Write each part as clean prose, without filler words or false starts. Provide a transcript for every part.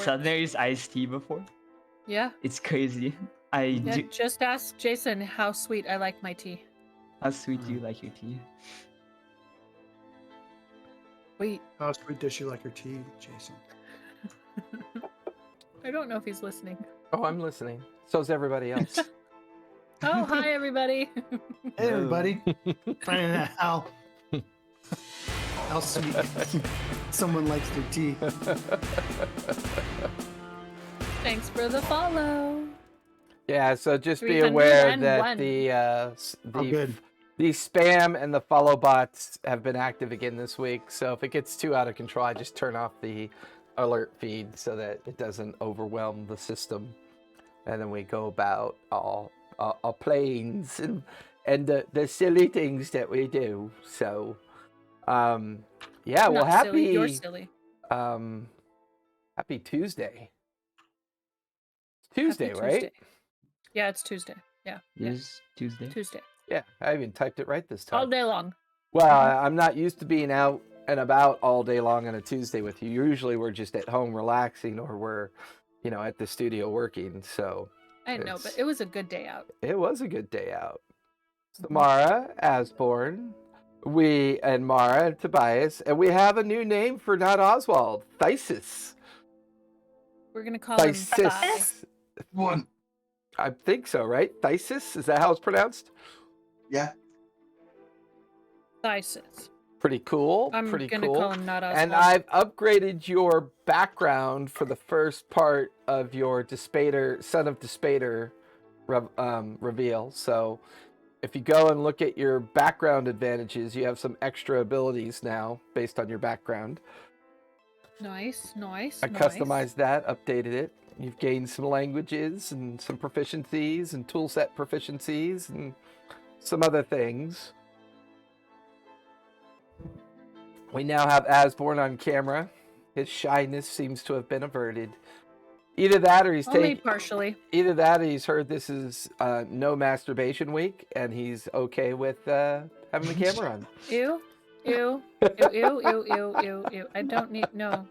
Southerners iced tea before? Yeah. It's crazy. Just ask Jason how sweet I like my tea. How sweet do you like your tea? Wait. How sweet does she like her tea, Jason? I don't know if he's listening. Oh, I'm listening. So's everybody else. Oh, hi everybody. Hey everybody. Finding out how sweet someone likes their tea. Thanks for the follow. Yeah, so just be aware that 301. the spam and the follow bots have been active again this week. So if it gets too out of control, I just turn off the alert feed so that it doesn't overwhelm the system. And then we go about our planes and the silly things that we do. So, yeah, well, Not silly, you're silly. Happy Tuesday. It's Tuesday, Happy right? Tuesday. Yeah, it's Tuesday. Yeah. It's Tuesday. Tuesday. Yeah, I even typed it right this time. All day long. Well, I'm not used to being out and about all day long on a Tuesday with you. Usually we're just at home relaxing or we're, at the studio working. So I know, but it was a good day out. It was a good day out. Samara, Asborn, and Mara and Tobias, and we have a new name for not Oswald, Thysis. We're going to call him Thigh. One. I think so, right? Thysis? Is that how it's pronounced? Yeah. Thysis. Pretty cool. I'm pretty gonna cool. call him not Oswald. And I've upgraded your background for the first part of your Son of Despater reveal. So if you go and look at your background advantages, you have some extra abilities now based on your background. Nice. I customized that, updated it. You've gained some languages and some proficiencies and toolset proficiencies and some other things. We now have Asborn on camera. His shyness seems to have been averted. Either that or he's only partially. Either that or he's heard this is no masturbation week and he's okay with having the camera on. Ew. I don't need no.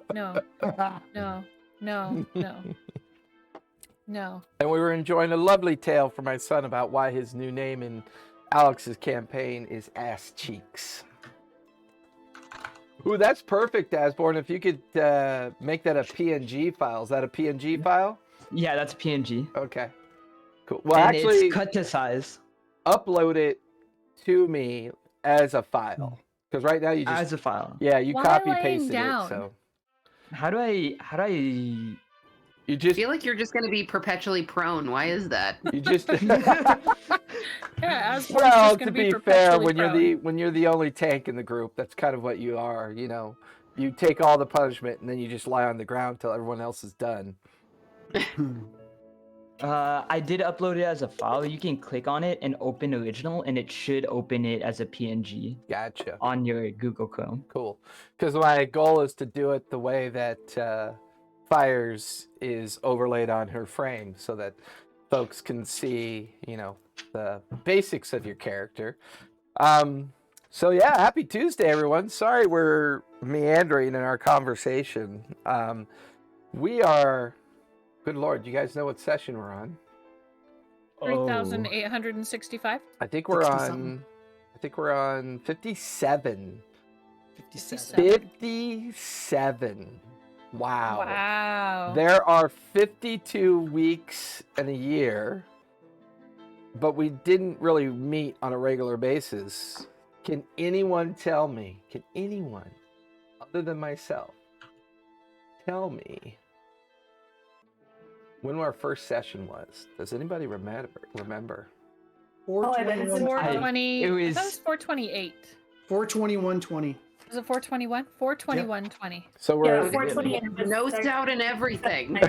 And we were enjoying a lovely tale from my son about why his new name in Alex's campaign is Ass Cheeks. Ooh, that's perfect, Asborn. If you could make that a PNG file. Is that a PNG file? Yeah, that's a PNG. Okay. Cool. Well, and actually, it's cut to size. Upload it to me as a file. Because right now you just... As a file. Yeah, you copy-pasted it, so... How do I... You just... I feel like you're just going to be perpetually prone. Why is that? You just... Yeah, well, to be fair, when you're the only tank in the group, that's kind of what you are, You take all the punishment and then you just lie on the ground till everyone else is done. I did upload it as a file. You can click on it and open original, and it should open it as a PNG. Gotcha. On your Google Chrome. Cool. Because my goal is to do it the way that Fires is overlaid on her frame so that folks can see, the basics of your character. So yeah, happy Tuesday, everyone. Sorry we're meandering in our conversation. We are, good Lord, you guys know what session we're on? 3,865. I think we're on 57. 57. Wow. There are 52 weeks in a year, but we didn't really meet on a regular basis. Can anyone tell me, other than myself, tell me when our first session was? Does anybody remember? 420. It was 428. 421.20. Was it 421? 421.20. So we're 420. No doubt in everything.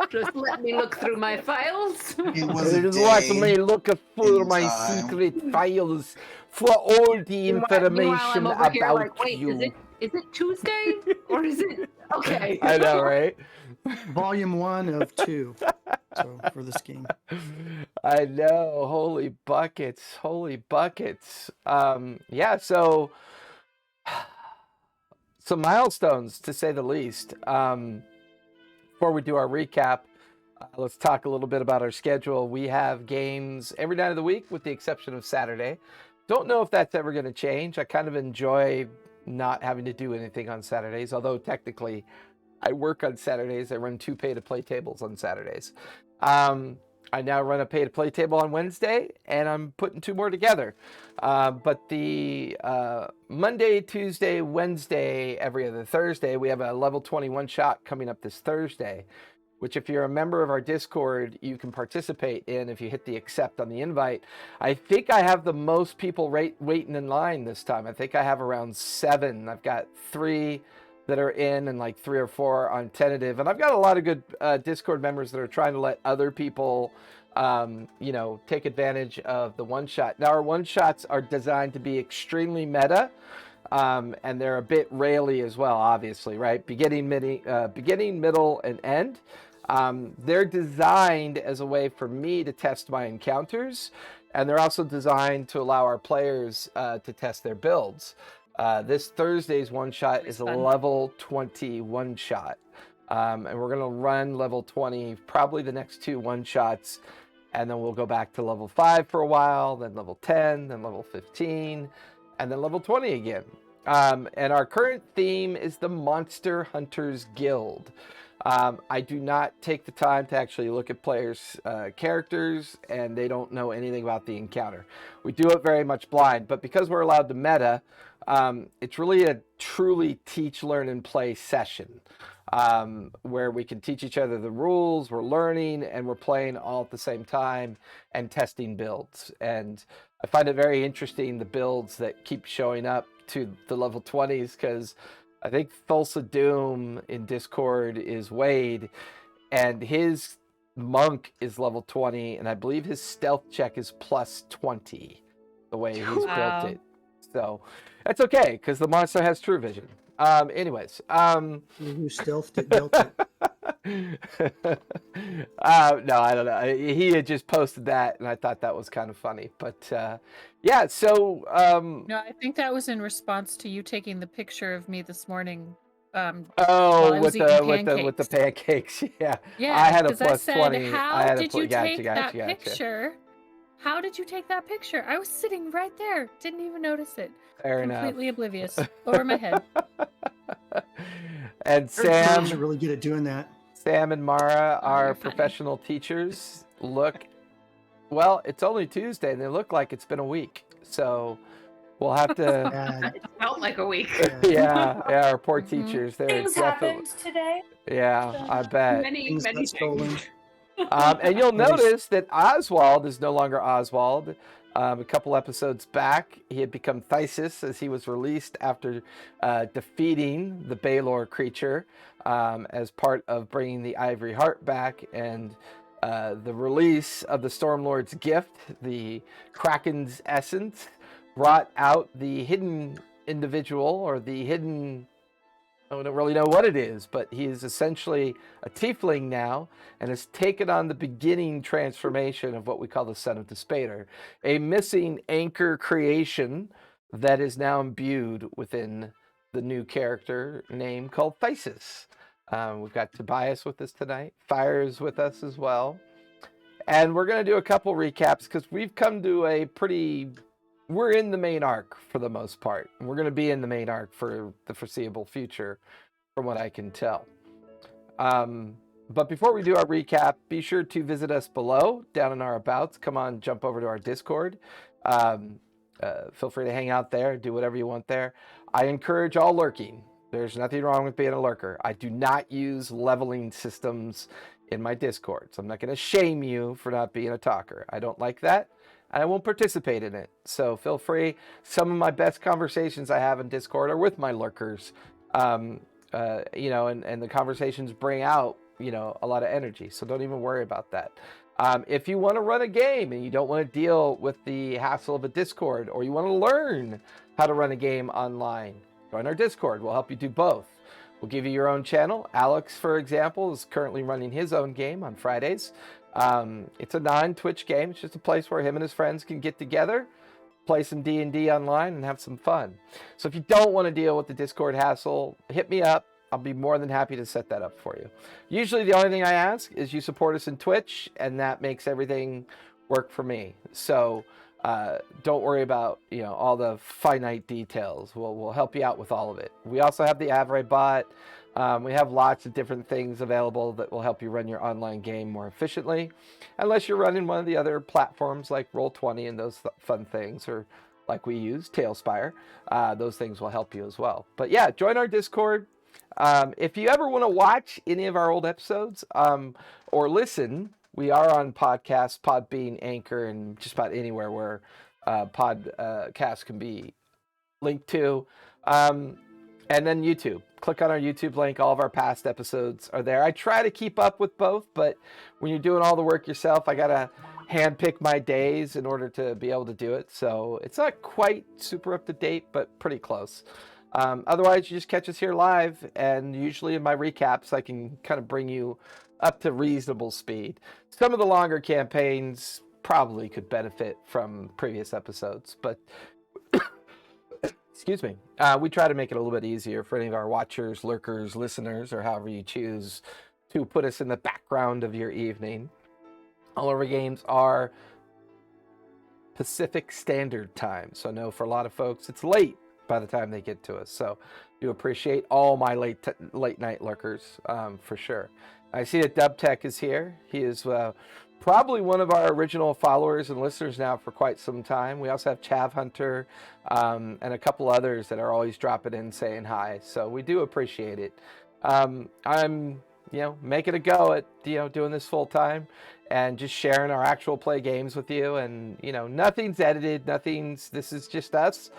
Just let me look through my files. Just let me look through my secret files for all the information I'm over here about like, wait, you. Is it Tuesday or is it okay? I know, right? Volume 1 of 2. So for this game. I know. Holy buckets. Yeah, so some milestones to say the least. before we do our recap, let's talk a little bit about our schedule. We have games every night of the week with the exception of Saturday. Don't know if that's ever going to change. I kind of enjoy not having to do anything on Saturdays, although technically I work on Saturdays. I run 2 pay-to-play tables on Saturdays. I now run a pay-to-play table on Wednesday, and I'm putting 2 more together. But the Monday, Tuesday, Wednesday, every other Thursday, we have a level 21 shot coming up this Thursday, which if you're a member of our Discord, you can participate in if you hit the accept on the invite. I think I have the most people waiting in line this time. I think I have around 7. I've got 3 that are in and like 3 or 4 on tentative. And I've got a lot of good Discord members that are trying to let other people, take advantage of the one-shot. Now, our one-shots are designed to be extremely meta, and they're a bit raily as well, obviously, right? Beginning, middle, and end. They're designed as a way for me to test my encounters, and they're also designed to allow our players to test their builds. This Thursday's one-shot is a level 20 one-shot, and we're going to run level 20 probably the next 2 one-shots, and then we'll go back to level 5 for a while, then level 10, then level 15, and then level 20 again. And our current theme is the Monster Hunters Guild. I do not take the time to actually look at players' characters, and they don't know anything about the encounter. We do it very much blind, but because we're allowed to meta, it's really a truly teach, learn, and play session where we can teach each other the rules, we're learning, and we're playing all at the same time and testing builds. And I find it very interesting, the builds that keep showing up to the level 20s, because I think Thulsa Doom in Discord is Wade, and his monk is level 20, and I believe his stealth check is plus 20, the way he's built it. So that's okay, because the monster has true vision. Anyways. Who stealthed built it. No, I don't know. He had just posted that, and I thought that was kind of funny. But yeah, so No, I think that was in response to you taking the picture of me this morning. with the the pancakes. Yeah. Yeah, I had a because I plus said, 20. how did you Gotcha, take that picture? How did you take that picture? I was sitting right there. Didn't even notice it. Fair Completely oblivious. Over my head. And Sam Sam are really good at doing that. Sam and Mara are you're funny. professional teachers. Well, it's only Tuesday, and they look like it's been a week. So we'll have to. And, It felt like a week. Yeah, our poor Mhm. teachers. They're Things definitely. happened today. Yeah, I bet. Many, things many got stolen. things. And you'll notice that Oswald is no longer Oswald. A couple episodes back, he had become Thysis as he was released after defeating the Baelor creature as part of bringing the Ivory Heart back, and the release of the Stormlord's gift, the Kraken's essence, brought out the hidden individual, or the hidden, I don't really know what it is, but he is essentially a tiefling now and has taken on the beginning transformation of what we call the Son of Despater, a missing anchor creation that is now imbued within the new character name called Thysis. We've got Tobias with us tonight. Fire is with us as well. And we're going to do a couple recaps because we've come to we're in the main arc for the most part. And we're going to be in the main arc for the foreseeable future, from what I can tell. But before we do our recap, be sure to visit us below, down in our abouts. Come on, jump over to our Discord. Feel free to hang out there, do whatever you want there. I encourage all lurking. There's nothing wrong with being a lurker. I do not use leveling systems in my Discord, so I'm not going to shame you for not being a talker. I don't like that, and I won't participate in it. So feel free. Some of my best conversations I have in Discord are with my lurkers, and the conversations bring out, a lot of energy. So don't even worry about that. If you want to run a game and you don't want to deal with the hassle of a Discord, or you want to learn how to run a game online, join our Discord. We'll help you do both. We'll give you your own channel. Alex, for example, is currently running his own game on Fridays. It's a non-Twitch game. It's just a place where him and his friends can get together, play some D&D online, and have some fun. So if you don't want to deal with the Discord hassle, hit me up. I'll be more than happy to set that up for you. Usually the only thing I ask is you support us in Twitch, and that makes everything work for me. So don't worry about all the finite details. We'll help you out with all of it. We also have the Avray bot. We have lots of different things available that will help you run your online game more efficiently, unless you're running one of the other platforms like Roll20 and those fun things, or like we use, Tailspire. Those things will help you as well. But yeah, join our Discord. If you ever want to watch any of our old episodes or listen, we are on podcasts, Podbean, Anchor, and just about anywhere where podcasts can be linked to. And then YouTube. Click on our YouTube link. All of our past episodes are there. I try to keep up with both, but when you're doing all the work yourself, I got to handpick my days in order to be able to do it. So it's not quite super up to date, but pretty close. Otherwise, you just catch us here live, and usually in my recaps, I can kind of bring you up to reasonable speed. Some of the longer campaigns probably could benefit from previous episodes, but excuse me, we try to make it a little bit easier for any of our watchers, lurkers, listeners, or however you choose to put us in the background of your evening. All of our games are Pacific Standard Time, so I know for a lot of folks it's late by the time they get to us. So do appreciate all my late night lurkers for sure. I see that Dubtech is here. He is probably one of our original followers and listeners now for quite some time. We also have Chav Hunter and a couple others that are always dropping in saying hi. So we do appreciate it. I'm making a go at doing this full time and just sharing our actual play games with you. And nothing's edited. This is just us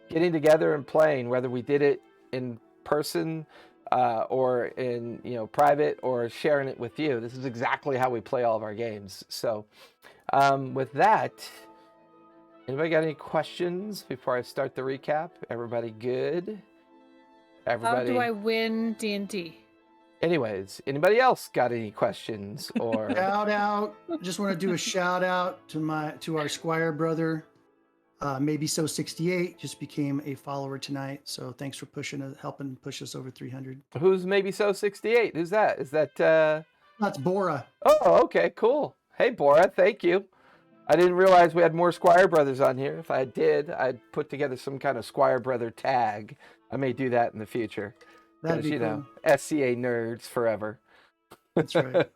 getting together and playing, whether we did it in person or in private, or sharing it with you. This is exactly how we play all of our games. So with that, anybody got any questions before I start the recap? Everybody good? Everybody. How do I win D&D? Anyways, anybody else got any questions or shout out? Just want to do a shout out to our Squire brother. Maybe so 68 just became a follower tonight. So thanks for helping push us over 300. Who's Maybe So 68? Who's that? Is that That's Bora. Oh, okay, cool. Hey Bora, thank you. I didn't realize we had more Squire brothers on here. If I did, I'd put together some kind of Squire brother tag. I may do that in the future. That'd be cool. SCA nerds forever. That's right.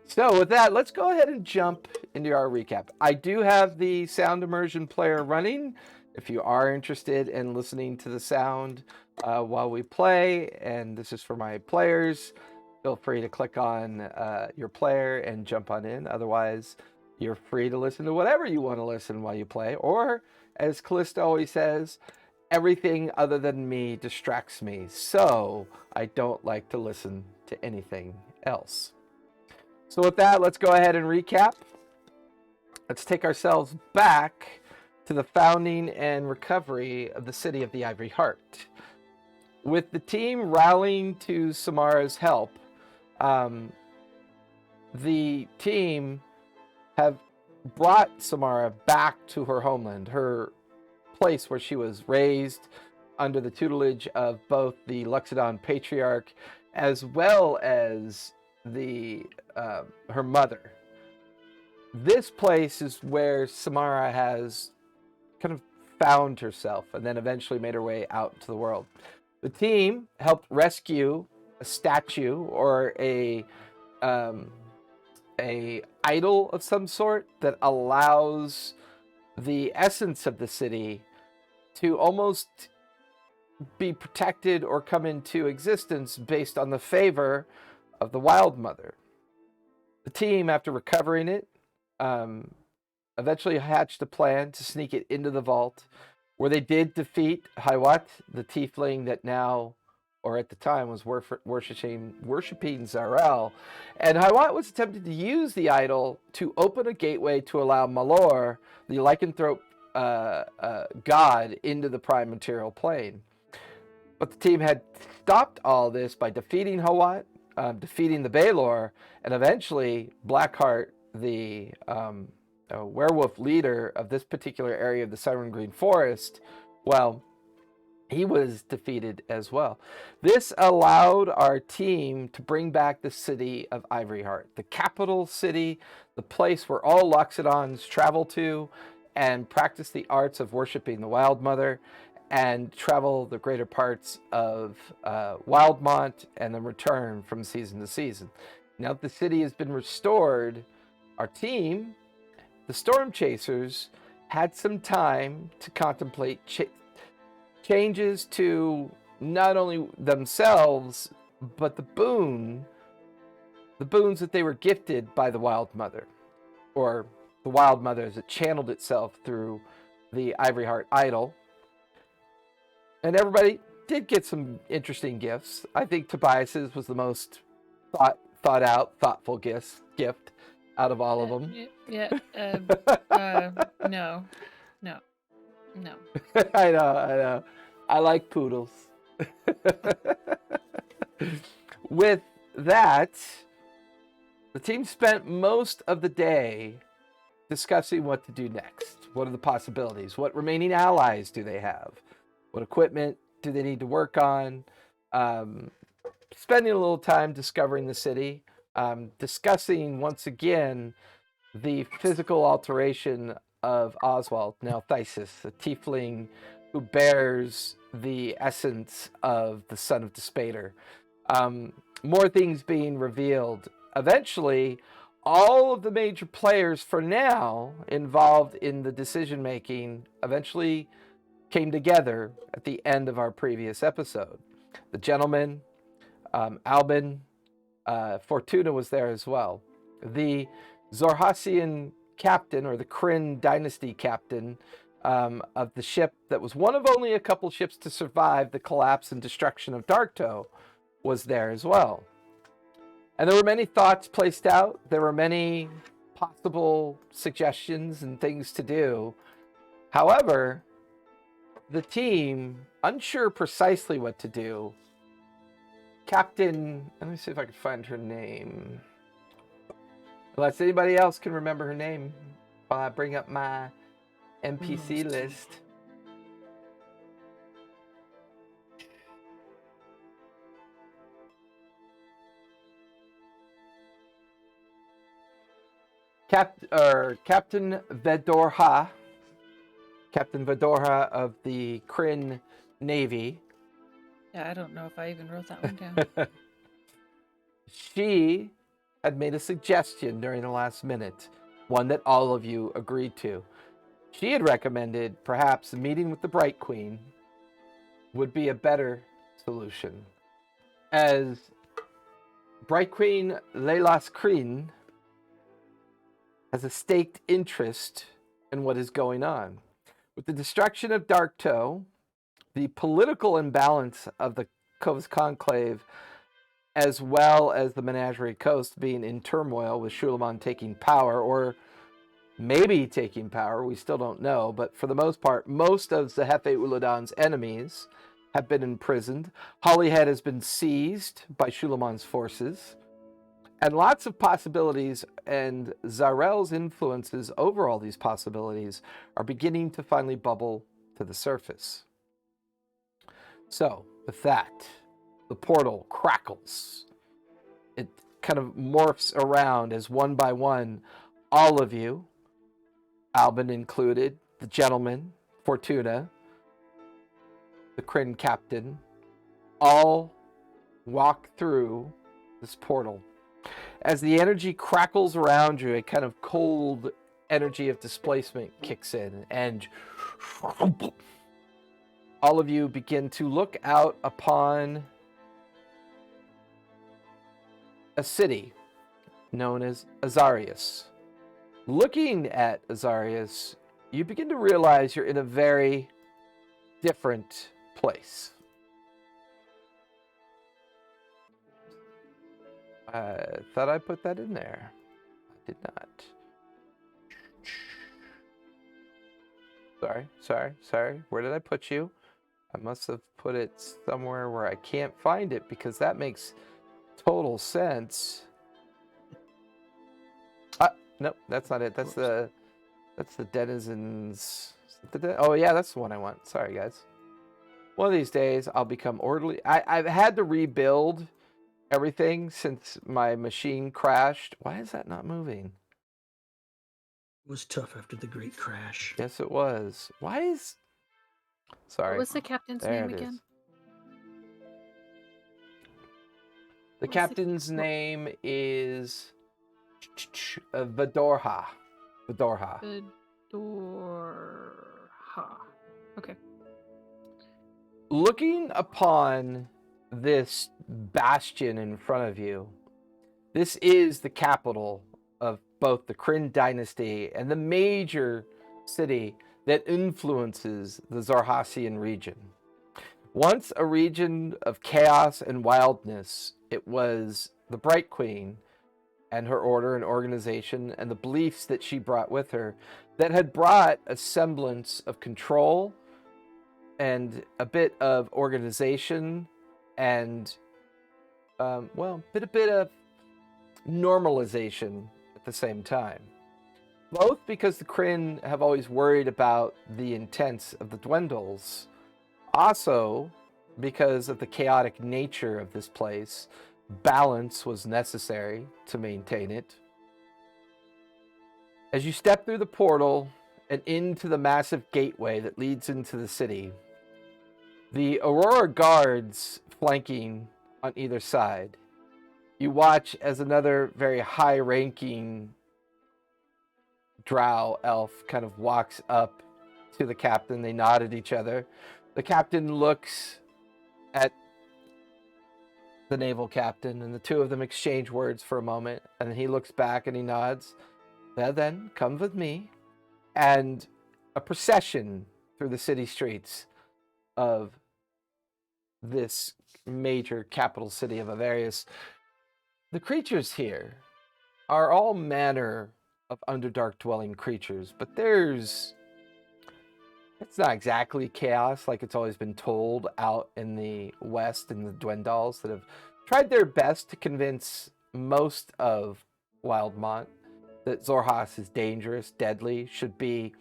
So with that, let's go ahead and jump into our recap. I do have the sound immersion player running. If you are interested in listening to the sound while we play, and this is for my players, feel free to click on your player and jump on in. Otherwise, you're free to listen to whatever you want to listen while you play. Or, as Callista always says, everything other than me distracts me. So I don't like to listen to anything else. So with that, let's go ahead and recap. Let's take ourselves back to the founding and recovery of the city of the Ivory Heart. With the team rallying to Samara's help, the team have brought Samara back to her homeland, her place where she was raised under the tutelage of both the Luxodon Patriarch as well as her mother. This place is where Samara has kind of found herself and then eventually made her way out into the world. The team helped rescue a statue or a idol of some sort that allows the essence of the city to almost be protected or come into existence based on the favor of the Wild Mother. The team, after recovering it, eventually hatched a plan to sneak it into the vault, where they did defeat Hiwat, the tiefling that now, or at the time, was worshipping Zarel. And Hiwat was attempting to use the idol to open a gateway to allow Malor, the lycanthrope god, into the prime material plane. But the team had stopped all this by defeating Hiwat, defeating the Baelor, and eventually Blackheart, the werewolf leader of this particular area of the Southern Green Forest, well, He was defeated as well. This allowed our team to bring back the city of Ivoryheart, the capital city, the place where all Loxodons travel to and practice the arts of worshiping the Wild Mother and travel the greater parts of Wildmont and then return from season to season. Now that the city has been restored, our team, the Storm Chasers, had some time to contemplate changes to not only themselves, but the boons that they were gifted by the Wild Mother, or the Wild Mother as it channeled itself through the Ivoryheart idol. And everybody did get some interesting gifts. I think Tobias's was the most thought out, thoughtful gift out of all of them. No. I know. I like poodles. With that, the team spent most of the day discussing what to do next. What are the possibilities? What remaining allies do they have? What equipment do they need to work on? Spending a little time discovering the city, discussing once again the physical alteration of Oswald, now Thysis, a tiefling who bears the essence of the son of Despater. More things being revealed. Eventually, all of the major players for now involved in the decision making eventually came together at the end of our previous episode. The gentleman, Albin, Fortuna was there as well. The Zorhasian captain, or the Kryn dynasty captain, of the ship that was one of only a couple ships to survive the collapse and destruction of Darktow, was there as well. And there were many thoughts placed out. There were many possible suggestions and things to do. However, the team, unsure precisely what to do, Captain, let me see if I can find her name. Unless anybody else can remember her name while I bring up my NPC list. Captain Vedorha. Captain Vedorha of the Kryn Navy. Yeah, I don't know if I even wrote that one down. She had made a suggestion during the last minute, one that all of you agreed to. She had recommended perhaps a meeting with the Bright Queen would be a better solution, as Bright Queen Leilas Kryn has a staked interest in what is going on. With the destruction of Darktow, the political imbalance of the Clovis Conclave, as well as the Menagerie Coast being in turmoil with Shulamon taking power, or maybe taking power, we still don't know, but for the most part, most of Zehefe Uladan's enemies have been imprisoned. Holyhead has been seized by Shulamon's forces, and lots of possibilities, and Zarel's influences over all these possibilities are beginning to finally bubble to the surface. So, with that, the portal crackles. It kind of morphs around as one by one, all of you, Albin included, the gentleman, Fortuna, the Kryn captain, all walk through this portal. As the energy crackles around you, a kind of cold energy of displacement kicks in, and all of you begin to look out upon a city known as Azarius. Looking at Azarius, you begin to realize you're in a very different place. I thought I put that in there. I did not. Sorry. Where did I put you? I must have put it somewhere where I can't find it, because that makes total sense. Nope, that's not it. That's the Denizens. Oh yeah, that's the one I want. Sorry, guys. One of these days, I'll become orderly. I've had to rebuild everything since my machine crashed. Why is that not moving? It was tough after the great crash. Yes, it was. Why is... Sorry. What was the captain's There name it is. again? The What's captain's name is Vidorha. Vidorha. Fedorha. Okay. Looking upon this bastion in front of you, this is the capital of both the Kryn dynasty and the major city that influences the Xarhassian region. Once a region of chaos and wildness, it was the Bright Queen and her order and organization and the beliefs that she brought with her that had brought a semblance of control and a bit of organization and, a bit of normalization at the same time. Both because the Kryn have always worried about the intents of the Dwendals, also because of the chaotic nature of this place, balance was necessary to maintain it. As you step through the portal and into the massive gateway that leads into the city, the Aurora guards flanking on either side, you watch as another very high-ranking drow elf kind of walks up to the captain. They nod at each other. The captain looks at the naval captain, and the two of them exchange words for a moment, and he looks back and he nods. Well then, come with me. And a procession through the city streets of this major capital city of Avarius. The creatures here are all manner of Underdark dwelling creatures, but it's not exactly chaos like it's always been told out in the West in the Dwendals that have tried their best to convince most of Wildmont that Xarhas is dangerous, deadly, should be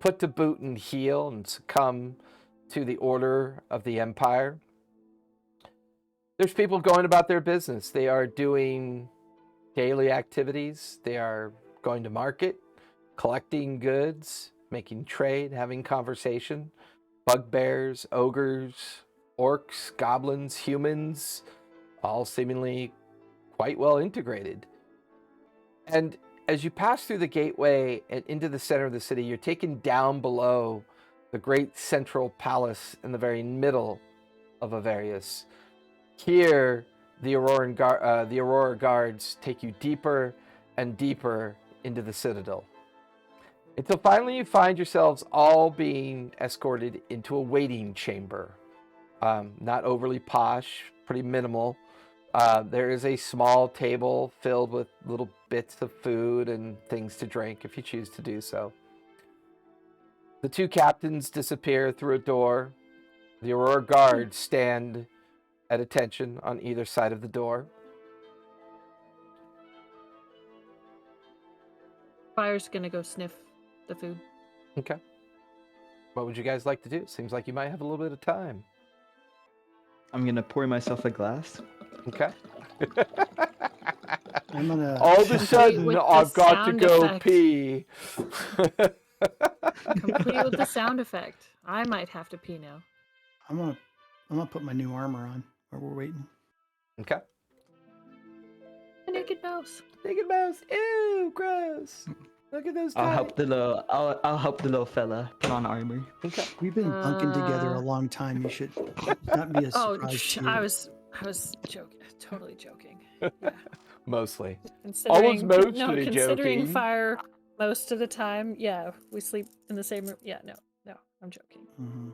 put to boot and heel and succumb to the order of the Empire. There's people going about their business. They are doing daily activities. They are going to market, collecting goods, making trade, having conversation. Bugbears, ogres, orcs, goblins, humans, all seemingly quite well integrated. And as you pass through the gateway and into the center of the city, you're taken down below the great central palace in the very middle of Avarius. Here, the Aurora guards take you deeper and deeper into the citadel, until finally you find yourselves all being escorted into a waiting chamber. Not overly posh, pretty minimal. There is a small table filled with little bits of food and things to drink if you choose to do so. The two captains disappear through a door. The Aurora guards stand at attention on either side of the door. Fire's gonna go sniff the food. Okay. What would you guys like to do? Seems like you might have a little bit of time. I'm gonna pour myself a glass. Okay. I'm gonna. All of a sudden, with the I've got to sound go effect. pee. Complete with the sound effect. I might have to pee now. I'm gonna put my new armor on while we're waiting. Okay. A naked mouse. Naked mouse. Ew, gross. Look at those. I'll tiny- help the little fella put on armor. Okay. We've been bunking together a long time. You should not be a Oh, surprise. to I you. was joking. Totally joking. Yeah. Mostly. Considering, mostly considering joking. fire most of the time, yeah, we sleep in the same room. Yeah, no, I'm joking. Mhm.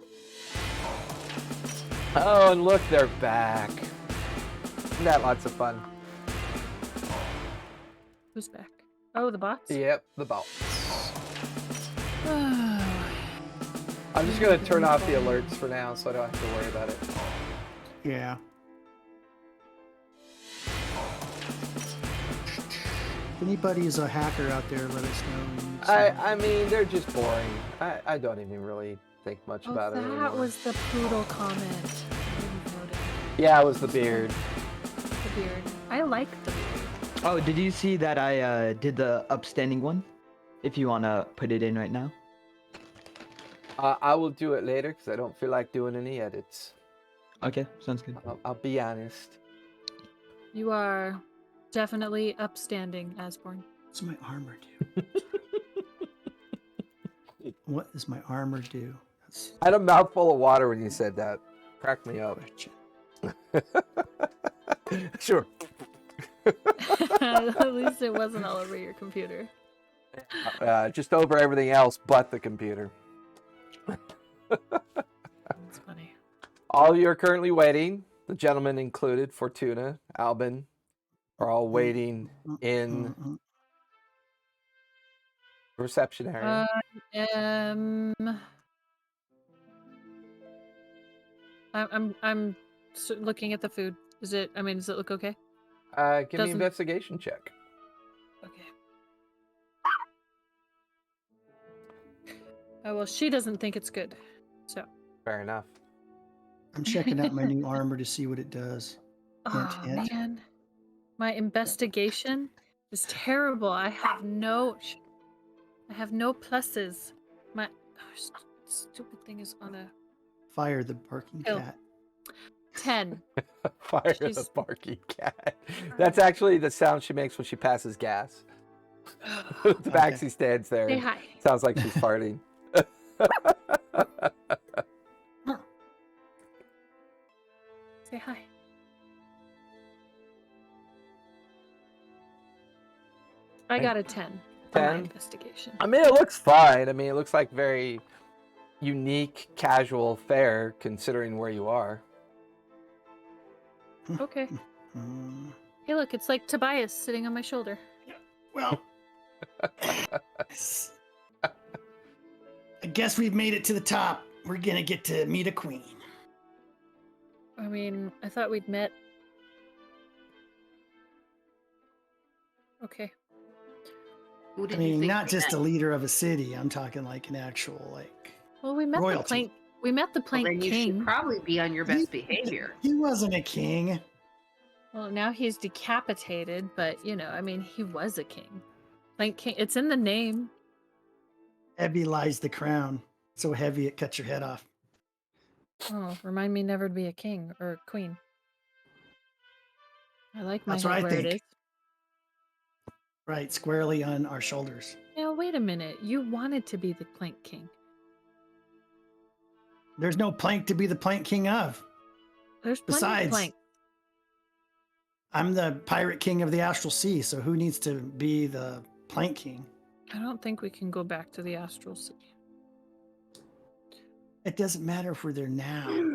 Oh, and look, they're back. Isn't that lots of fun? Who's back? Oh, the bots? Yep, the ball. I'm just going to turn off the alerts for now so I don't have to worry about it. Yeah. If anybody is a hacker out there, let us know. I mean, they're just boring. I don't even really think much Oh, about it that anymore. was the poodle comment. I didn't notice. Yeah, it was the beard. The beard. I like the beard. Oh, did you see that I did the upstanding one? If you wanna put it in right now. I will do it later because I don't feel like doing any edits. Okay, sounds good. I'll be honest. You are definitely upstanding, Asborn. What's my armor do? What does my armor do? That's I had a mouthful of water when you said that. Cracked me up. Sure. At least it wasn't all over your computer. Just over everything else but the computer. That's funny. All you're currently waiting, the gentleman included, Fortuna, Albin, are all waiting in the reception area. I'm looking at the food. Does it look okay? Give me an doesn't- investigation check. Okay. Oh, well, she doesn't think it's good. So. Fair enough. I'm checking out my new armor to see what it does. Oh, hint. man. My investigation is terrible. I have no pluses. My stupid thing is on a Fire the barking Kill. cat. 10. Fire the She's- barking cat. That's actually the sound she makes when she passes gas. The taxi stands there. Say and hi. Sounds like she's farting. Say hi. I got a 10. On my 10? investigation. I mean, it looks fine. I mean, it looks like very unique, casual fare considering where you are. Okay. Mm, Hey, look, it's like Tobias sitting on my shoulder. well, I guess we've made it to the top. We're gonna get to meet a queen. I mean, I thought we'd met. Okay. Who I did you mean, think not we just met? a leader of a city. I'm talking like an actual Well, we met the Royalty. plank. We met the Well, plank then you king. should probably be on your best behavior. He wasn't a king. Well, now he's decapitated, but I mean, he was a king. Plank king. It's in the name. Heavy lies the crown. So heavy it cuts your head off. Oh, remind me never to be a king or a queen. I like my That's head what I where it think. is. Right, squarely on our shoulders. Now, wait a minute. You wanted to be the plank king. There's no plank to be the plank king of. There's plenty of Besides, plank. I'm the pirate king of the astral sea, so who needs to be the plank king? I don't think we can go back to the astral sea. It doesn't matter if we're there now.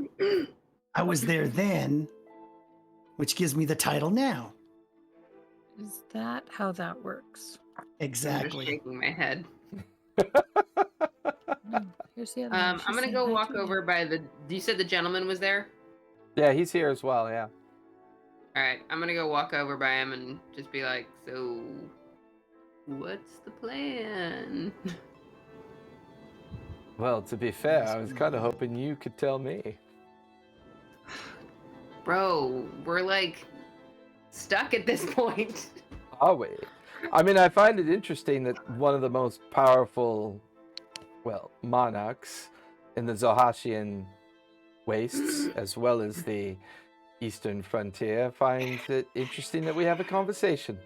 I was there then, which gives me the title now. Is that how that works? I'm just Exactly. shaking my head. No, here's the other one. I'm She's gonna saying go hi walk to me. over by the. You said the gentleman was there. Yeah, he's here as well, yeah. All right, I'm gonna go walk over by him and just be like, "So, what's the plan?" Well, to be fair, I was kind of hoping you could tell me. Bro, we're like stuck at this point. Are we? I mean, I find it interesting that one of the most powerful, well, monarchs in the Zohashian wastes, as well as the eastern frontier, finds it interesting that we have a conversation.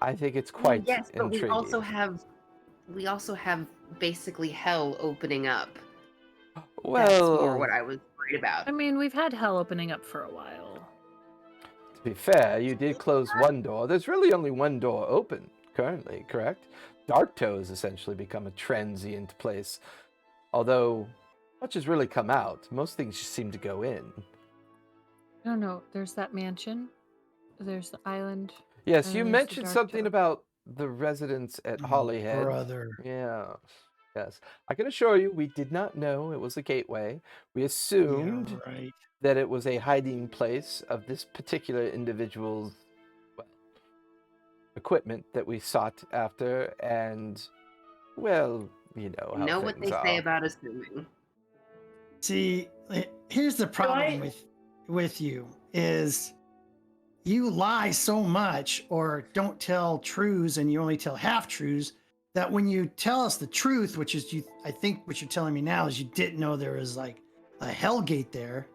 I think it's quite yes, but intriguing. we also have basically hell opening up. That's more Well, what I was worried about. I mean, we've had hell opening up for a while. to be fair, you did close one door. There's really only one door open currently, correct? Dark Toe has essentially become a transient place. Although, much has really come out. Most things just seem to go in. No, no. There's that mansion. There's the island. Yes, And you there's the mentioned Dark something Toe. about the residents at Hollyhead. Brother. Yeah. Yes. I can assure you, we did not know it was a gateway. We assumed Yeah, right. that it was a hiding place of this particular individual's, well, equipment that we sought after, and, well, you know You how know what things they are. say about assuming. See, here's the problem with you is you lie so much or don't tell truths and you only tell half truths that when you tell us the truth, which is I think what you're telling me now is you didn't know there was like a hell gate there.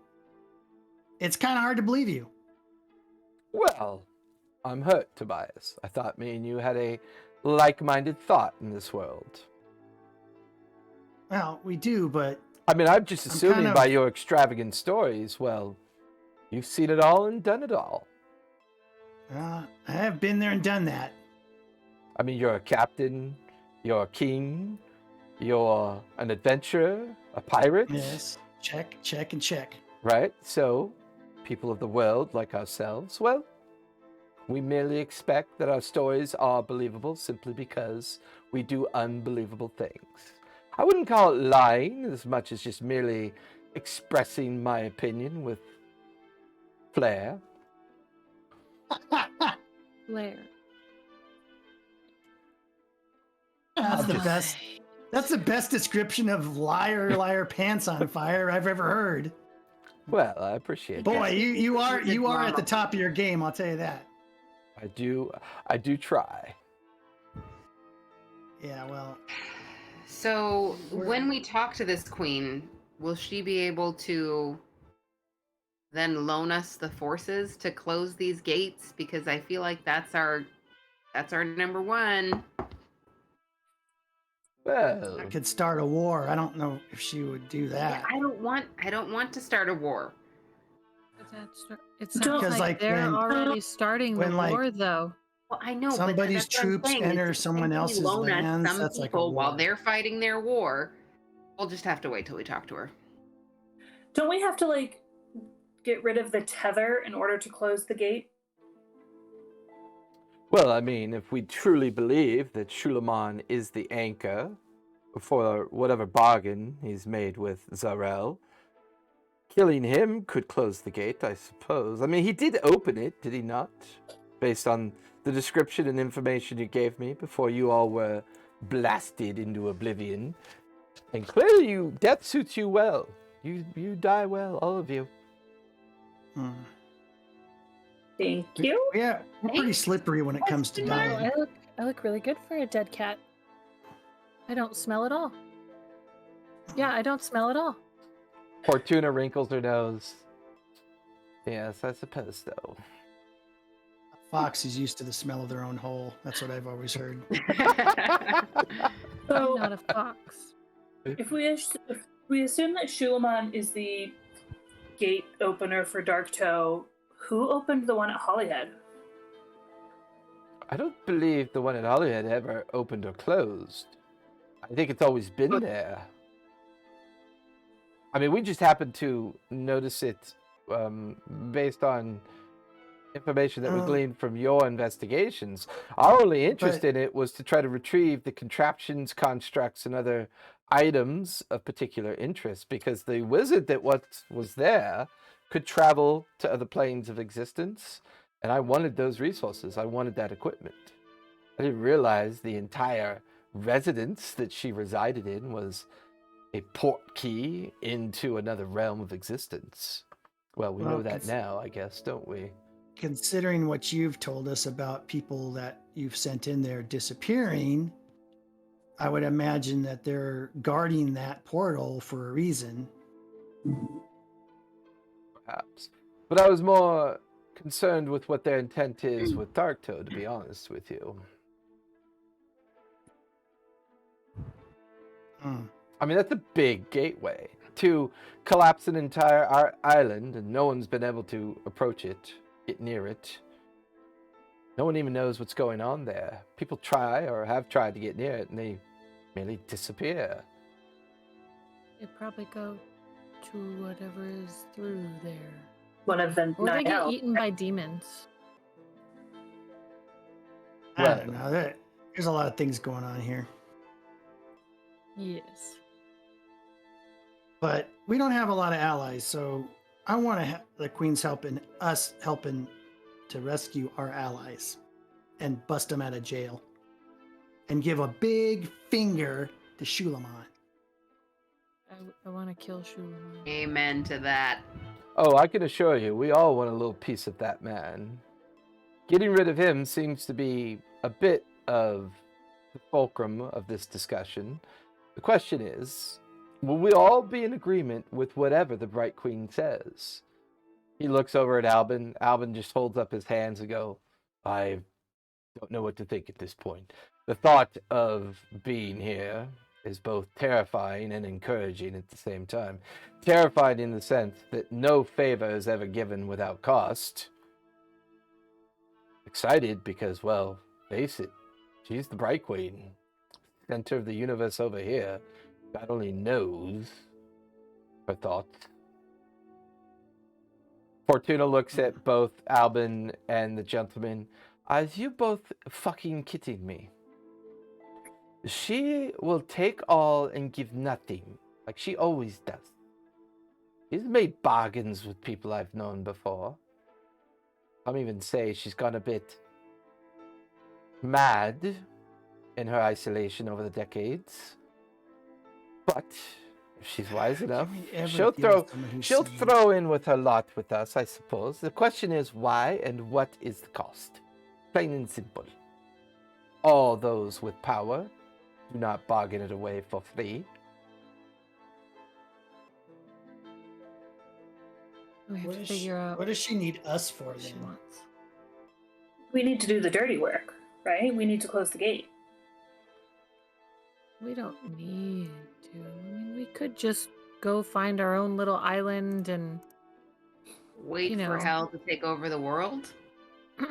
It's kind of hard to believe you. Well, I'm hurt, Tobias. I thought me and you had a like-minded thought in this world. Well, we do, but I mean, I'm just assuming kind of- by your extravagant stories, well, you've seen it all and done it all. I have been there and done that. I mean, you're a captain, you're a king, you're an adventurer, a pirate. Yes. Check, check, and check. Right? So, people of the world like ourselves, well, we merely expect that our stories are believable simply because we do unbelievable things. I wouldn't call it lying as much as just merely expressing my opinion with flair. Blair. That's the best. That's the best description of liar pants on fire I've ever heard. Well, I appreciate Boy, that. you are at the top of your game, I'll tell you that. I do try. Yeah, well, So when we talk to this queen, will she be able to then loan us the forces to close these gates? Because I feel like that's our number one. Well, I could start a war. I don't know if she would do that. I don't want to start a war. It sounds Because, like like, they're when- already starting when, the like, war, though. Well, I know, Somebody's but that's what I'm troops saying, enter is someone if we else's loan us lands, some that's like a people while war. they're fighting their war. We'll just have to wait till we talk to her. Don't we have to like get rid of the tether in order to close the gate? well, I mean, if we truly believe that Shulamon is the anchor for whatever bargain he's made with Zarel, killing him could close the gate, I suppose. I mean, he did open it, did he not? Based on the description and information you gave me before you all were blasted into oblivion. And clearly death suits you well. You die well, all of you. Hmm. Thank you. Yeah, we're pretty slippery when it comes to No, dying. I look really good for a dead cat. I don't smell at all. Yeah, I don't smell at all. Fortuna wrinkles her nose. Yes, I suppose so. Fox is used to the smell of their own hole. That's what I've always heard. I'm So not a fox. if we assume that Shulamon is the gate opener for Dark Toe, who opened the one at Holyhead? I don't believe the one at Holyhead ever opened or closed. I think it's always been there. I mean, we just happened to notice it based on information that we gleaned from your investigations. Our only interest in it was to try to retrieve the contraptions, constructs, and other items of particular interest, because the wizard that was there could travel to other planes of existence, and I wanted those resources. I wanted that equipment. I didn't realize the entire residence that she resided in was a port key into another realm of existence. Well, we know that now, I guess, don't we? Considering what you've told us about people that you've sent in there disappearing, I would imagine that they're guarding that portal for a reason. Perhaps. But I was more concerned with what their intent is with Darktoe, to be honest with you. I mean, that's a big gateway. To collapse an entire island and no one's been able to approach it, get near it. No one even knows what's going on there. People try or have tried to get near it and they merely disappear. They probably go to whatever is through there. One of them Or they not get out. eaten by demons. I don't know. There's a lot of things going on here. Yes. But we don't have a lot of allies, so I want to have the Queen's helping us helping to rescue our allies and bust them out of jail and give a big finger to Shulamon. I want to kill Shulamon. Amen to that. Oh, I can assure you, we all want a little piece of that man. Getting rid of him seems to be a bit of the fulcrum of this discussion. The question is, will we all be in agreement with whatever the Bright Queen says? He looks over at Albin. Albin just holds up his hands and go, I don't know what to think at this point. The thought of being here is both terrifying and encouraging at the same time. Terrifying in the sense that no favor is ever given without cost. Excited because, well, face it, she's the Bright Queen. Center of the universe over here. God only knows her thoughts. Fortuna looks at both Albin and the gentleman. Are you both fucking kidding me? She will take all and give nothing, like she always does. She's made bargains with people I've known before. I'll even say she's gone a bit mad in her isolation over the decades. But if she's wise enough, she'll throw in with her lot with us, I suppose. The question is why and what is the cost? Plain and simple. All those with power do not bargain it away for free. We have to figure out what does she need us for what she then? wants. We need to do the dirty work, right? We need to close the gate. We don't need to. I mean, we could just go find our own little island and Wait You for know. hell to take over the world?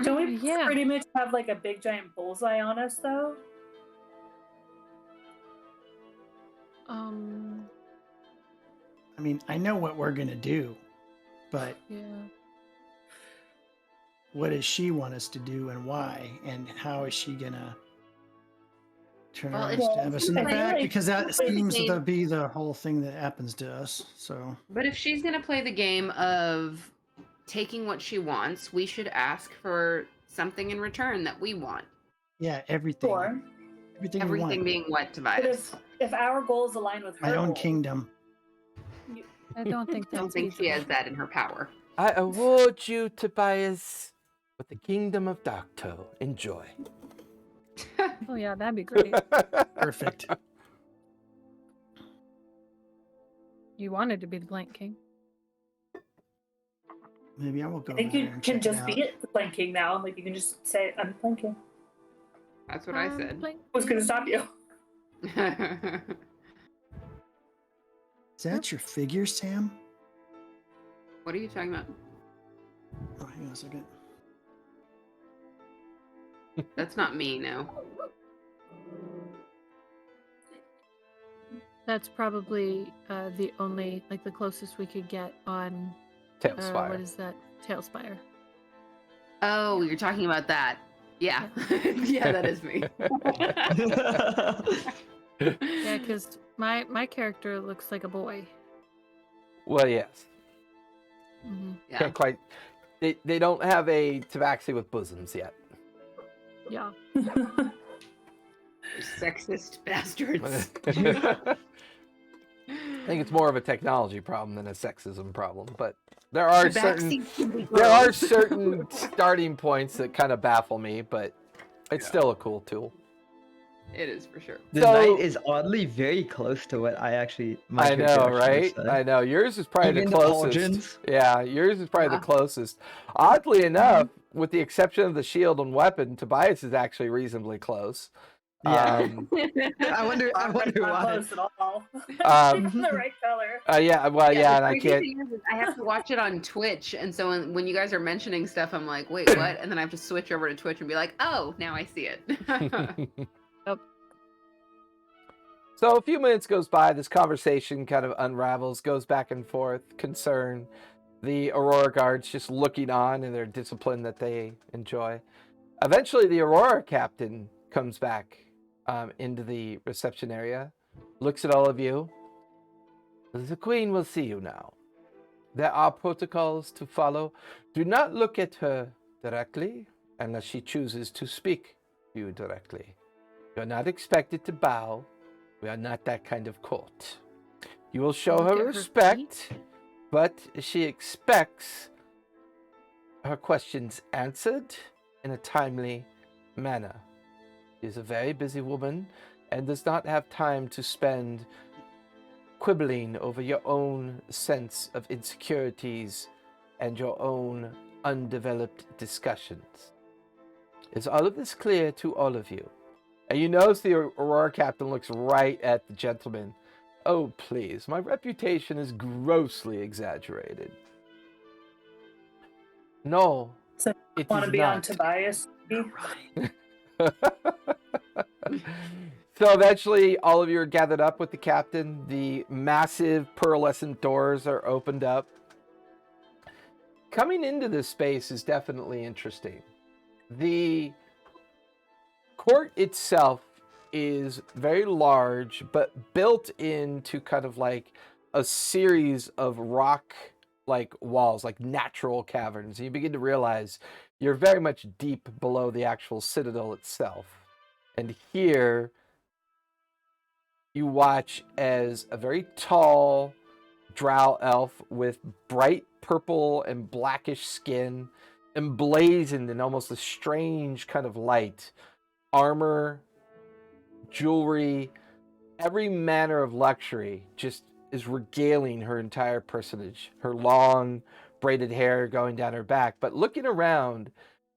Don't we yeah. pretty much have like a big giant bullseye on us, though? I mean, I know what we're gonna do, but Yeah. what does she want us to do and why? And how is she gonna turn Well, around and it's- stab us in the I feel back? like Because that it's the seems game. to be the whole thing that happens to us. So But if she's going to play the game of taking what she wants, we should ask for something in return that we want. yeah, everything. Sure. Everything, you Everything want. being what, But Tobias? if our goals align with her My own goals, kingdom. I don't think I that's don't think she feasible. has that in her power. I award you, Tobias, with the kingdom of Darktoe. Enjoy. Oh yeah, that'd be great. Perfect. You wanted to be the Blank King. Maybe I will go I think over you there and can check just it be out. it, the planking now. Like you can just say, "I'm planking." That's what I said. Blank. Who's going to stop you? Is that your figure, Sam? What are you talking about? Oh, hang on a second. That's not me, no. That's probably the only, like, the closest we could get on Tailspire. what is that? Tailspire. Oh, you're talking about that. Yeah. Yeah, that is me. Yeah, because my character looks like a boy. Well, yes. Hmm Yeah. Can't quite. They don't have a tabaxi with bosoms yet. Yeah. Sexist bastards. I think it's more of a technology problem than a sexism problem, but there are certain Backseat can be there are gross. certain starting points that kind of baffle me, but it's still a cool tool. It is for sure. The So- knight is oddly very close to what my I character know, actually right? said. I know. Yours is probably Even the the closest. pauldrons? Yeah, yours is probably Yeah. the closest. Oddly enough, with the exception of the shield and weapon, Tobias is actually reasonably close. Yeah. I wonder Not why. close at all. Um, the right color. Yeah, well, yeah, the and I crazy can't. thing is I have to watch it on Twitch, and so when you guys are mentioning stuff, I'm like, wait, what? And then I have to switch over to Twitch and be like, oh, now I see it. Yep. So a few minutes goes by. This conversation kind of unravels, goes back and forth. Concern. The Aurora guards just looking on in their discipline that they enjoy. Eventually, the Aurora captain comes back into the reception area, looks at all of you. The Queen will see you now. There are protocols to follow. Do not look at her directly unless she chooses to speak to you directly. You're not expected to bow. We are not that kind of court. You will show Look her at her respect, but she expects her questions answered in a timely manner. She is a very busy woman and does not have time to spend quibbling over your own sense of insecurities and your own undeveloped discussions. Is all of this clear to all of you? And you notice the Aurora captain looks right at the gentleman. Oh, please, my reputation is grossly exaggerated. No, So it want is to be on not. Tobias? Right. So eventually, all of you are gathered up with the captain. The massive pearlescent doors are opened up. Coming into this space is definitely interesting. The court itself is very large, but built into kind of like a series of rock-like walls, like natural caverns. And you begin to realize you're very much deep below the actual citadel itself. And here you watch as a very tall drow elf with bright purple and blackish skin, emblazoned in almost a strange kind of light, armor, jewelry, every manner of luxury just is regaling her entire personage. Her long braided hair going down her back. But looking around,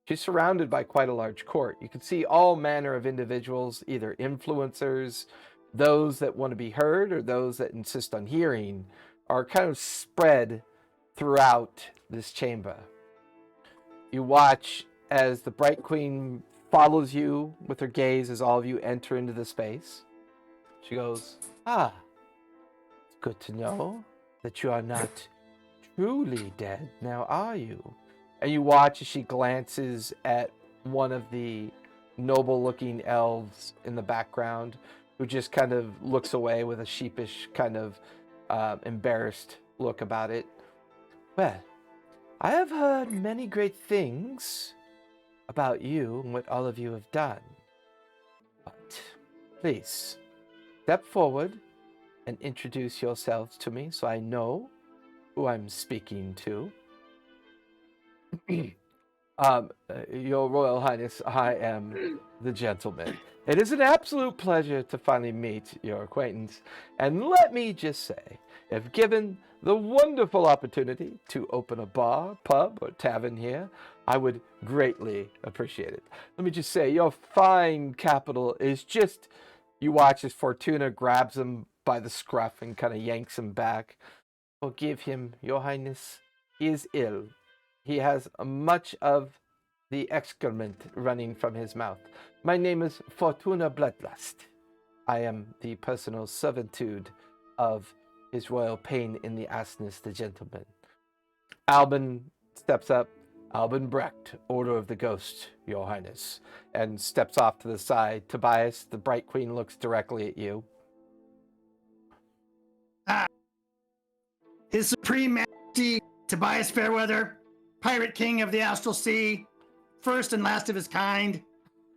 she's surrounded by quite a large court. You can see all manner of individuals, either influencers, those that want to be heard, or those that insist on hearing, are kind of spread throughout this chamber. You watch as the Bright Queen follows you with her gaze as all of you enter into the space. She goes, "Ah, it's good to know that you are not truly dead, now are you?" And you watch as she glances at one of the noble-looking elves in the background, who just kind of looks away with a sheepish kind of embarrassed look about it. "Well, I have heard many great things about you and what all of you have done. But please, step forward and introduce yourselves to me so I know who I'm speaking to." Your Royal Highness, I am the gentleman. It is an absolute pleasure to finally meet your acquaintance. And let me just say, if given the wonderful opportunity to open a bar, pub, or tavern here, I would greatly appreciate it. Let me just say, your fine capital is just... You watch as Fortuna grabs him by the scruff and kind of yanks him back. "Forgive him, your highness. He is ill. He has much of the excrement running from his mouth. My name is Fortuna Bloodlust. I am the personal servitude of His Royal Pain in the Assness, the gentleman." Albin steps up. "Albin Brecht, Order of the Ghost, your highness," and steps off to the side. Tobias, the Bright Queen, looks directly at you. His Supreme Majesty, Tobias Fairweather, Pirate King of the Astral Sea, first and last of his kind,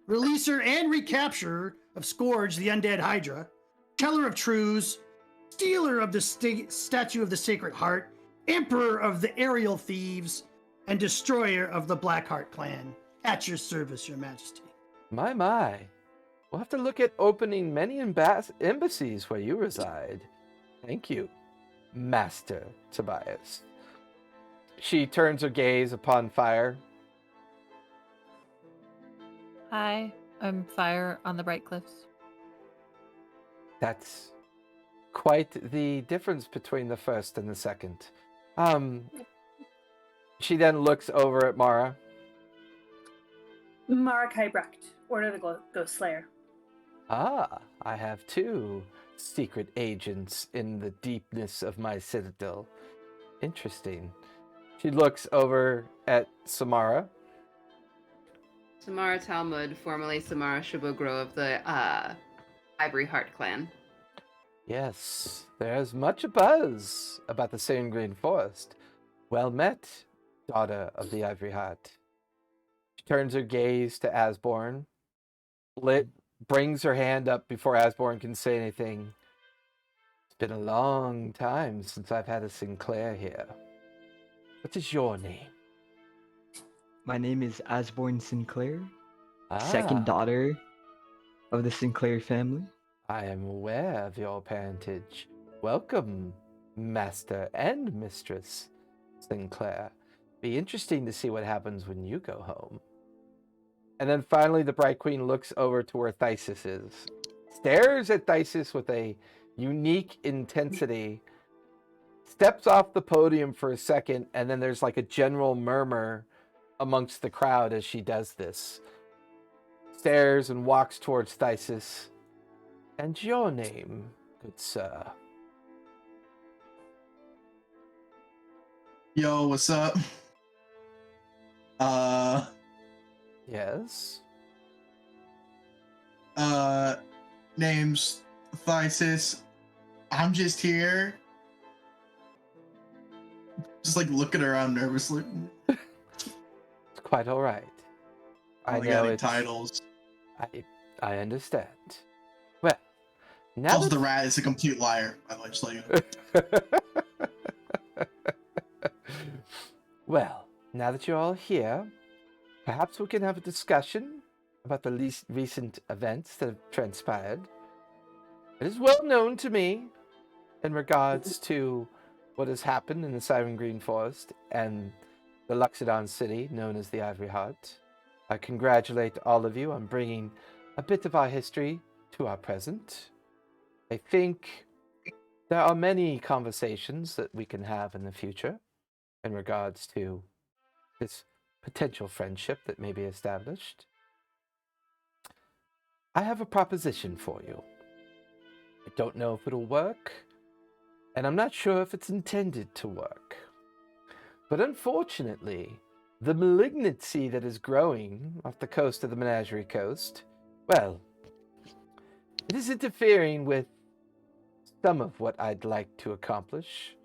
releaser and recapturer of Scourge, the Undead Hydra, teller of truths, stealer of the Statue of the Sacred Heart, emperor of the Aerial Thieves, and destroyer of the Blackheart clan. At your service, your majesty. My. We'll have to look at opening many embassies where you reside. Thank you, Master Tobias. She turns her gaze upon Fire. Hi, I'm Fire on the Bright Cliffs. That's quite the difference between the first and the second. She then looks over at Mara. Marakai Brecht, Order of the Ghost Slayer. Ah, I have two secret agents in the deepness of my citadel. Interesting. She looks over at Samara. Samara Talmud, formerly Samara Shubogro of the Ivory Heart clan. Yes, there's much buzz about the same green forest. Well met, daughter of the Ivory Heart. She turns her gaze to Asborn. Lit brings her hand up before Asborn can say anything. been a long time since I've had a Sinclair here. What is your name? My name is Asborn Sinclair, second daughter of the Sinclair family. I am aware of your parentage. Welcome, Master and Mistress Sinclair. Be interesting to see what happens when you go home. And then finally, the Bright Queen looks over to where Thysis is, stares at Thysis with a unique intensity, steps off the podium for a second, and then there's like a general murmur amongst the crowd as she does this. Stares and walks towards Thysis. And your name, good sir? Yo, what's up? Yes? Name's Thysis. I'm just here. Just like looking around nervously. It's quite all right. I don't know got any it's... titles. I understand. Well, now Also, that... the rat is a complete liar. By the way, just let you know. Well, now that you're all here, perhaps we can have a discussion about the least recent events that have transpired. It is well known to me in regards to what has happened in the Siren Green Forest and the Luxodon city known as the Ivory Heart. I congratulate all of you on bringing a bit of our history to our present. I think there are many conversations that we can have in the future in regards to this potential friendship that may be established. I have a proposition for you. I don't know if it'll work, and I'm not sure if it's intended to work. But unfortunately, the malignancy that is growing off the coast of the Menagerie Coast, well, it is interfering with some of what I'd like to accomplish,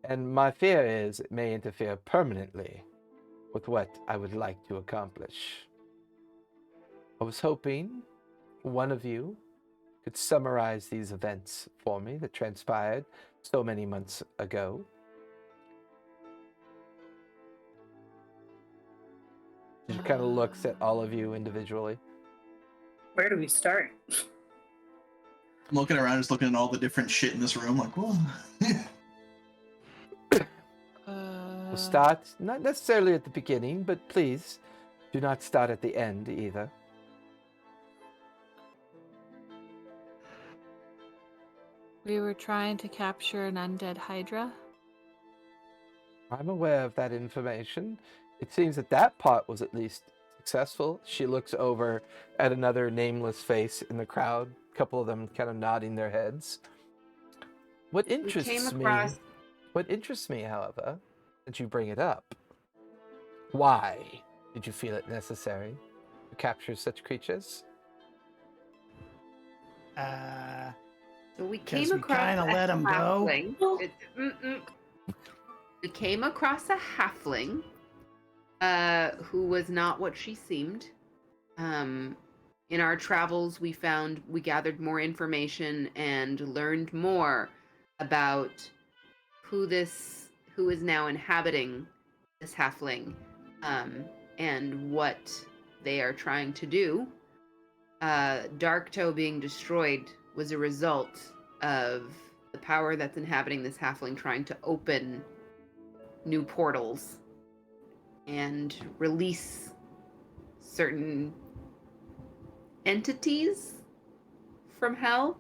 and my fear is it may interfere permanently with what I would like to accomplish. I was hoping one of you could summarize these events for me that transpired so many months ago. She kind of looks at all of you individually. Where do we start? I'm looking around, just looking at all the different shit in this room, like, whoa. We'll start, not necessarily at the beginning, but please do not start at the end either. We were trying to capture an undead Hydra. I'm aware of that information. It seems that that part was at least successful. She looks over at another nameless face in the crowd, a couple of them kind of nodding their heads. What interests me, however, that you bring it up. Why did you feel it necessary to capture such creatures? So we 'Cause came we across kinda let 'em go. We came across a halfling who was not what she seemed. In our travels, we gathered more information and learned more about who is now inhabiting this halfling, and what they are trying to do. Darktoe being destroyed was a result of the power that's inhabiting this halfling trying to open new portals and release certain entities from hell.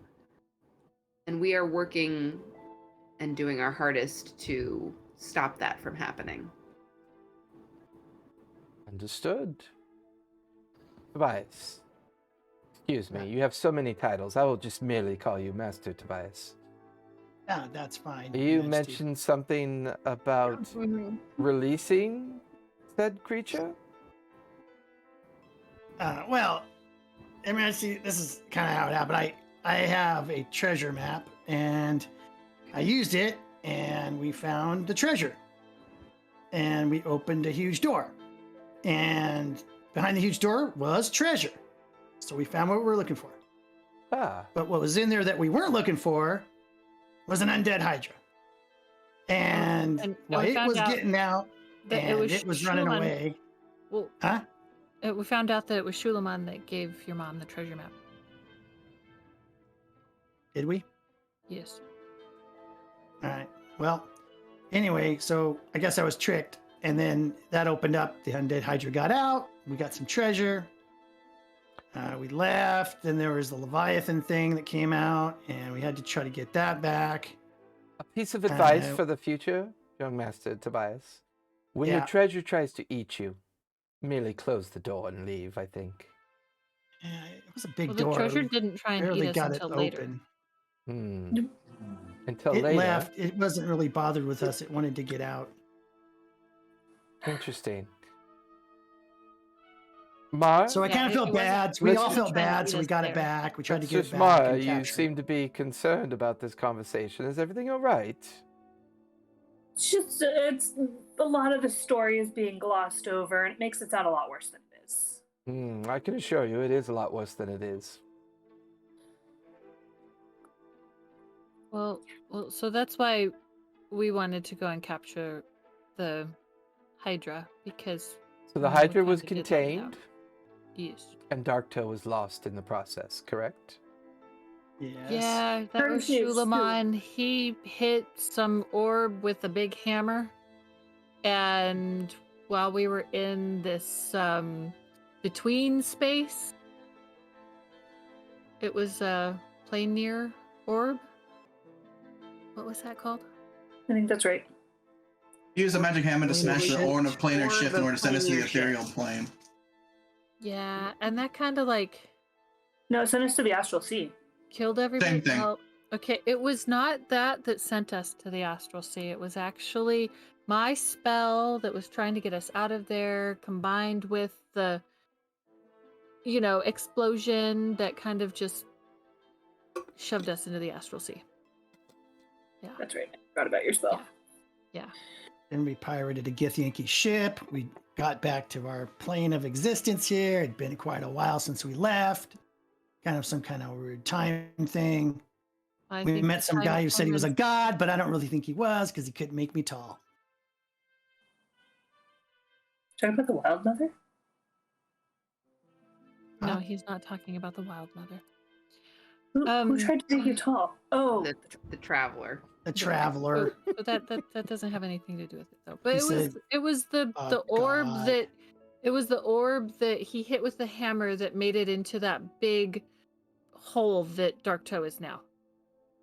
And we are working and doing our hardest to stop that from happening. Understood. Tobias. Excuse me, you have so many titles. I will just merely call you Master Tobias. Yeah, that's fine. You That's mentioned something about releasing said creature? Well, I mean, see, this is kind of how it happened. I have a treasure map, and I used it, and we found the treasure. And we opened a huge door. And behind the huge door was treasure. So we found what we were looking for. Ah, But what was in there that we weren't looking for was an undead Hydra. And we while it found was out getting out that and it was running Shulamon. away. Well, Huh? we found out that it was Shulamon that gave your mom the treasure map. Did we? Yes. All right. Well, anyway, so I guess I was tricked. And then that opened up. The undead Hydra got out. We got some treasure. We left. Then there was the Leviathan thing that came out, and we had to try to get that back. A piece of advice for the future, young Master Tobias. When your treasure tries to eat you, merely close the door and leave, I think. Yeah, it was a big Well, door. the treasure didn't try and Barely eat us got until it later. open. Until It later. left. It wasn't really bothered with us. It wanted to get out. Interesting. Mara? So I kind of felt bad. We all felt bad, so we got it back. We tried to get it back. Mara, and you capture seem to be concerned about this conversation. Is everything all right? It's just, it's a lot of the story is being glossed over, and it makes it sound a lot worse than it is. I can assure you it is a lot worse than it is. Well, so that's why we wanted to go and capture the Hydra, because... So the Hydra was contained? Yes. And Darktoe was lost in the process, correct? Yes. Yeah, that was Shulamon. He hit some orb with a big hammer. And while we were in this between space, it was a planar orb. What was that called? I think that's right. Use a magic hammer to smash the orb of planar shift in order to send us to the planar ethereal shift. plane. Yeah, and that kind of like... No, send us to the astral sea. Killed everybody. Same thing. Well, okay, it was not that sent us to the astral sea. It was actually my spell that was trying to get us out of there, combined with the, explosion that kind of just shoved us into the astral sea. Yeah. That's right. I forgot about your spell. Yeah. Then we pirated a Githyanki ship. We got back to our plane of existence here. It'd been quite a while since we left. Kind of some kind of weird time thing. We met some guy who said he was a god, but I don't really think he was because he couldn't make me tall. Talking about the Wild Mother? No, he's not talking about the Wild Mother. Who tried to make you tall? Oh, The traveler. The traveler. But that doesn't have anything to do with it though. But He it was the orb God. that it was the orb that he hit with the hammer that made it into that big hole that Darktoe is now.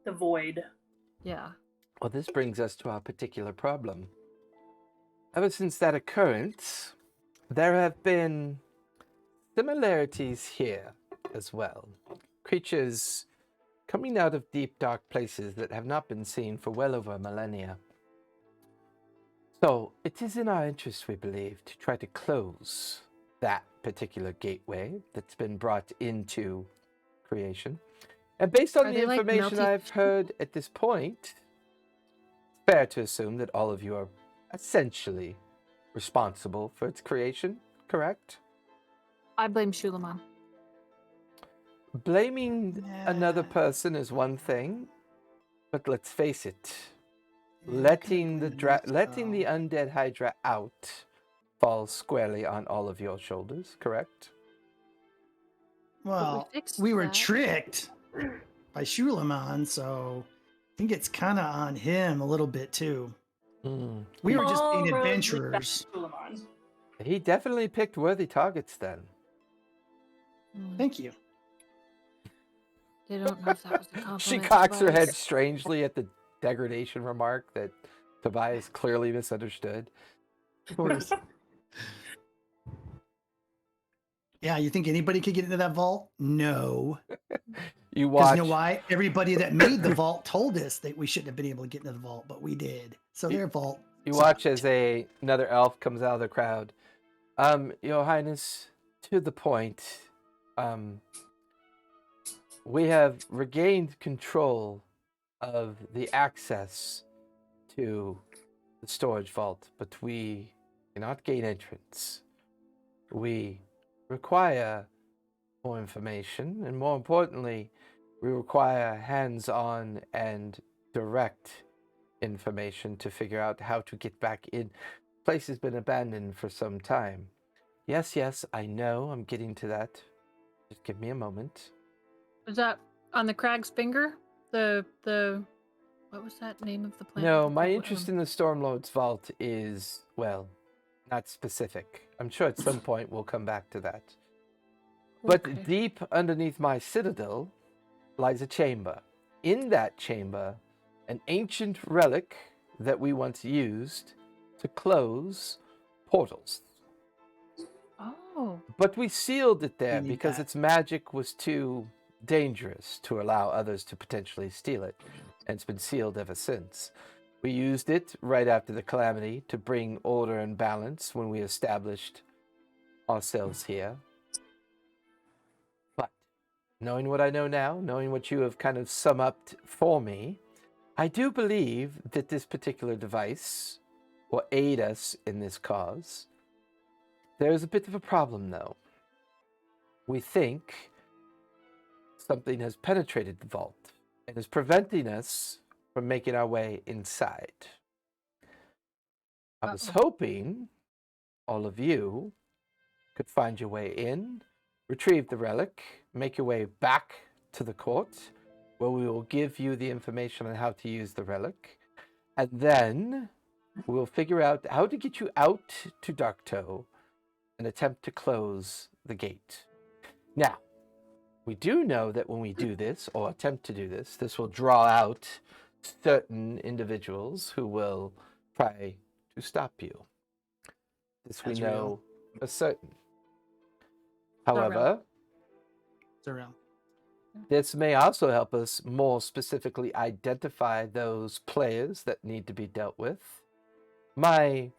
the void. Yeah. Well, this brings us to our particular problem. Ever since that occurrence, there have been similarities here as well. Creatures coming out of deep, dark places that have not been seen for well over a millennia. So, it is in our interest, we believe, to try to close that particular gateway that's been brought into creation. And based on the information I've heard at this point, it's fair to assume that all of you are essentially responsible for its creation, correct? I blame Shulamon. Blaming another person is one thing, but let's face it, letting the undead Hydra out falls squarely on all of your shoulders, correct? Well, we were tricked by Shulamon, so I think it's kind of on him a little bit too. We were just being adventurers. He definitely picked worthy targets then. Thank you. They don't know if that was a compliment. She cocks her head strangely at the degradation remark that Tobias clearly misunderstood. Of course. Yeah, you think anybody could get into that vault? No. You watch. You know why? Everybody that made the vault told us that we shouldn't have been able to get into the vault, but we did. So their vault. You watch as another elf comes out of the crowd. Your Highness, to the point. We have regained control of the access to the storage vault, but we cannot gain entrance. We require more information, and more importantly, we require hands-on and direct information to figure out how to get back in. Place has been abandoned for some time. Yes, I know. I'm getting to that. Just give me a moment. Was that on the Crag's Finger? The what was that name of the planet? No, my interest in the Stormlord's Vault is, well, not specific. I'm sure at some point we'll come back to that. But deep underneath my citadel lies a chamber. In that chamber, an ancient relic that we once used to close portals. Oh. But we sealed it there We need because that. its magic was too dangerous to allow others to potentially steal it. And it's been sealed ever since. We used it right after the calamity to bring order and balance when we established ourselves here. But knowing what I know now, knowing what you have kind of summed up for me, I do believe that this particular device will aid us in this cause. There's a bit of a problem, though. We think something has penetrated the vault and is preventing us from making our way inside. I was hoping all of you could find your way in, retrieve the relic, make your way back to the court, where we will give you the information on how to use the relic, and then we'll figure out how to get you out to Darktoe and attempt to close the gate. Now, we do know that when we do this, or attempt to do this, this will draw out certain individuals who will try to stop you. This we That's know real. for certain. However, It's around. this may also help us more specifically identify those players that need to be dealt with. My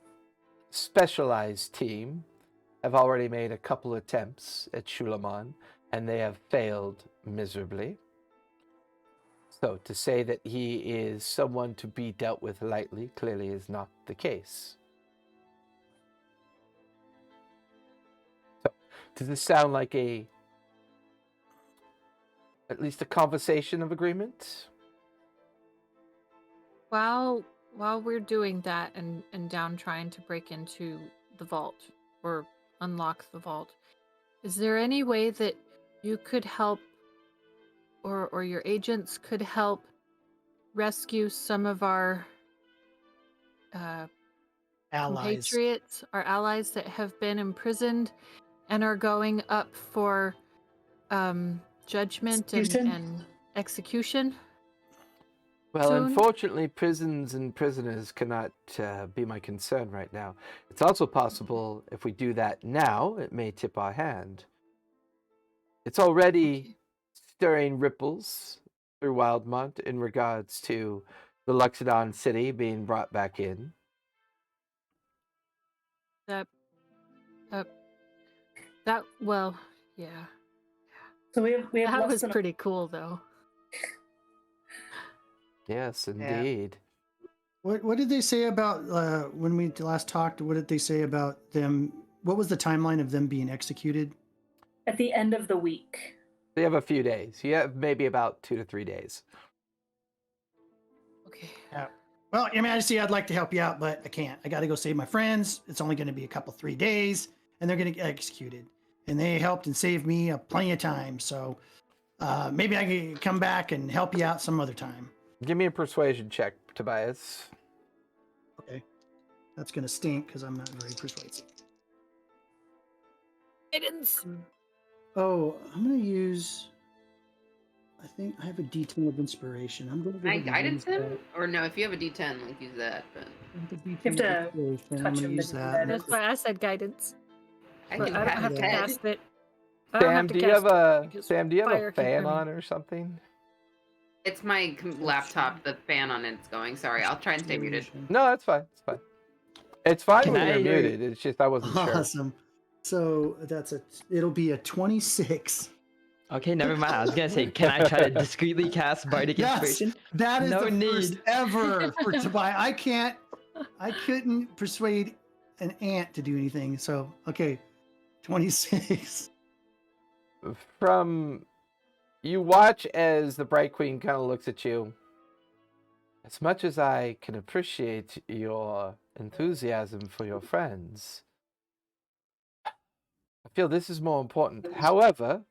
specialized team have already made a couple attempts at Shulamon, and they have failed miserably. So to say that he is someone to be dealt with lightly clearly is not the case. So does this sound like at least a conversation of agreement? While we're doing that and down trying to break into the vault or unlock the vault, is there any way that you could help or your agents could help rescue some of our Allies. compatriots, our allies that have been imprisoned and are going up for judgment Execution? and execution? Well, soon? unfortunately, prisons and prisoners cannot be my concern right now. It's also possible if we do that now, it may tip our hand. It's already stirring ripples through Wildmont in regards to the Luxodon city being brought back in. Well, yeah. So we have That less was than pretty cool, though. Yes, indeed. What did they say about when we last talked? What did they say about them? What was the timeline of them being executed? at the end of the week. They have a few days. You have maybe about 2 to 3 days. Okay. Well, Your Majesty, I'd like to help you out, but I can't. I got to go save my friends. It's only going to be a couple, 3 days, and they're going to get executed. And they helped and saved me plenty of time. So maybe I can come back and help you out some other time. Give me a persuasion check, Tobias. Okay. That's going to stink because I'm not very persuasive. Guidance. Oh, I'm going to use... I think I have a D10 of inspiration. I'm going to Can I guidance him? Or no, if you have a D10, like use that. But You have to I'm touch going to him use and that. That's why I said guidance. I But can I don't pat have his to head. cast it. I don't Sam, to do you cast have a it because Sam? Do you have fire a can fan burn me. on or something? It's my laptop. The fan on it's going. Sorry, I'll try and stay muted. No, that's fine. It's fine. It's fine Can when you're I- muted. It's just I wasn't sure. Awesome. So it'll be a 26. Okay, never mind. I was gonna say, can I try to discreetly cast Bardic Yes, Inspiration? that is No the first need. ever for Tobias. I couldn't persuade an ant to do anything. So, okay, 26. From you watch as the Bright Queen kind of looks at you, As much as I can appreciate your enthusiasm for your friends, I feel this is more important. However,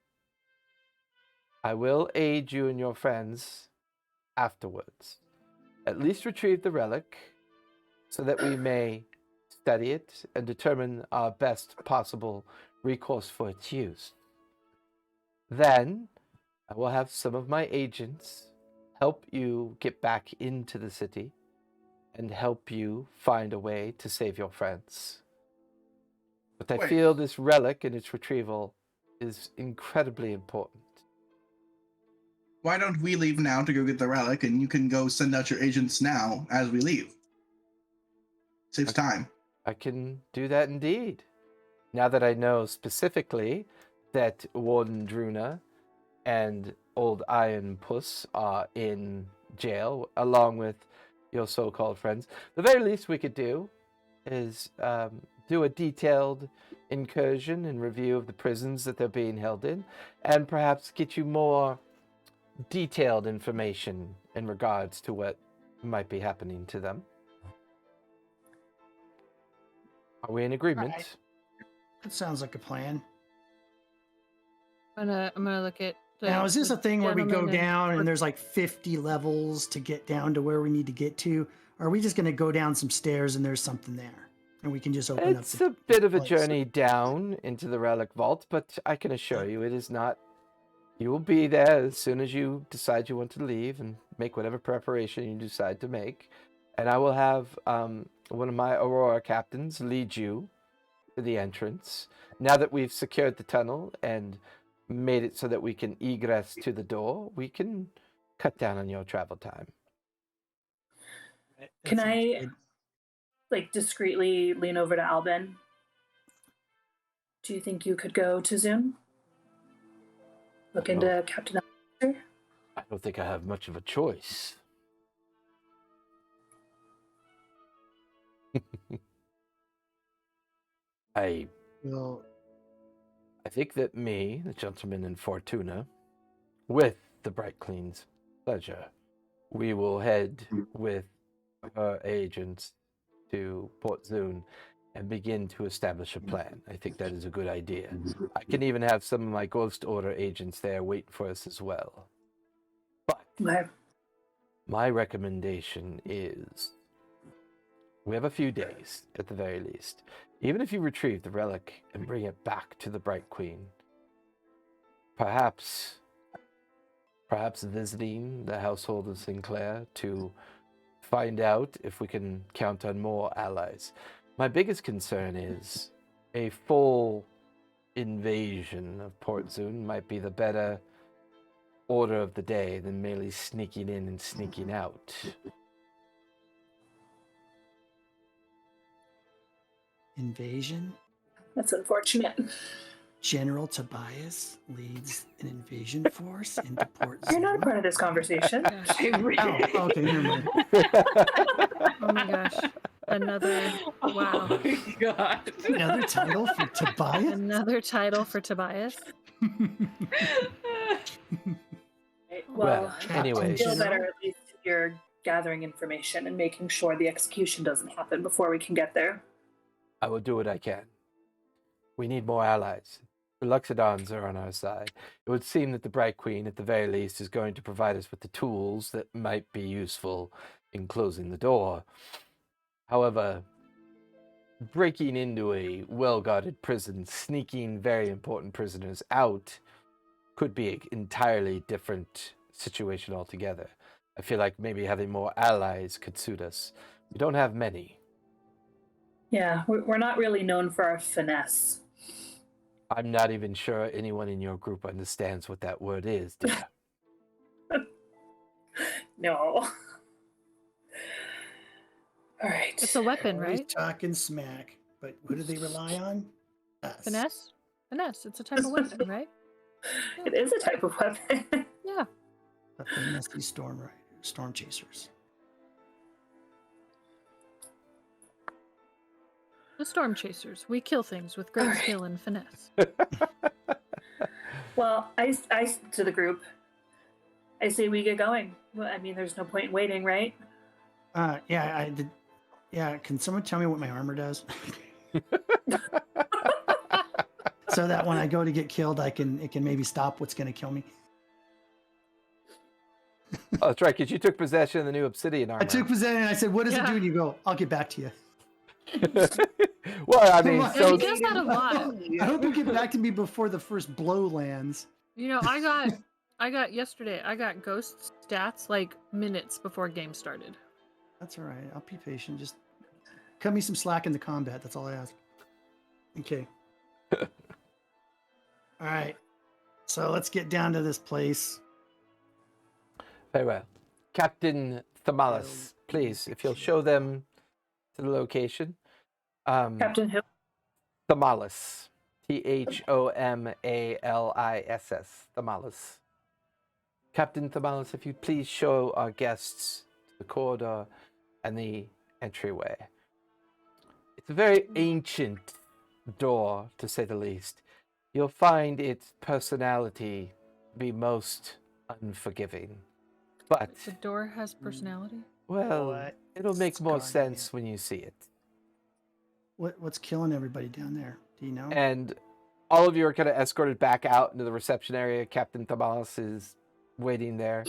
I will aid you and your friends afterwards. At least retrieve the relic so that we may study it and determine our best possible recourse for its use. Then I will have some of my agents help you get back into the city and help you find a way to save your friends. But I Wait. feel this relic and its retrieval is incredibly important. Why don't we leave now to go get the relic, and you can go send out your agents now as we leave? Saves time. I can do that indeed. Now that I know specifically that Warden Druna and Old Iron Puss are in jail, along with your so-called friends, the very least we could do is do a detailed incursion and review of the prisons that they're being held in, and perhaps get you more detailed information in regards to what might be happening to them. Are we in agreement? Right. That sounds like a plan. I'm gonna look at. Now, is this a thing where we go gentleman down and there's like 50 levels to get down to where we need to get to? Or are we just going to go down some stairs and there's something there? And we can just open up It's the a bit of a place? journey down into the relic vault, but I can assure you it is not. You will be there as soon as you decide you want to leave and make whatever preparation you decide to make. And I will have one of my Aurora captains lead you to the entrance. Now that we've secured the tunnel and made it so that we can egress to the door, we can cut down on your travel time. That Can sounds I good. like discreetly lean over to Albin? Do you think you could go to Zoom? Look into Captain Allister? I don't think I have much of a choice. Well, I think that me, the gentleman in Fortuna, with the Bright Clean's pleasure, we will head with our agents to Port Zune and begin to establish a plan. I think that is a good idea. I can even have some of my Ghost Order agents there waiting for us as well. But Okay. my recommendation is we have a few days at the very least. Even if you retrieve the relic and bring it back to the Bright Queen, perhaps visiting the household of Sinclair to find out if we can count on more allies. My biggest concern is a full invasion of Port Zune might be the better order of the day than merely sneaking in and sneaking out. invasion. That's unfortunate. General Tobias leads an invasion force into Port You're not a Zune. part of this conversation. Oh, okay, never mind. Oh my gosh. Another. Wow. Oh my god. Another title for Tobias? Another title for Tobias. Well, anyways. I feel better at least if you're gathering information and making sure the execution doesn't happen before we can get there. I will do what I can. We need more allies. The Luxodons are on our side. It would seem that the Bright Queen, at the very least, is going to provide us with the tools that might be useful in closing the door. However, breaking into a well-guarded prison, sneaking very important prisoners out, could be an entirely different situation altogether. I feel like maybe having more allies could suit us. We don't have many. Yeah, we're not really known for our finesse. I'm not even sure anyone in your group understands what that word is, dear. No. All right. It's a weapon, Always right? talking smack, but what do they rely on? Us. Finesse? Finesse. It's a type of weapon, right? It is a type of weapon. Yeah. The finessey storm chasers. The storm chasers. We kill things with great All right. skill and finesse. Well, I to the group, I say we get going. Well, I mean, there's no point in waiting, right? Yeah, I did. Yeah, can someone tell me what my armor does? So that when I go to get killed, it can maybe stop what's going to kill me. Oh, that's right, because you took possession of the new Obsidian armor. I took possession and I said, "What does it do?" And you go, "I'll get back to you." Well, I mean, Yeah, so he does that a lot. I hope you get back to me before the first blow lands. You know, I got yesterday. I got ghost stats like minutes before game started. That's all right. I'll be patient. Just cut me some slack in the combat. That's all I ask. Okay. All right. So let's get down to this place. very well. Captain Thamalis, please, if you'll show them to the location. Captain who? Thamalis. Thomaliss. Thamalis. Captain Thamalis, if you'd please show our guests the corridor and the entryway. It's a very ancient door, to say the least. You'll find its personality be most unforgiving. But, The door has personality. well, What? it'll make more Scarred sense when you see it. What's killing everybody down there? Do you know? And all of you are kind of escorted back out into the reception area. Captain Thamalis is waiting there.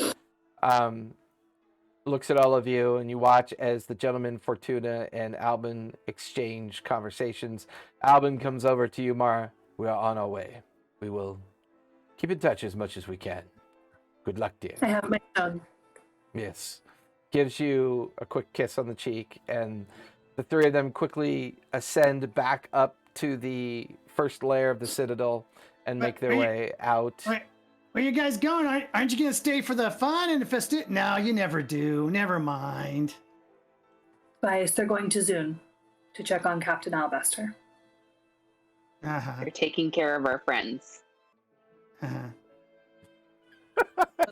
Looks at all of you, and you watch as the gentlemen Fortuna and Albin exchange conversations. Albin comes over to you, Mara. We are on our way. We will keep in touch as much as we can. Good luck, dear. I have my son. Yes. Gives you a quick kiss on the cheek, and the three of them quickly ascend back up to the first layer of the Citadel and make their way out. Wait, where you guys going? Aren't you going to stay for the fun and the festive? No, you never do. Never mind. Bias, they're going to Zune to check on Captain Alabaster. Uh-huh. They're taking care of our friends. Uh-huh.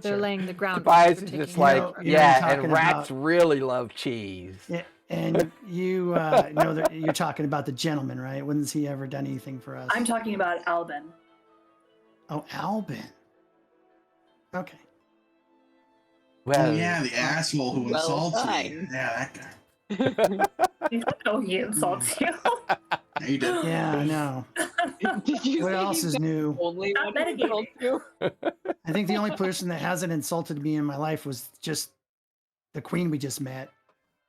They're laying the ground. Tobias is just like, You know yeah, what I'm and talking rats about. really love cheese. Yeah, and you know that you're talking about the gentleman, right? When's he ever done anything for us? I'm talking about Albin. Oh, Albin. Okay. Well, Yeah, the asshole who Well insults me. done. Yeah, that guy. Oh, he insults you. Yeah, he did. Yeah, I know. Did you What say else he's is new? only Not one who metagaming. told you? I think the only person that hasn't insulted me in my life was just the queen we just met.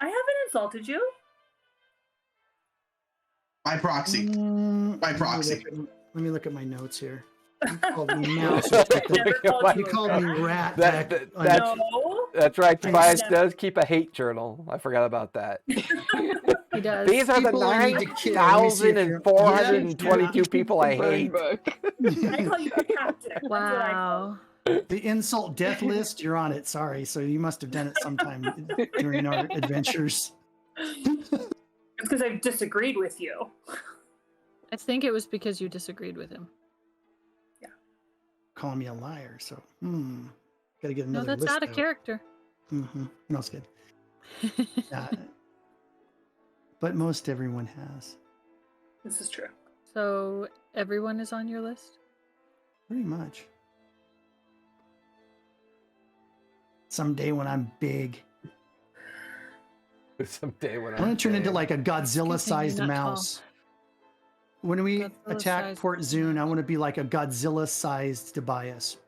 I haven't insulted you. By proxy. By proxy. Let me look at my notes here. You called me mouse. You Never called you you a called rat. me rat. That- back that- on- that's- No. That's right. Tobias never- does keep a hate journal. I forgot about that. He does. These are the People I need to kill. Let me see if you're- 9,422 people I Burn hate. book. I call you the captain. That's what I call Wow. The insult death list, you're on it. Sorry. So you must have done it sometime during our adventures. It's because I've disagreed with you. I think it was because you disagreed with him. Calling me a liar. So, gotta get No, another that's list out of out. character. Mm-hmm. No, it's good. But most everyone has. This is true. So everyone is on your list? Pretty much. Someday when I'm big, Someday when I want to turn into big. like a Godzilla-sized Good thing you're not mouse. When we attack Godzilla-sized Port Zune, I want to be like a Godzilla-sized Tobias.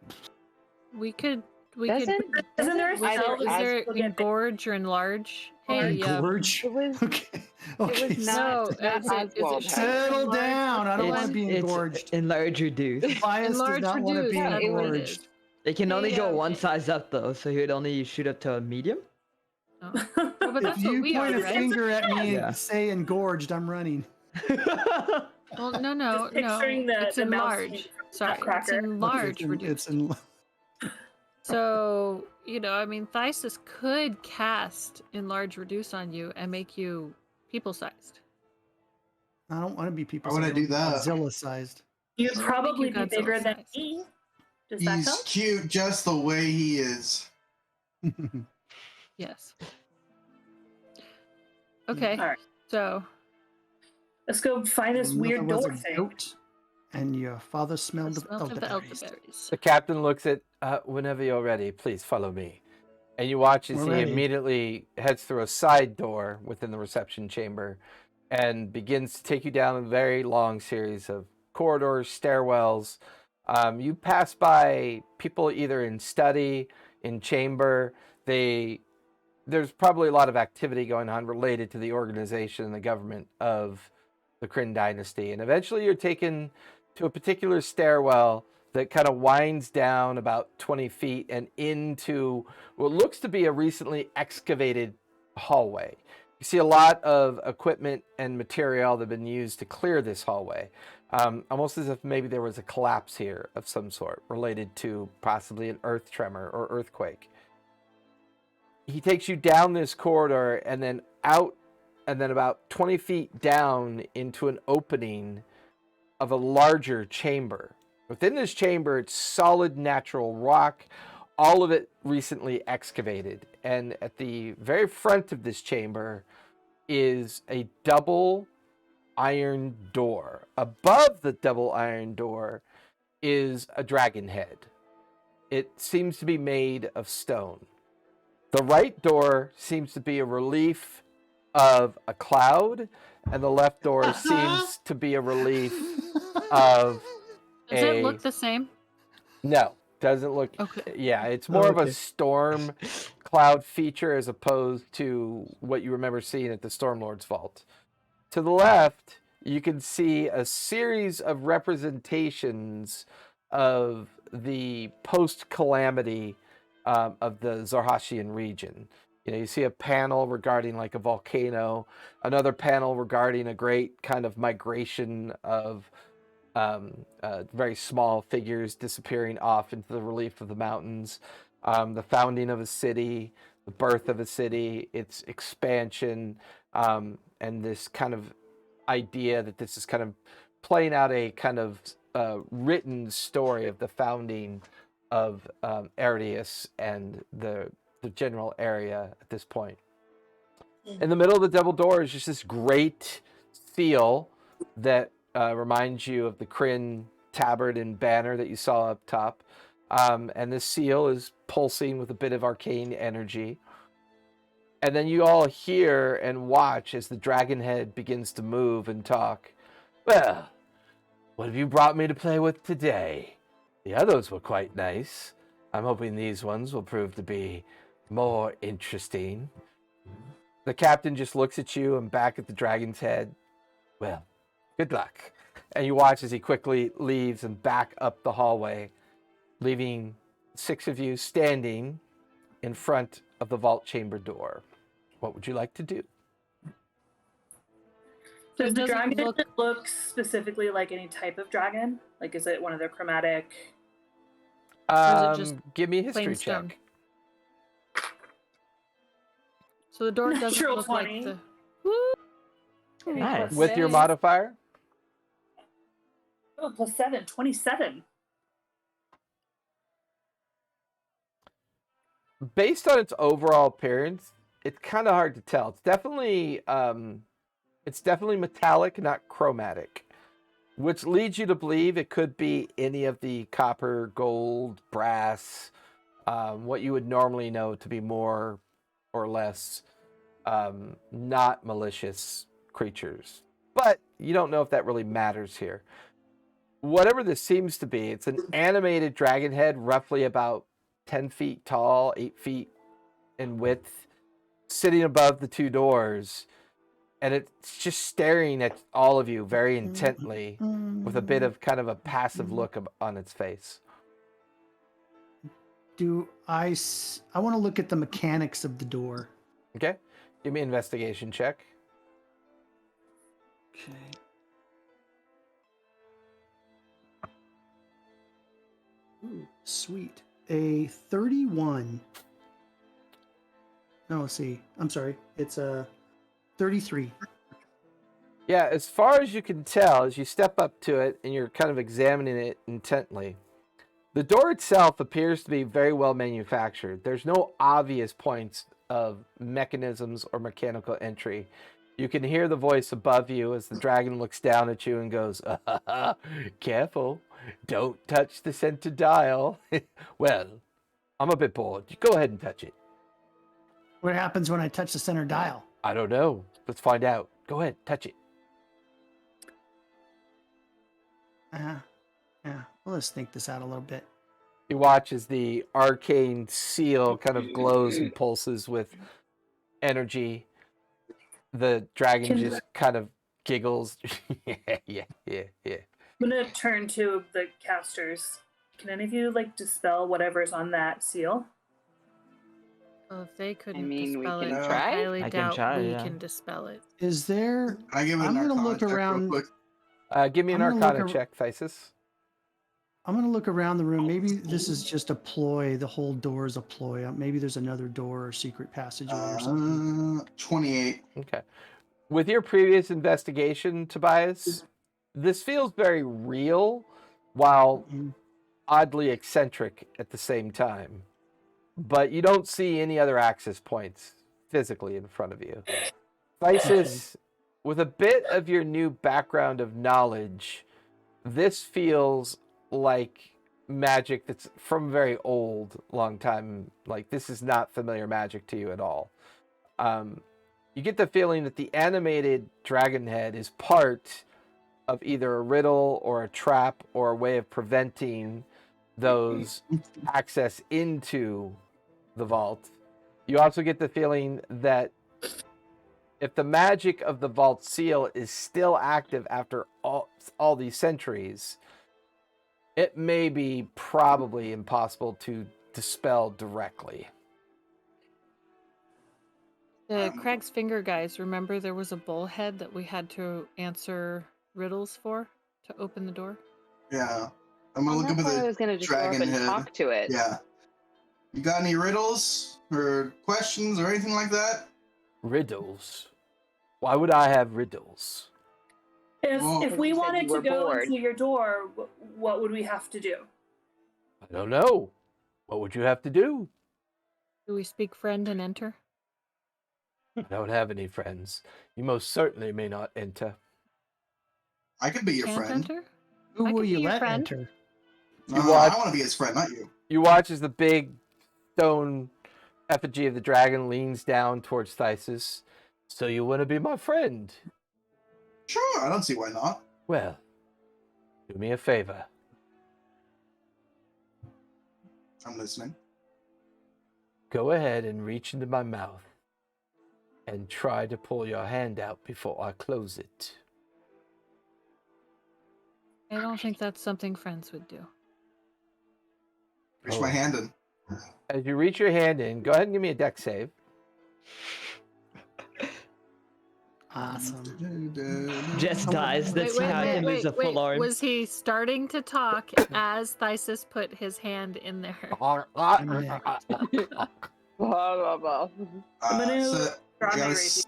We could. Doesn't Isn't there a Is spell there, is as there people get engorge or enlarge? Hey, Engorge? it was Okay. Okay. was not- No, not is it Oswald. Settle enlarge? down. I don't want to be It's engorged. enlarge reduce. Tobias does Enlarge not want to reduce, be that's what it engorged. is. It can only go Yeah, one okay. size up though, so he would only shoot up to a medium. Oh. Well, but If that's what you we point are, a right? finger at me Yeah. and say engorged, I'm running. Well, no. Just picturing the- It's the mouse enlarge. cake Sorry, it's nutcracker. enlarge Okay, reduce. it's in, So, I mean, Thysis could cast enlarge reduce on you and make you people-sized. I don't want to be people. Why would I do that? Godzilla-sized. You'd probably be Godzilla bigger than size. me. Does that He's count? cute just the way he is. Yes. Okay, All right. so Let's go find this Your weird mother was door a thing. goat, and your father smelled the of smell of the elderberries. elderberries. The captain looks at, whenever you're ready, please follow me. And you watch as We're he ready. immediately heads through a side door within the reception chamber and begins to take you down a very long series of corridors, stairwells. You pass by people either in study, in chamber. There's probably a lot of activity going on related to the organization and the government of the Kryn dynasty. And eventually you're taken to a particular stairwell that kind of winds down about 20 feet and into what looks to be a recently excavated hallway. You see a lot of equipment and material that have been used to clear this hallway, almost as if maybe there was a collapse here of some sort related to possibly an earth tremor or earthquake. He takes you down this corridor and then out, and then about 20 feet down into an opening of a larger chamber. Within this chamber, it's solid natural rock, all of it recently excavated. And at the very front of this chamber is a double iron door. Above the double iron door is a dragon head. It seems to be made of stone. The right door seems to be a relief of a cloud, and the left door seems to be a relief of Does it look the same? No, doesn't look. Okay. Yeah, it's more of Okay. a storm cloud feature as opposed to what you remember seeing at the Stormlord's Vault. To the left, you can see a series of representations of the post-calamity of the Zarhashian region. You know, you see a panel regarding like a volcano, another panel regarding a great kind of migration of very small figures disappearing off into the relief of the mountains, the founding of a city, the birth of a city, its expansion, and this kind of idea that this is kind of playing out a kind of written story of the founding of Aridius and the general area at this point. In the middle of the double door is just this great seal that reminds you of the Kryn tabard and banner that you saw up top. And this seal is pulsing with a bit of arcane energy. And then you all hear and watch as the dragon head begins to move and talk. Well, what have you brought me to play with today? The others were quite nice. I'm hoping these ones will prove to be more interesting. The captain just looks at you and back at the dragon's head. Well, good luck. And you watch as he quickly leaves and back up the hallway, leaving 6 of you standing in front of the vault chamber door. What would you like to do? Does the Does it dragon look specifically like any type of dragon? Like, is it one of their chromatic? Or is it just Give me a history plain stone? check. So the door doesn't Natural look 20. like the. Woo! Nice. With your modifier? Oh, plus 7, 27. Based on its overall appearance, it's kind of hard to tell. It's definitely metallic, not chromatic, which leads you to believe it could be any of the copper, gold, brass, what you would normally know to be more or less not malicious creatures. But you don't know if that really matters here. Whatever this seems to be, it's an animated dragon head, roughly about 10 feet tall, 8 feet in width, sitting above the 2 doors. And it's just staring at all of you very intently with a bit of kind of a passive look on its face. I want to look at the mechanics of the door. Okay? Give me an investigation check. Okay. Ooh, sweet. A 31. No, let's see. I'm sorry. It's a 33. Yeah, as far as you can tell, as you step up to it and you're kind of examining it intently, the door itself appears to be very well manufactured. There's no obvious points of mechanisms or mechanical entry. You can hear the voice above you as the dragon looks down at you and goes, careful, don't touch the center dial. Well, I'm a bit bored. Go ahead and touch it. What happens when I touch the center dial? I don't know. Let's find out. Go ahead, touch it. Yeah. Well, let's think this out a little bit. You watch as the arcane seal kind of glows and pulses with energy. The dragon just kind of giggles. yeah. I'm gonna turn to the casters. Can any of you like dispel whatever's on that seal? Well, if they couldn't I mean, we dispel can it, I try. highly I can doubt try, we yeah. can dispel it. Is there? I give it I'm an gonna arcana look check around. real quick. Give me an I'm gonna arcana look check, Thysis. I'm gonna look around the room. Maybe this is just a ploy. The whole door is a ploy. Maybe there's another door or secret passageway or something. 28. Okay. With your previous investigation, Tobias, this feels very real while oddly eccentric at the same time. But you don't see any other access points physically in front of you. Thysis, with a bit of your new background of knowledge, this feels like magic that's from very long time. Like, this is not familiar magic to you at all. You get the feeling that the animated dragon head is part of either a riddle or a trap or a way of preventing those access into the vault. You also get the feeling that if the magic of the vault seal is still active after all these centuries, it may be probably impossible to dispel directly. The Craig's Finger guys, remember there was a bullhead that we had to answer riddles for to open the door? Yeah. I'm gonna Well, look up that's at why I the was gonna just go up dragon and head. talk to it. Yeah. You got any riddles or questions or anything like that? Riddles? Why would I have riddles? If we You said wanted you to were go bored. into your door, what would we have to do? I don't know. What would you have to do? Do we speak friend and enter? I don't have any friends. You most certainly may not enter. I could be your Can't friend. enter? Who I will could you be your let friend. enter? No, watch- I want to be his friend, not you. You watch as the big stone effigy of the dragon leans down towards Thysis. So you want to be my friend? Sure, I don't see why not. Well, do me a favor. I'm listening. Go ahead and reach into my mouth and try to pull your hand out before I close it. I don't think that's something friends would do. Reach my hand in. As you reach your hand in, go ahead and give me a dex save. Awesome. Jess dies. That's how him is a full arm. Was he starting to talk as Thysis put his hand in there? Blah, blah, blah. I'm gonna So draw I my got, rapier.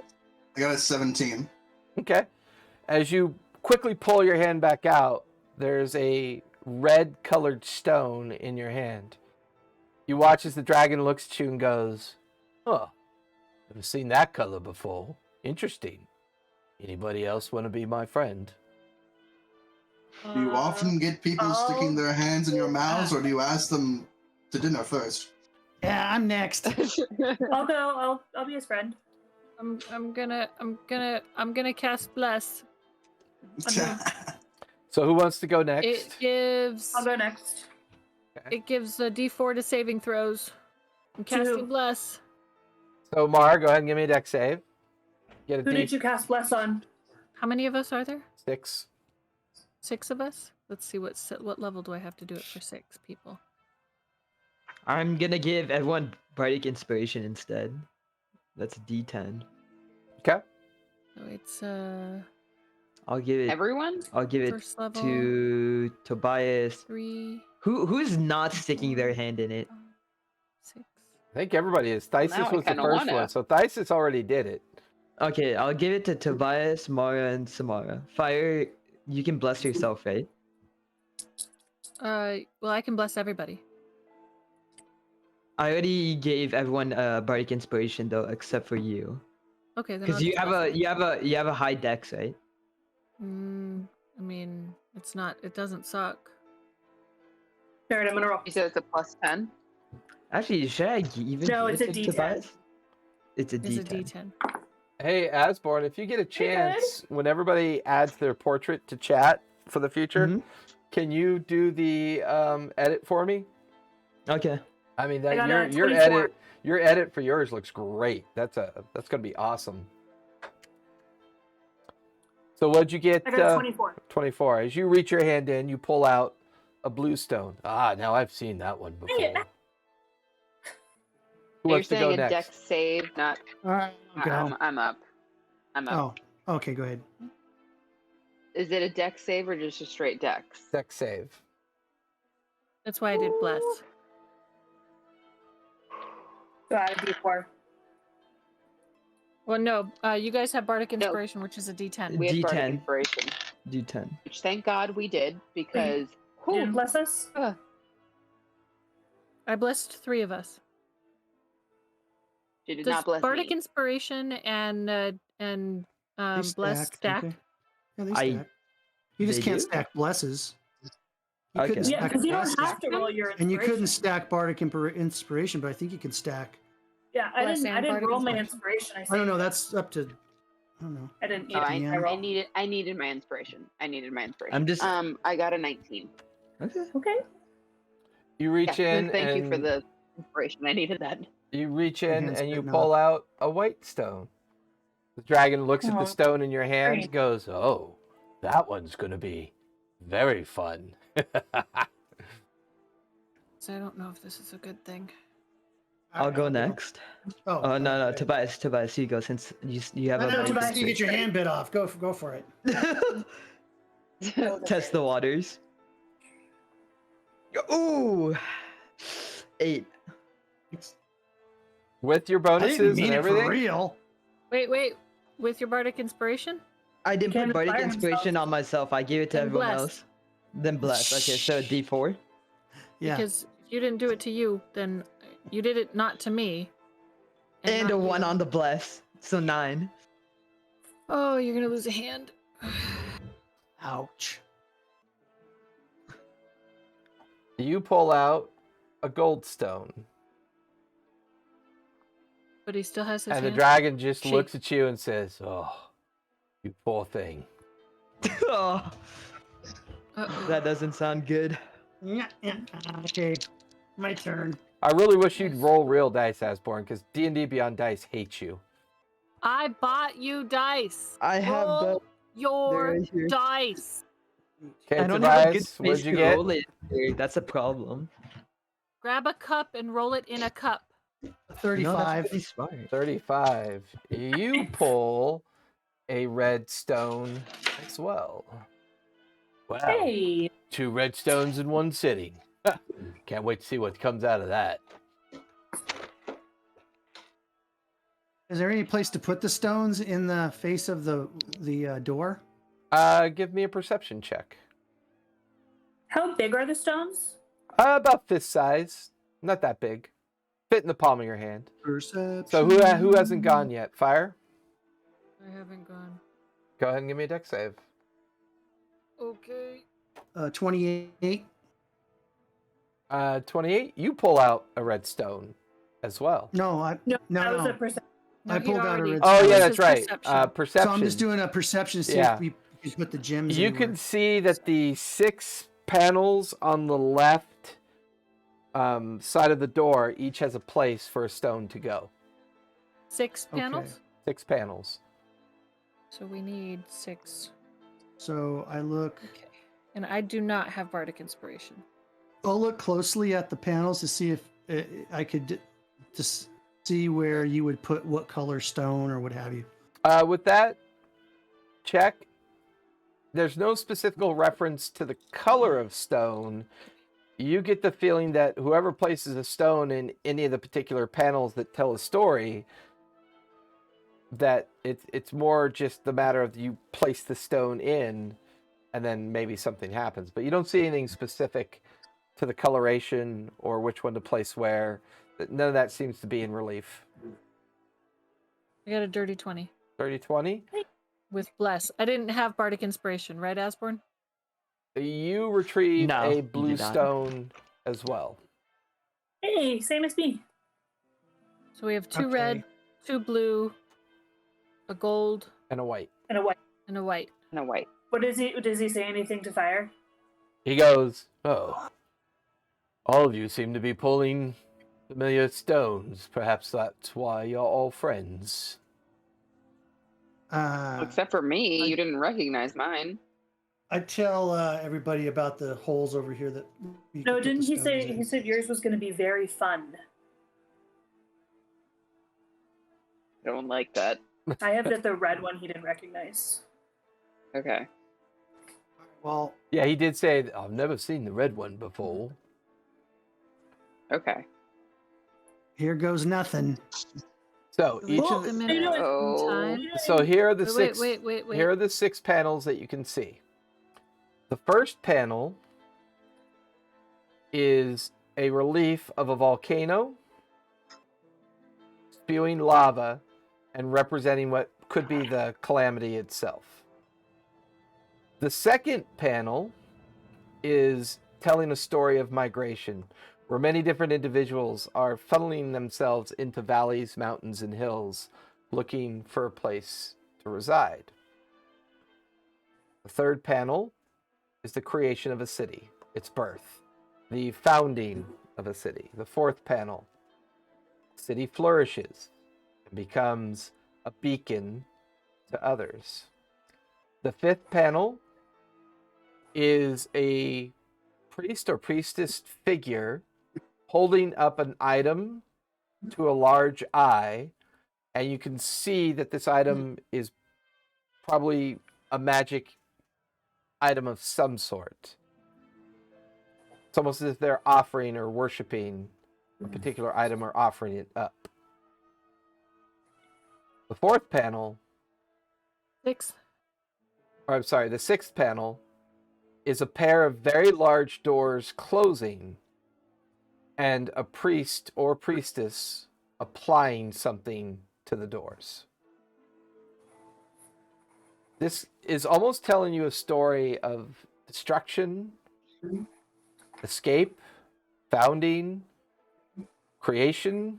I got a 17. Okay. As you quickly pull your hand back out, there's a red-colored stone in your hand. You watch as the dragon looks at you and goes, "Huh, never seen that color before. Interesting. Anybody else want to be my friend?" Do you often get people sticking their hands in your mouths, or do you ask them to dinner first? Yeah, I'm next. I'll go. I'll be his friend. I'm gonna cast bless. So who wants to go next? It gives I'll go next. it gives a D4 to saving throws. I'm casting Two. bless. So Mara, go ahead and give me a dex save. Get a Who did you cast bless on? How many of us are there? D6. 6 of us. Let's see what level do I have to do it for 6 people. I'm gonna give everyone bardic inspiration instead. That's D10. Okay. So it's I'll give it. Everyone? I'll give it first level to Tobias. 3, Who's not sticking their hand in it? 6. I think everybody is. Well, Thysis now I was the kinda first wanna. one, so Thysis already did it. Okay, I'll give it to Tobias, Mara, and Samara. Fire, you can bless yourself, right? Well, I can bless everybody. I already gave everyone bardic inspiration though, except for you, Okay, then because I'll you just have bless you have a high dex, right? I mean, it's not. It doesn't suck. Alright, I'm gonna roll. You said it's a +10. Actually, should I even No, give it's a it to D10. Tobias? It's a Is a D10. D10. Hey, Asborn, if you get a chance, when everybody adds their portrait to chat for the future, Mhm. can you do the edit for me? Okay. I mean, I that got a your 24. edit for yours looks great. That's gonna be awesome. So what'd you get? I got a 24. 24. As you reach your hand in, you pull out a blue stone. Ah, now I've seen that one before. it. Who You're wants to go saying a next? deck save, not. All right, go. I'm up. I'm up. Oh, okay, go ahead. Is it a deck save or just a straight dex? Deck save. That's why I did bless. So I had a D4. Well, no, you guys have Bardic Inspiration, which is a D10. We had Bardic D10. Inspiration, D10. which thank God we did because. You didn't bless us? I blessed 3 of us. She did Does not bless Bardic me. Inspiration and They bless don't stack? they? Yeah, they I- stack. You just they can't do? stack blesses. You Okay. couldn't Yeah, stack because you don't blesses. have to roll your And you couldn't inspiration. stack Bardic Inspiration, but I think you can stack. Yeah, I Bless didn't and Bardic roll my Inspiration. inspiration. I don't know. That's up to. I don't know. I didn't need Oh, it. Yeah. I needed my inspiration. I'm just. I got a 19. Okay. Okay. You reach in Thank you for and the inspiration. I needed that. you reach My in hand's and you getting pull out a white stone. The dragon looks at the Aw, stone in your hands, great. goes, "Oh, that one's gonna be very fun." So I don't know if this is a good thing. I'll go next. Oh, No, okay. Tobias, you go since you have No, a no, better Tobias, you get your hand bit off. Go for it. Test the waters. Ooh, 8. With your I didn't bonuses mean and it for everything. real. Wait. With your Bardic Inspiration? I didn't Can't put Bardic inspire Inspiration himself. on myself. I gave it to Then everyone bless. else. Then bless. Okay, so D4. Yeah. Because if you didn't do it to you, then you did it not to me. And a not 1 you. on the bless. So 9. Oh, you're gonna lose a hand. Ouch. You pull out a gold stone, But he still has his and the hand. dragon just Shake. looks at you and says, "Oh, you poor thing." Oh, Uh-oh. that doesn't sound good. Yeah. Okay, my turn. I really wish you'd roll real dice, Asborn, because D&D Beyond Dice hates you. I bought you dice. I have Roll the. your They're right here. dice. Okay, I don't have a good Tobias, what'd space you to get? roll it. Here. That's a problem. Grab a cup and roll it in a cup. No, that's 35. really smart. 35. You pull a red stone as well. Wow. Hey. 2 red stones in one sitting. Can't wait to see what comes out of that. Is there any place to put the stones in the face of the door? Give me a perception check. How big are the stones? About fist size. Not that big. Fit in the palm of your hand. Perception. So who hasn't gone yet? Fire? I haven't gone. Go ahead and give me a deck save. Okay. 28. 28. You pull out a red stone as well. No, I No, no. that was no. a percent. I pulled out a red Oh stone. yeah, This that's is right. perception. Perception. So I'm just doing a perception to see Yeah. if we can put the gems. You anywhere. can see that the 6 panels on the left side of the door each has a place for a stone to go. 6 Okay. panels? 6 panels. So we need 6. So I look. Okay. And I do not have Bardic Inspiration. I'll look closely at the panels to see if I could just see where you would put what color stone or what have you. With that check, there's no specific reference to the color of stone. You get the feeling that whoever places a stone in any of the particular panels that tell a story, that it's more just the matter of you place the stone in and then maybe something happens. But you don't see anything specific to the coloration or which one to place where. None of that seems to be in relief. I got a dirty 20 30-20. with Bless. I didn't have Bardic Inspiration, right, Asborn? You retrieve No, a you blue did not. stone as well. Hey, same as me. So we have 2 Okay. red, 2 blue, a gold, and a white. And a white. and a white. And a white. What is he? Does he say anything to Fire? He goes, "Oh, all of you seem to be pulling familiar stones. Perhaps that's why you're all friends." Except for me, you didn't recognize mine. I tell everybody about the holes over here that. No, didn't he say? He said yours was going to be very fun. I don't like that. I have that the red one he didn't recognize. Okay. Well, Yeah, he did say, "I've never seen the red one before." Okay. here goes nothing. So Do we each put of the, them in a Oh. time? so here are the Wait, six. wait. Here are the 6 panels that you can see. The first panel is a relief of a volcano spewing lava and representing what could be the calamity itself. The second panel is telling a story of migration, where many different individuals are funneling themselves into valleys, mountains, and hills, looking for a place to reside. The third panel is the creation of a city, its birth, the founding of a city. The fourth panel, city flourishes and becomes a beacon to others. The fifth panel is a priest or priestess figure holding up an item to a large eye, and you can see that this item is probably a magic item of some sort. It's almost as if they're offering or worshiping a particular item or offering it up. The fourth panel, 6. or I'm sorry, the sixth panel is a pair of very large doors closing and a priest or priestess applying something to the doors. This is almost telling you a story of destruction, escape, founding, creation,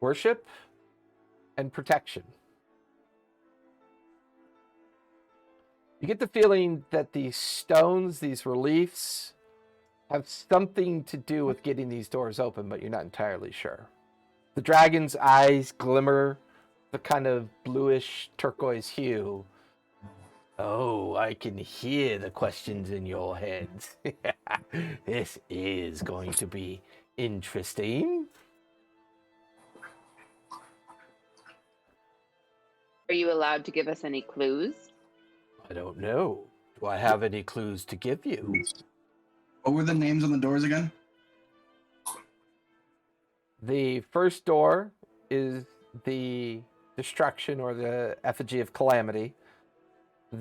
worship, and protection. You get the feeling that these stones, these reliefs, have something to do with getting these doors open, but you're not entirely sure. The dragon's eyes glimmer the kind of bluish turquoise hue. Oh, I can hear the questions in your heads. This is going to be interesting. Are you allowed to give us any clues? I don't know. Do I have any clues to give you? What were the names on the doors again? The first door is the destruction or the effigy of calamity. Are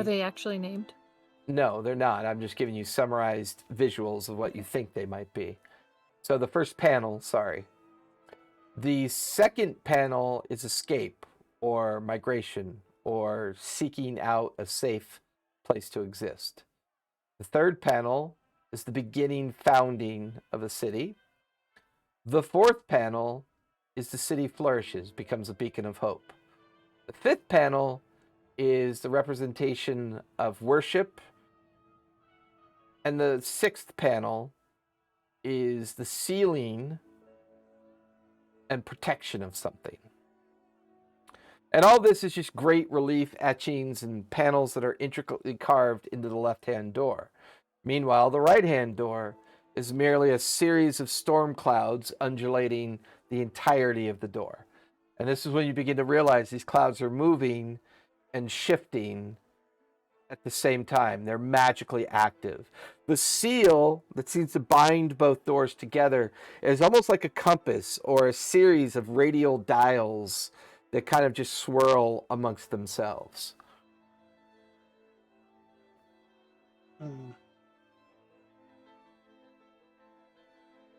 they actually named? No, they're not. I'm just giving you summarized visuals of what you think they might be. So the first panel, sorry. The second panel is escape or migration or seeking out a safe place to exist. The third panel is the beginning founding of a city. The fourth panel is the city flourishes, becomes a beacon of hope. The fifth panel is the representation of worship. And the sixth panel is the sealing and protection of something. And all this is just great relief etchings and panels that are intricately carved into the left-hand door. Meanwhile, the right-hand door is merely a series of storm clouds undulating the entirety of the door. And this is when you begin to realize these clouds are moving and shifting at the same time. They're magically active. The seal that seems to bind both doors together is almost like a compass or a series of radial dials that kind of just swirl amongst themselves.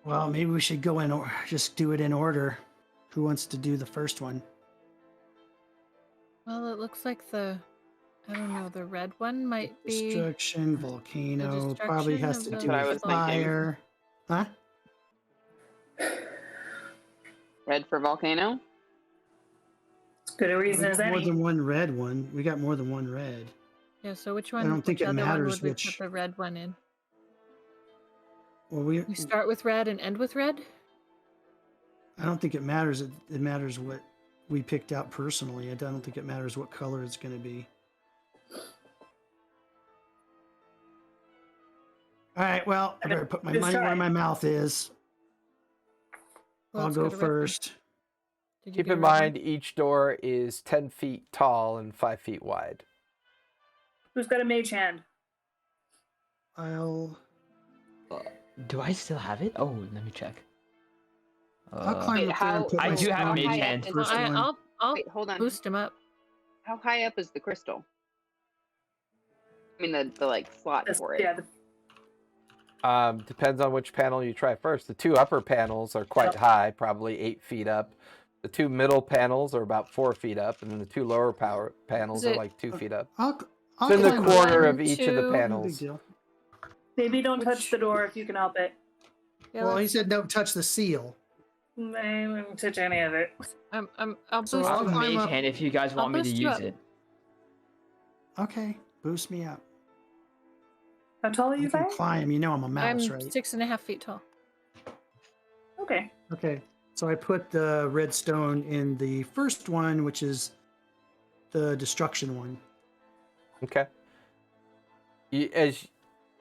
Well, maybe we should go in or just do it in order. Who wants to do the first one? Well, it looks like the red one might be. Destruction, volcano, destruction probably has of to the do That's what I with was thinking. fire. Huh? Red for volcano? As good a We reason as got more any. than one red one. We got more than one red. Yeah, so which I one? don't think which it other one matters would we which- put the red one in? Well, we. We start with red and end with red? I don't think it matters. It matters what we picked out personally. I don't think it matters what color it's going to be. All right. Well, I better put my Just money try. where my mouth is. Well, I'll let's go to red one. first. Did you Keep do in red one? mind, each door is 10 feet tall and 5 feet wide. Who's got a mage hand? I'll Do I still have it? Oh, let me check. climb Wait, up there and how- put I my do have how mage high up hand. is first it? one. I'll Wait, hold on. boost him up. How high up is the crystal? I mean, the like slot for it. Yeah, Depends on which panel you try first. The two upper panels are quite high, probably 8 feet up. The two middle panels are about 4 feet up, and then the two lower panels Is are it- like 2 feet up. I'll It's in the climb up. corner One, of each of the two- No big panels. deal. maybe don't touch Which- the door if you can help it. Yeah, Well, he let's- said don't touch the seal. I won't touch any of it. I'll boost So I I'll have him a up. climb mage up. hand if you guys I'll want me to boost you use up. it. Okay, boost me up. How tall are I you, can Fire? climb. You know I'm a mouse, I'm right? 6.5 feet tall. Okay. Okay, so I put the red stone in the first one, which is the destruction one. Okay.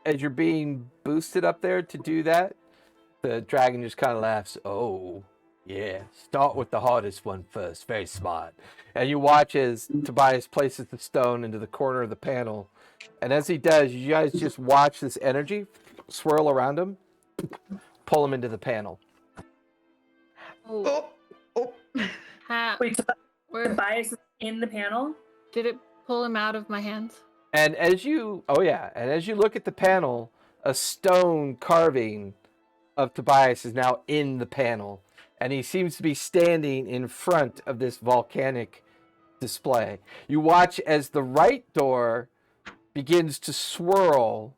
As you're being boosted up there to do that, the dragon just kind of laughs. Oh, yeah. Start with the hardest one first. Very smart. And you watch as Tobias places the stone into the corner of the panel. And as he does, you guys just watch this energy swirl around him, pull him into the panel. Oh, ha, Wait, so the where bias is in the panel? did it pull him out of my hands? And as you look at the panel, a stone carving of Tobias is now in the panel, and he seems to be standing in front of this volcanic display. You watch as the right door begins to swirl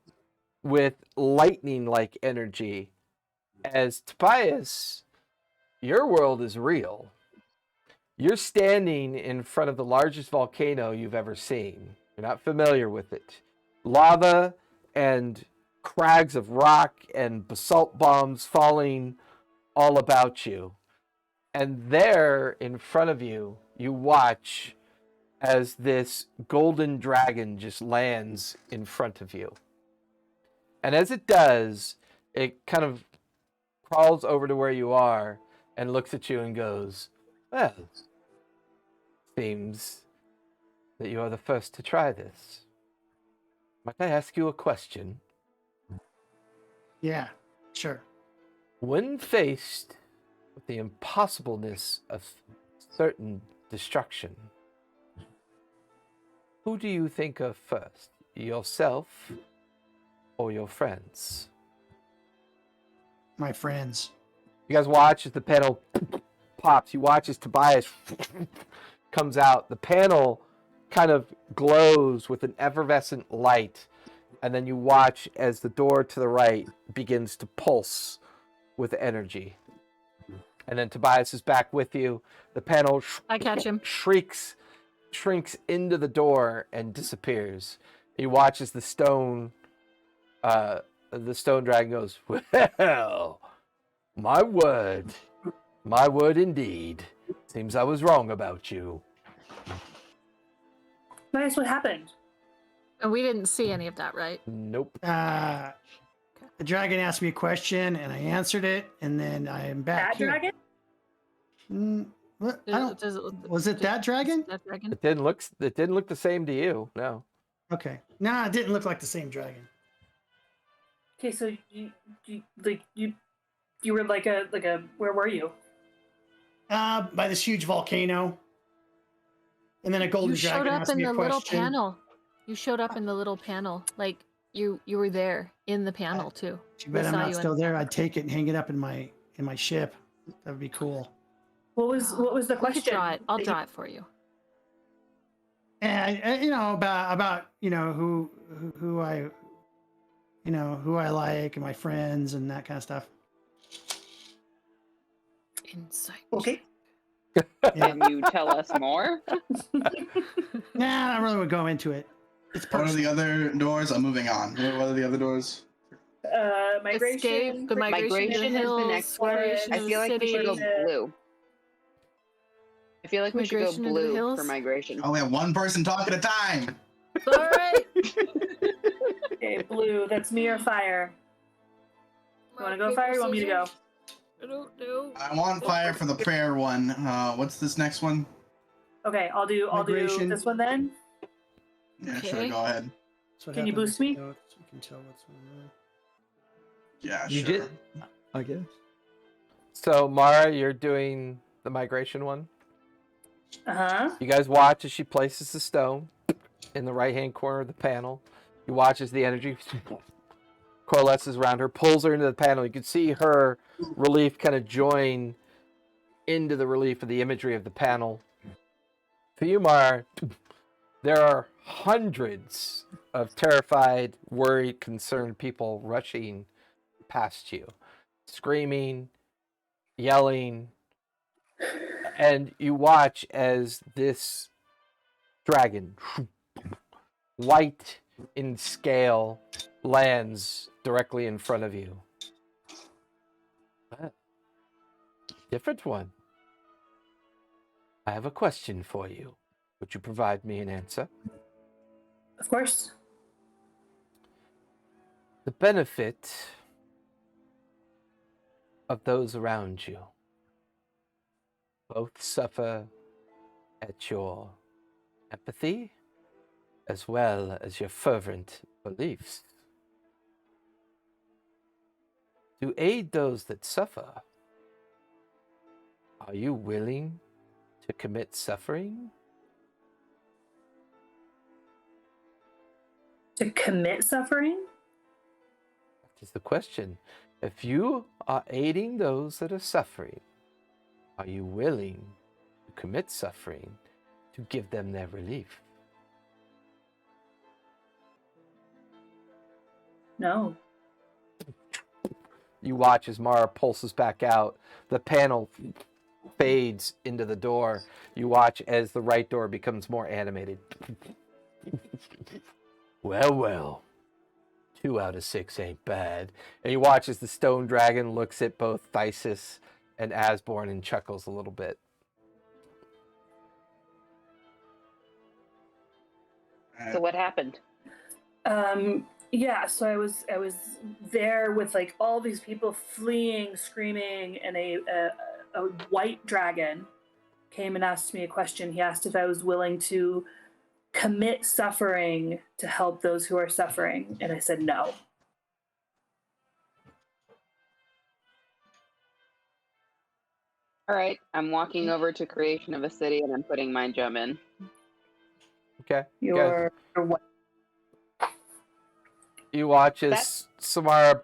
with lightning-like energy. As Tobias, your world is real. You're standing in front of the largest volcano you've ever seen. You're not familiar with it. Lava and crags of rock and basalt bombs falling all about you. And there in front of you, you watch as this golden dragon just lands in front of you. And as it does, it kind of crawls over to where you are and looks at you and goes, well, seems that you are the first to try this. Might I ask you a question? Yeah, sure. When faced with the impossibleness of certain destruction, who do you think of first? Yourself or your friends? My friends. You guys watch as the panel pops. You watch as Tobias comes out. The panel kind of glows with an effervescent light. And then you watch as the door to the right begins to pulse with energy. And then Tobias is back with you. The panel I catch him. shrinks into the door and disappears. He watches the stone dragon goes, well, my word indeed. Seems I was wrong about you. Nice, what happened? And we didn't see any of that, right? Nope. The dragon asked me a question and I answered it, and then I am back That here. dragon? What? I don't, was it that dragon? That dragon? It didn't look the same to you. No. Okay. Nah, it didn't look like the same dragon. Okay, so you were like a where were you? By this huge volcano. And then a golden You showed dragon up asked in me a the little question. panel. You showed up in the little panel. Like you were there in the panel too. Too bad We I'm saw not you in still the there. panel. I'd take it and hang it up in my ship. That would be cool. What was the We could question? draw it. I'll draw it for you. And you know about who I like and my friends and that kind of stuff. Insight. Okay. Can you tell us more? Nah, I don't really want to go into it. It's What are personal. the other doors? I'm moving on. What are the other doors? Migration. Escape, the migration to the Migration is the hills, next one. exploration I of the feel like we should go city. blue. I feel like we should go Migration into the blue for hills? migration. Oh, we have one person talk at a time. All right. Okay, blue. That's me or fire. You want to go fire? Or you want me to go? I don't know. I want fire for the prayer one. What's this next one? Okay, I'll do Migration. this one then. Yeah, sure. Okay. Go ahead. That's what Can you happens boost me? with notes. You can tell what's going on. Yeah, You sure. did, I guess. So Mara, you're doing the migration one. Uh-huh. You guys watch as she places the stone in the right-hand corner of the panel. You watch as the energy coalesces around her, pulls her into the panel. You can see her relief kind of join into the relief of the imagery of the panel. For you, Mara, there are hundreds of terrified, worried, concerned people rushing past you, screaming, yelling, and you watch as this dragon, white in scale, lands directly in front of you. Different one. I have a question for you. Would you provide me an answer? Of course. The benefit of those around you both suffer at your empathy as well as your fervent beliefs. To aid those that suffer, are you willing to commit suffering? To commit suffering? That is the question. If you are aiding those that are suffering, are you willing to commit suffering to give them their relief? No. You watch as Mara pulses back out. The panel fades into the door. You watch as the right door becomes more animated. Well, well. 2 out of 6 ain't bad. And you watch as the stone dragon looks at both Thysis and Asborn and chuckles a little bit. So what happened? Yeah, so I was there with like all these people fleeing, screaming, and a white dragon came and asked me a question. He asked if I was willing to commit suffering to help those who are suffering, and I said no. All right, I'm walking over to creation of a city and I'm putting my gem in. Okay. You're what? You watch as Samara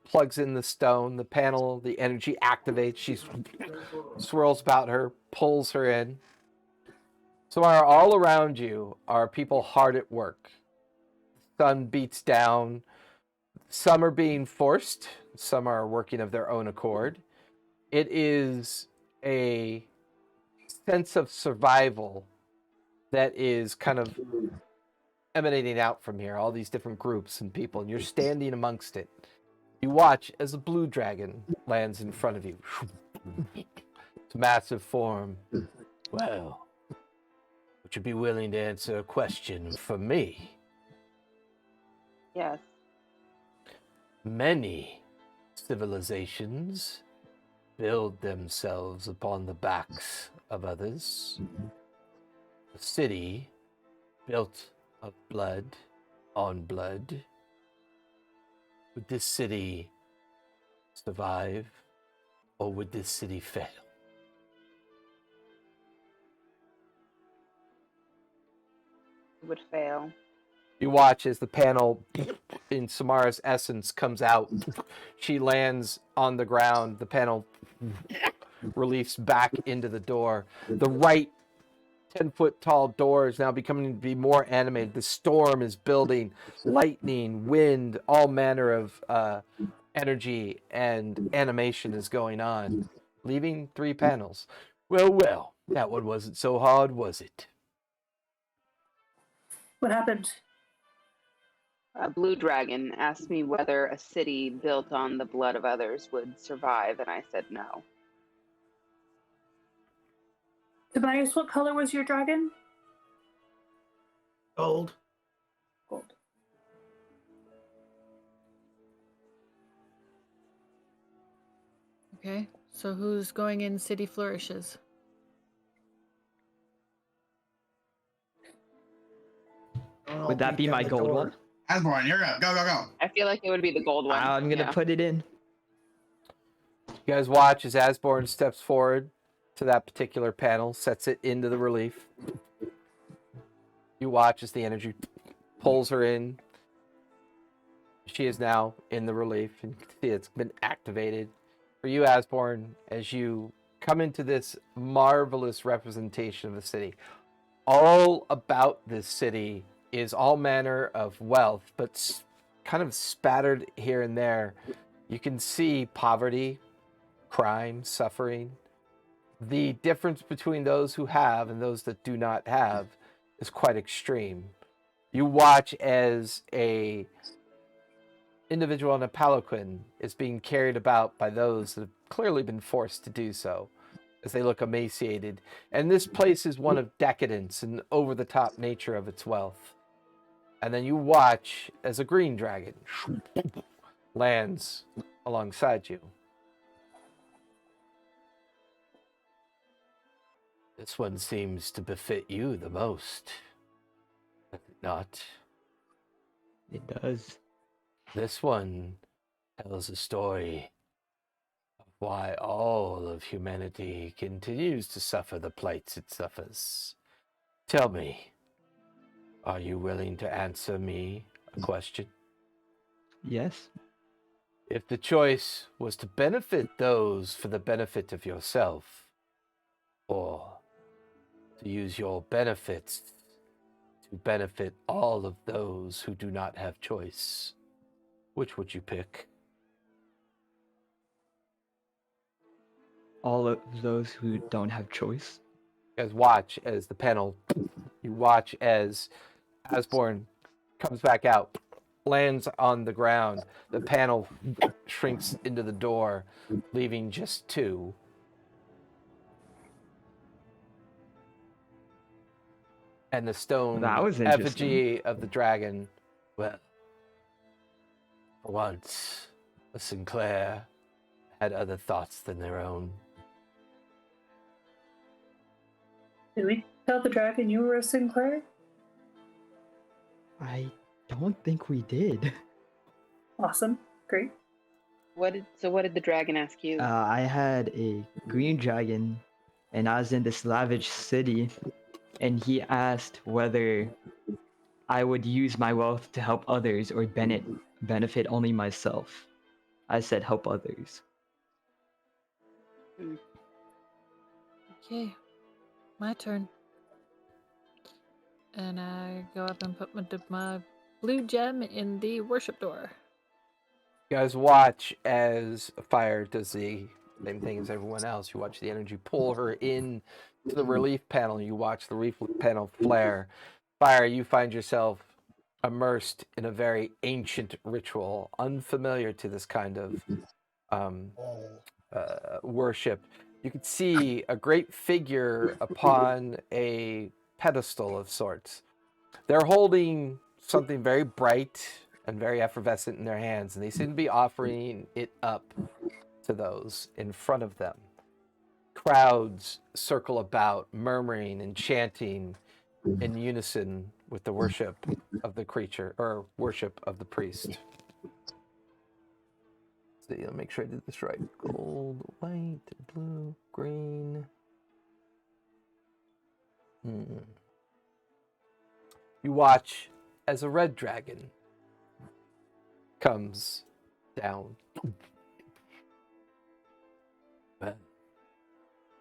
plugs in the stone, the panel, the energy activates. She swirls about her, pulls her in. Samara, all around you are people hard at work. The sun beats down. Some are being forced. Some are working of their own accord. It is a sense of survival that is kind of emanating out from here, all these different groups and people, and you're standing amongst it. You watch as a blue dragon lands in front of you. It's a massive form. Well, would you be willing to answer a question for me? Yes. Many civilizations build themselves upon the backs of others. A city built of blood on blood. Would this city survive, or would this city fail? It would fail. You watch as the panel in Samara's essence comes out. She lands on the ground. The panel reliefs back into the door. The right 10-foot tall door is now becoming to be more animated. The storm is building. Lightning, wind, all manner of energy and animation is going on. leaving 3 panels. Well, well, that one wasn't so hard, was it? What happened? A blue dragon asked me whether a city built on the blood of others would survive, and I said no. Tobias, what color was your dragon? Gold. Gold. Okay, so who's going in City Flourishes? Would that be my gold one? Asborn, you're up. Go, go, go. I feel like it would be the gold one. I'm gonna put it in. You guys watch as Asborn steps forward to that particular panel, sets it into the relief. You watch as the energy pulls her in. She is now in the relief, and you can see it's been activated. For you, Asborn, as you come into this marvelous representation of the city, all about this city is all manner of wealth, but kind of spattered here and there. You can see poverty, crime, suffering. The difference between those who have and those that do not have is quite extreme. You watch as a individual on a palanquin is being carried about by those that have clearly been forced to do so, as they look emaciated. And this place is one of decadence and over-the-top nature of its wealth. And then you watch as a green dragon lands alongside you. This one seems to befit you the most, does it not? It does. This one tells a story of why all of humanity continues to suffer the plights it suffers. Tell me, are you willing to answer me a question? Yes. If the choice was to benefit those for the benefit of yourself, or to use your benefits to benefit all of those who do not have choice, which would you pick? All of those who don't have choice. You guys watch as the panel, you watch as Asborn comes back out, lands on the ground. The panel shrinks into the door, leaving just 2. And the stone That was interesting. effigy of the dragon. Well, for once, the Sinclair had other thoughts than their own. Did we tell the dragon you were a Sinclair? I don't think we did. Awesome. Great. What did the dragon ask you? I had a green dragon, and I was in this lavish city, and he asked whether I would use my wealth to help others or benefit only myself. I said help others. Okay, my turn. And I go up and put my blue gem in the worship door. You guys watch as Fire does the same thing as everyone else. You watch the energy pull her in to the relief panel. You watch the relief panel flare. Fire, you find yourself immersed in a very ancient ritual, unfamiliar to this kind of worship. You could see a great figure upon a pedestal of sorts. They're holding something very bright and very effervescent in their hands, and they seem to be offering it up to those in front of them. Crowds circle about, murmuring and chanting in unison with the worship of the creature, or worship of the priest. Let's see, I'll make sure I did this right. Gold, white, blue, green. You watch as a red dragon comes down. Well,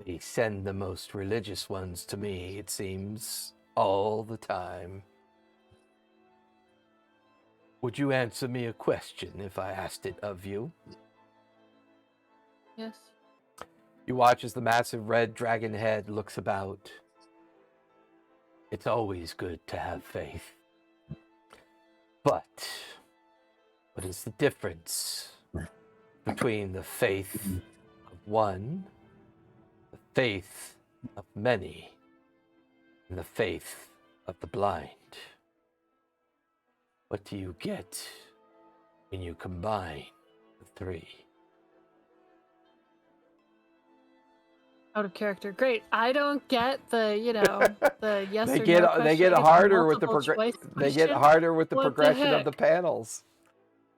they send the most religious ones to me, it seems, all the time. Would you answer me a question if I asked it of you? Yes. You watch as the massive red dragon head looks about. It's always good to have faith. But what is the difference between the faith of one, the faith of many, and the faith of the blind? What do you get when you combine the three? Out of character. Great. I don't get the, the yes They or get no question. they get I the harder with the multiple choice they get question. harder with the What the progression of the heck? panels.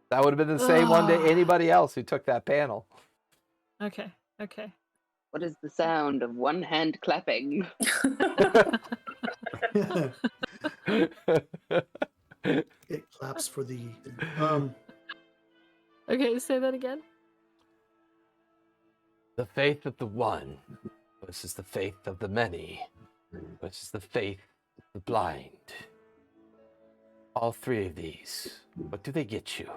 That would have been the same one to Ugh. anybody else who took that panel. Okay. What is the sound of one hand clapping? It claps for the. Okay, say that again. The faith of the one versus the faith of the many versus the faith of the blind. All three of these, what do they get you?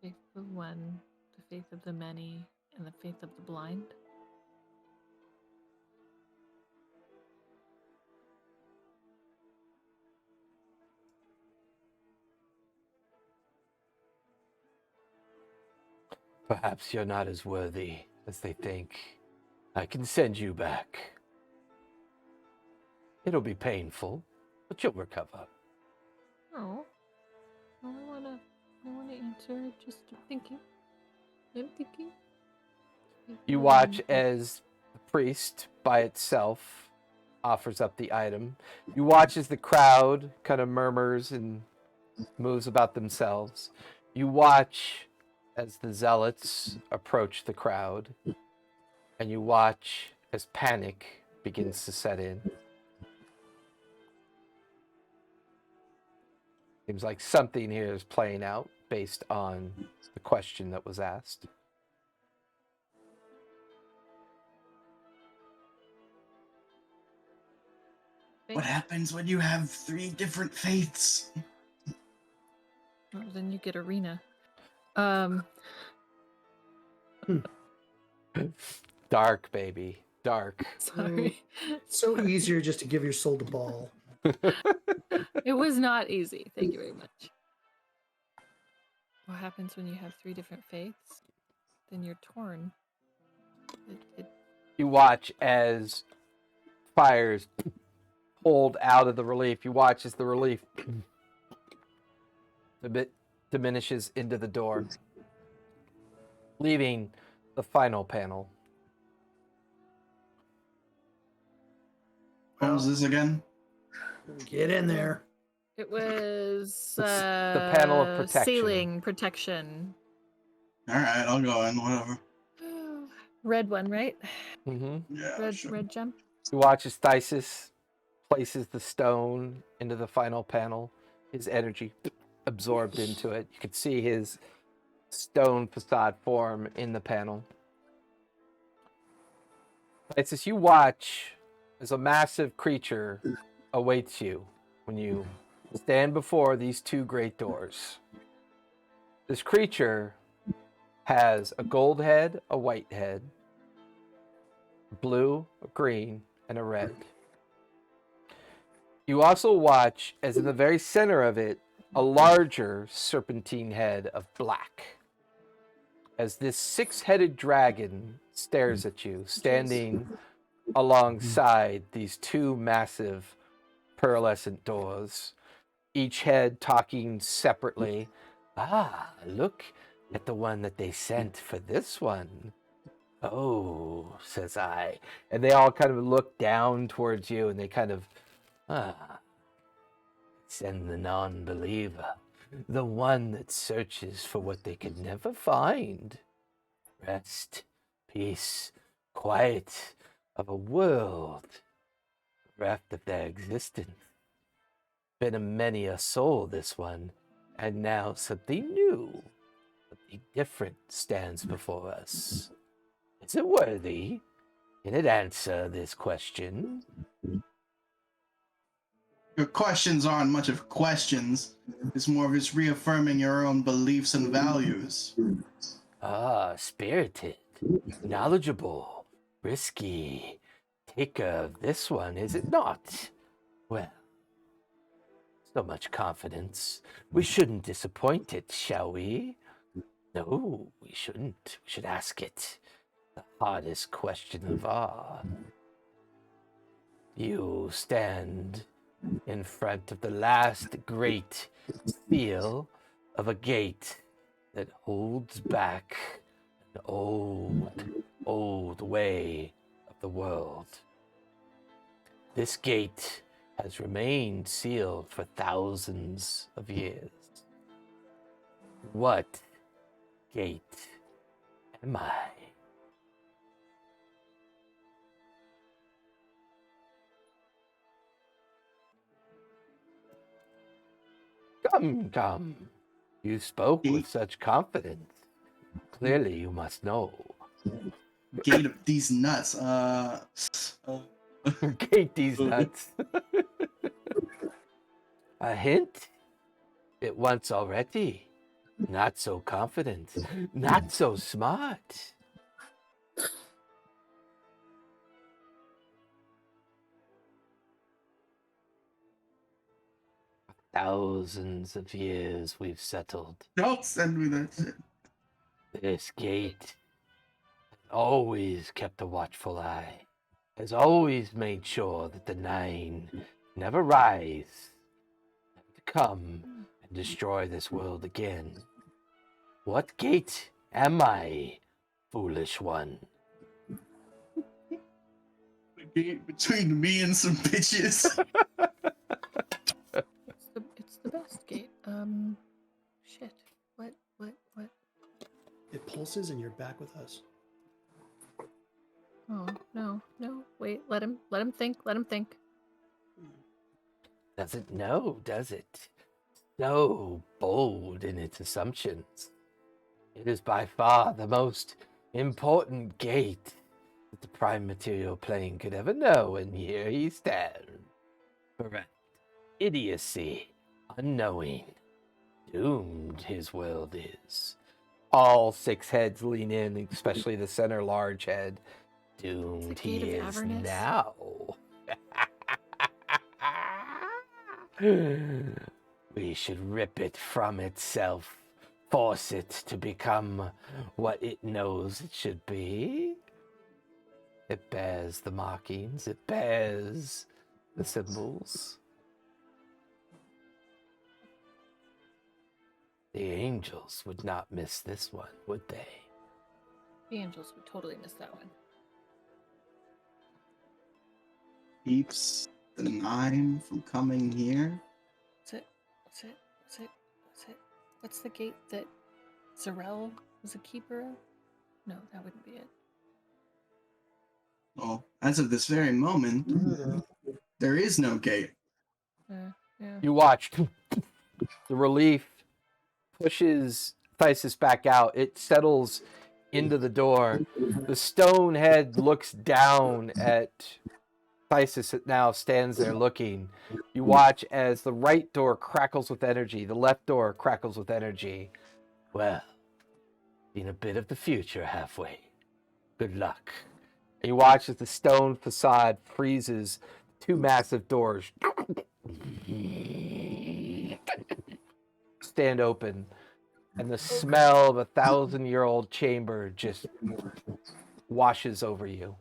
Faith of one, the faith of the many, and the faith of the blind. Perhaps you're not as worthy as they think. I can send you back. It'll be painful, but you'll recover. Oh, I wanna answer. Just thinking. I'm thinking. You watch as the priest by itself offers up the item. You watch as the crowd kind of murmurs and moves about themselves. You watch as the zealots approach the crowd. And you watch as panic begins to set in. Seems like something here is playing out based on the question that was asked. What happens when you have 3 different faiths? Well, then you get arena. Dark, baby. Dark. Sorry. So easier just to give your soul to Baal. It was not easy. Thank you very much. What happens when you have 3 different faiths? Then you're torn. You watch as fires pulled out of the relief. You watch as the relief a bit diminishes into the door, leaving the final panel. What was this again? Get in there. It was the panel of protection. Ceiling protection. All right, I'll go in. Whatever. Red one, right? Mm-hmm. Yeah. Sure. Red gem. You watch as Thesis places the stone into the final panel. His energy absorbed into it. You can see his stone facade form in the panel. Thesis, you watch as a massive creature awaits you when you stand before these 2 great doors. This creature has a gold head, a white head, a blue, a green, and a red. You also watch as in the very center of it, a larger serpentine head of black. As this 6-headed dragon stares at you, standing alongside these 2 massive pearlescent doors, each head talking separately. Ah, look at the one that they sent for this one. Oh, says I. And they all kind of look down towards you and they kind of, send the non-believer, the one that searches for what they could never find. Rest, peace, quiet of a world bereft of their existence. Been a many a soul, this one, and now something new, something different stands before us. Is it worthy? Can it answer this question? Your questions aren't much of questions. It's more of just reaffirming your own beliefs and values. Ah, spirited, knowledgeable, risky. Taker of this one, is it not? Well, so much confidence. We shouldn't disappoint it, shall we? No, we shouldn't. We should ask it. The hardest question of all. You stand in front of the last great seal of a gate that holds back an old way of the world. This gate has remained sealed for thousands of years. What gate am I? Come, come. You spoke with such confidence. Clearly you must know. Gate of these nuts. Gate these nuts. A hint? It once already. Not so confident. Not so smart. Thousands of years we've settled. Don't send me that shit. This gate has always kept a watchful eye, has always made sure that the Nine never rise to come and destroy this world again. What gate am I, foolish one? The gate between me and some bitches. It's the best gate. Shit. What? It pulses and you're back with us. Oh, no. Wait, let him think. Doesn't know, does it? So bold in its assumptions. It is by far the most important gate that the prime material plane could ever know, and here he stands. Correct. Idiocy, unknowing, doomed his world is. All 6 heads lean in, especially the center large head. Doomed he is now. We should rip it from itself, force it to become what it knows it should be. It bears the markings, it bears the symbols. The angels would not miss this one, would they? The angels would totally miss that one. Keeps the Nine from coming here. What's it? What's the gate that Zarel was a keeper of? No, that wouldn't be it. Well, as of this very moment, there is no gate. Yeah. You watched. The relief pushes Thesis back out. It settles into the door. The stone head looks down at Thesis that now stands there looking. You watch as the right door crackles with energy. The left door crackles with energy. Well, seen a bit of the future halfway. Good luck. And you watch as the stone facade freezes. 2 massive doors stand open, and the smell of a 1,000-year-old chamber just washes over you.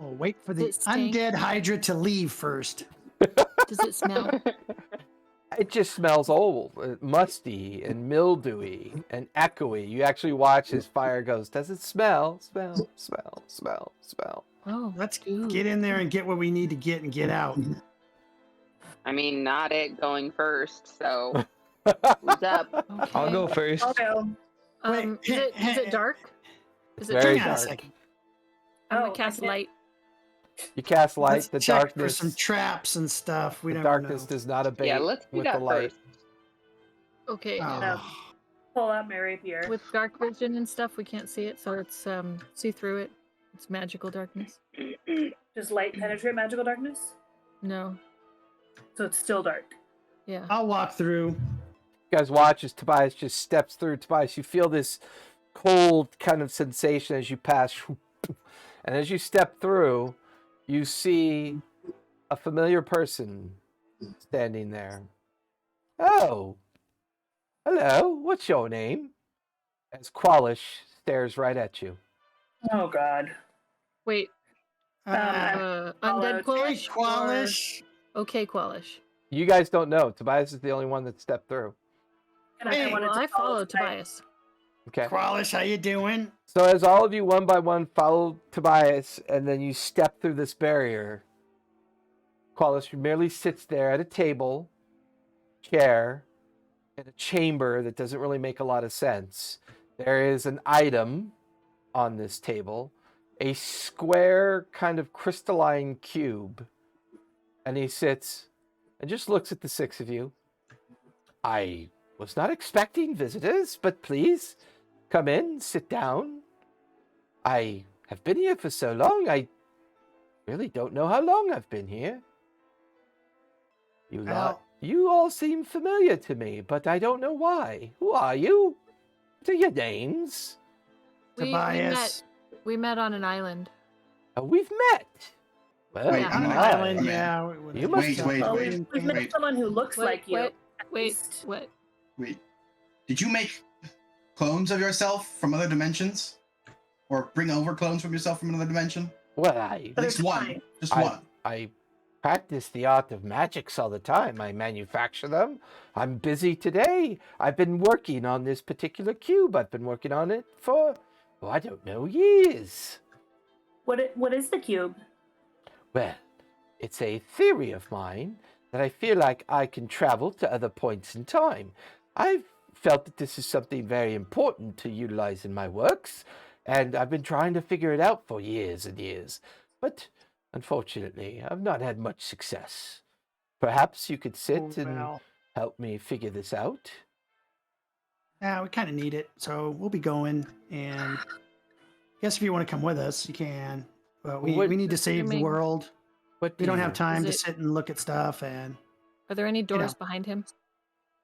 Oh, wait for the Does it stink? undead Hydra to leave first. Does it smell? It just smells old, musty, and mildewy, and echoey. You actually watch as fire goes, does it smell? Smell. Oh, Let's ooh. get in there and get what we need to get and get out. I mean, not it going first, so who's up? Okay. I'll go first. I'll go. Is it dark? Is it Very Hang on a dark. second. I'm Oh, gonna cast I light. You cast light, Let's the check darkness. for some traps and stuff. We The never darkness know. does not abate Yeah, let's do with that the light. first. Okay. Oh. Pull out my rapier. With dark vision and stuff, we can't see it, so it's see through it. It's magical darkness. Does light penetrate magical darkness? No. So it's still dark. Yeah. I'll walk through. You guys watch as Tobias just steps through. Tobias, you feel this cold kind of sensation as you pass. And as you step through, you see a familiar person standing there. Oh, hello. What's your name? As Qualish stares right at you. Oh God. Wait. Undead Hey, Qualish? Qualish. Okay, Qualish. You guys don't know. Tobias is the only one that stepped through. And Hey, wanted Well, to I follow Tobias. Tobias. Okay. Qualish, how you doing? So as all of you one by one follow Tobias and then you step through this barrier, Qualish merely sits there at a table, chair, in a chamber that doesn't really make a lot of sense. There is an item on this table, a square kind of crystalline cube, and he sits and just looks at the six of you. I was not expecting visitors, but please come in, sit down. I have been here for so long, I really don't know how long I've been here. You all seem familiar to me, but I don't know why. Who are you? What are your names? Tobias. We met on an island. Oh, we've met. Well, Wait, On an my. island, yeah. You must- We've met someone who looks like you. at least. What? Wait. Did you make clones of yourself from other dimensions? Or bring over clones from yourself from another dimension? Well, At least one. Just I- one. I practice the art of magics all the time. I manufacture them. I'm busy today. I've been working on this particular cube. I've been working on it for, I don't know, years. What is the cube? Well, it's a theory of mine that I feel like I can travel to other points in time. I've felt that this is something very important to utilize in my works, and I've been trying to figure it out for years and years. But unfortunately, I've not had much success. Perhaps you could sit and help me figure this out? Yeah, we kind of need it, so we'll be going. And I guess if you want to come with us, you can. But we need to save the world. We don't have time to sit and look at stuff. And are there any doors behind him?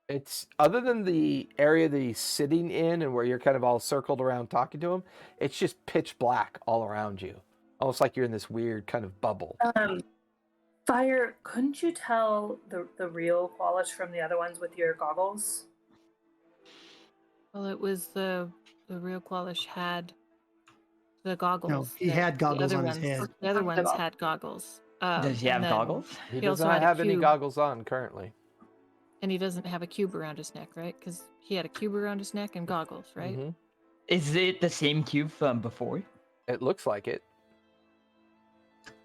It's other than the area that he's sitting in and where you're kind of all circled around talking to him, it's just pitch black all around you. Almost like you're in this weird kind of bubble. Fire, couldn't you tell the real Qualish from the other ones with your goggles? Well, it was the real Qualish had the goggles. No, he had goggles on his head. The other ones had goggles. Does he have goggles? He does not have any goggles on currently. And he doesn't have a cube around his neck, right? Because he had a cube around his neck and goggles, right? Mm-hmm. Is it the same cube from before? It looks like it.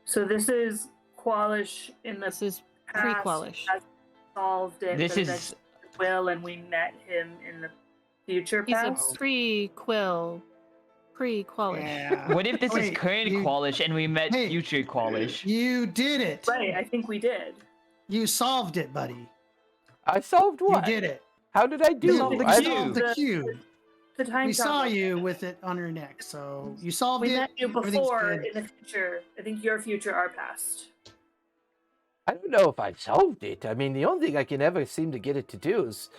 So this is Qualish in the This is past pre-Qualish. has solved it. This but is- then Will, and we met him in the future He's past. a pre-Quill, pre-Qualish. Yeah. What if this is Wait, current Qualish and we met Hey. future Qualish? You did it. Right, I think we did. You solved it, buddy. I solved what? You did it. How did I do You solved it? the I- cube. solved the cube. The time We saw travel. you with it on your neck, so you solved We it. met you Everything's before good. in the future. I think your future, our past. I don't know if I solved it. I mean, the only thing I can ever seem to get it to do is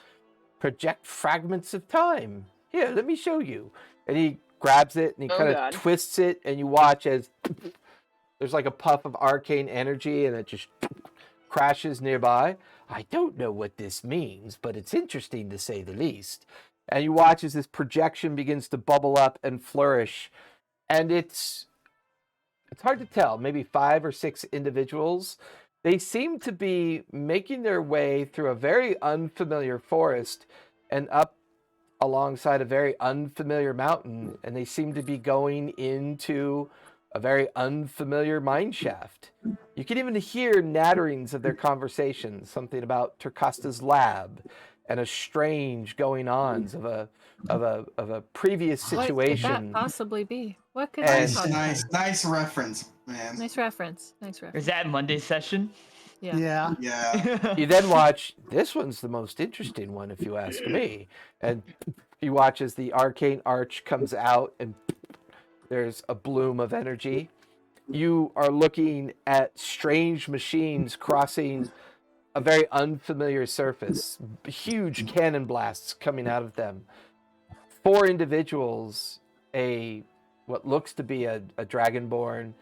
project fragments of time. Here, let me show you. And he grabs it and he Oh, kind of God. twists it, and you watch as there's like a puff of arcane energy and it just crashes nearby. I don't know what this means, but it's interesting to say the least. And you watch as this projection begins to bubble up and flourish. And it's hard to tell, maybe 5 or 6 individuals. They seem to be making their way through a very unfamiliar forest and up alongside a very unfamiliar mountain, and they seem to be going into a very unfamiliar mine shaft. You can even hear natterings of their conversations, something about Turcasta's lab and a strange going-ons of a previous situation. What could that possibly be? What could And- that possibly Nice reference, man. Nice reference. Nice reference. Is that Monday session? Yeah. Yeah. Yeah. You then watch, this one's the most interesting one, if you ask me. And you watch as the arcane arch comes out and There's a bloom of energy. You are looking at strange machines crossing a very unfamiliar surface. Huge cannon blasts coming out of them. 4 individuals, what looks to be a dragonborn,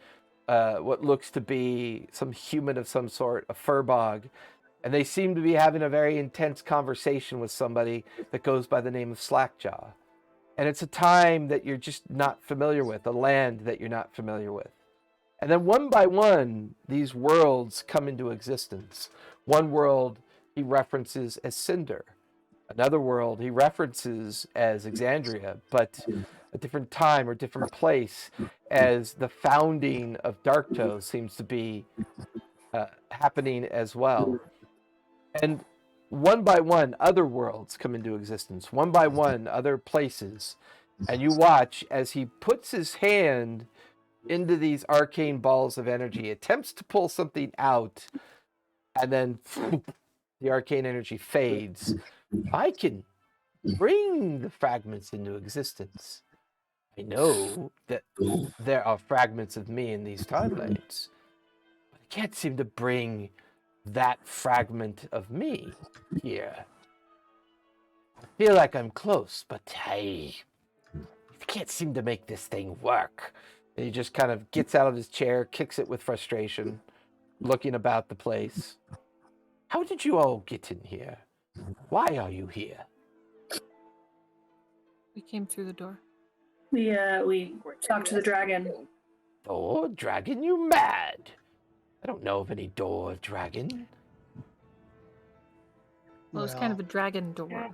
what looks to be some human of some sort, a furbog, and they seem to be having a very intense conversation with somebody that goes by the name of Slackjaw. And it's a time that you're just not familiar with, a land that you're not familiar with. And then one by one, these worlds come into existence. One world he references as Cinder. Another world he references as Exandria, but a different time or different place, as the founding of Darktoe seems to be happening as well. And one by one, other worlds come into existence. One by one, other places. And you watch as he puts his hand into these arcane balls of energy, attempts to pull something out, and then the arcane energy fades. I can bring the fragments into existence. I know that there are fragments of me in these timelines, but I can't seem to bring that fragment of me here. I feel like I'm close, but I can't seem to make this thing work. And he just kind of gets out of his chair, kicks it with frustration, looking about the place. How did you all get in here? Why are you here? We came through the door. We talked to the dragon. Door? Dragon? You mad? I don't know of any door dragon. Well, it's kind of a dragon door. Yeah,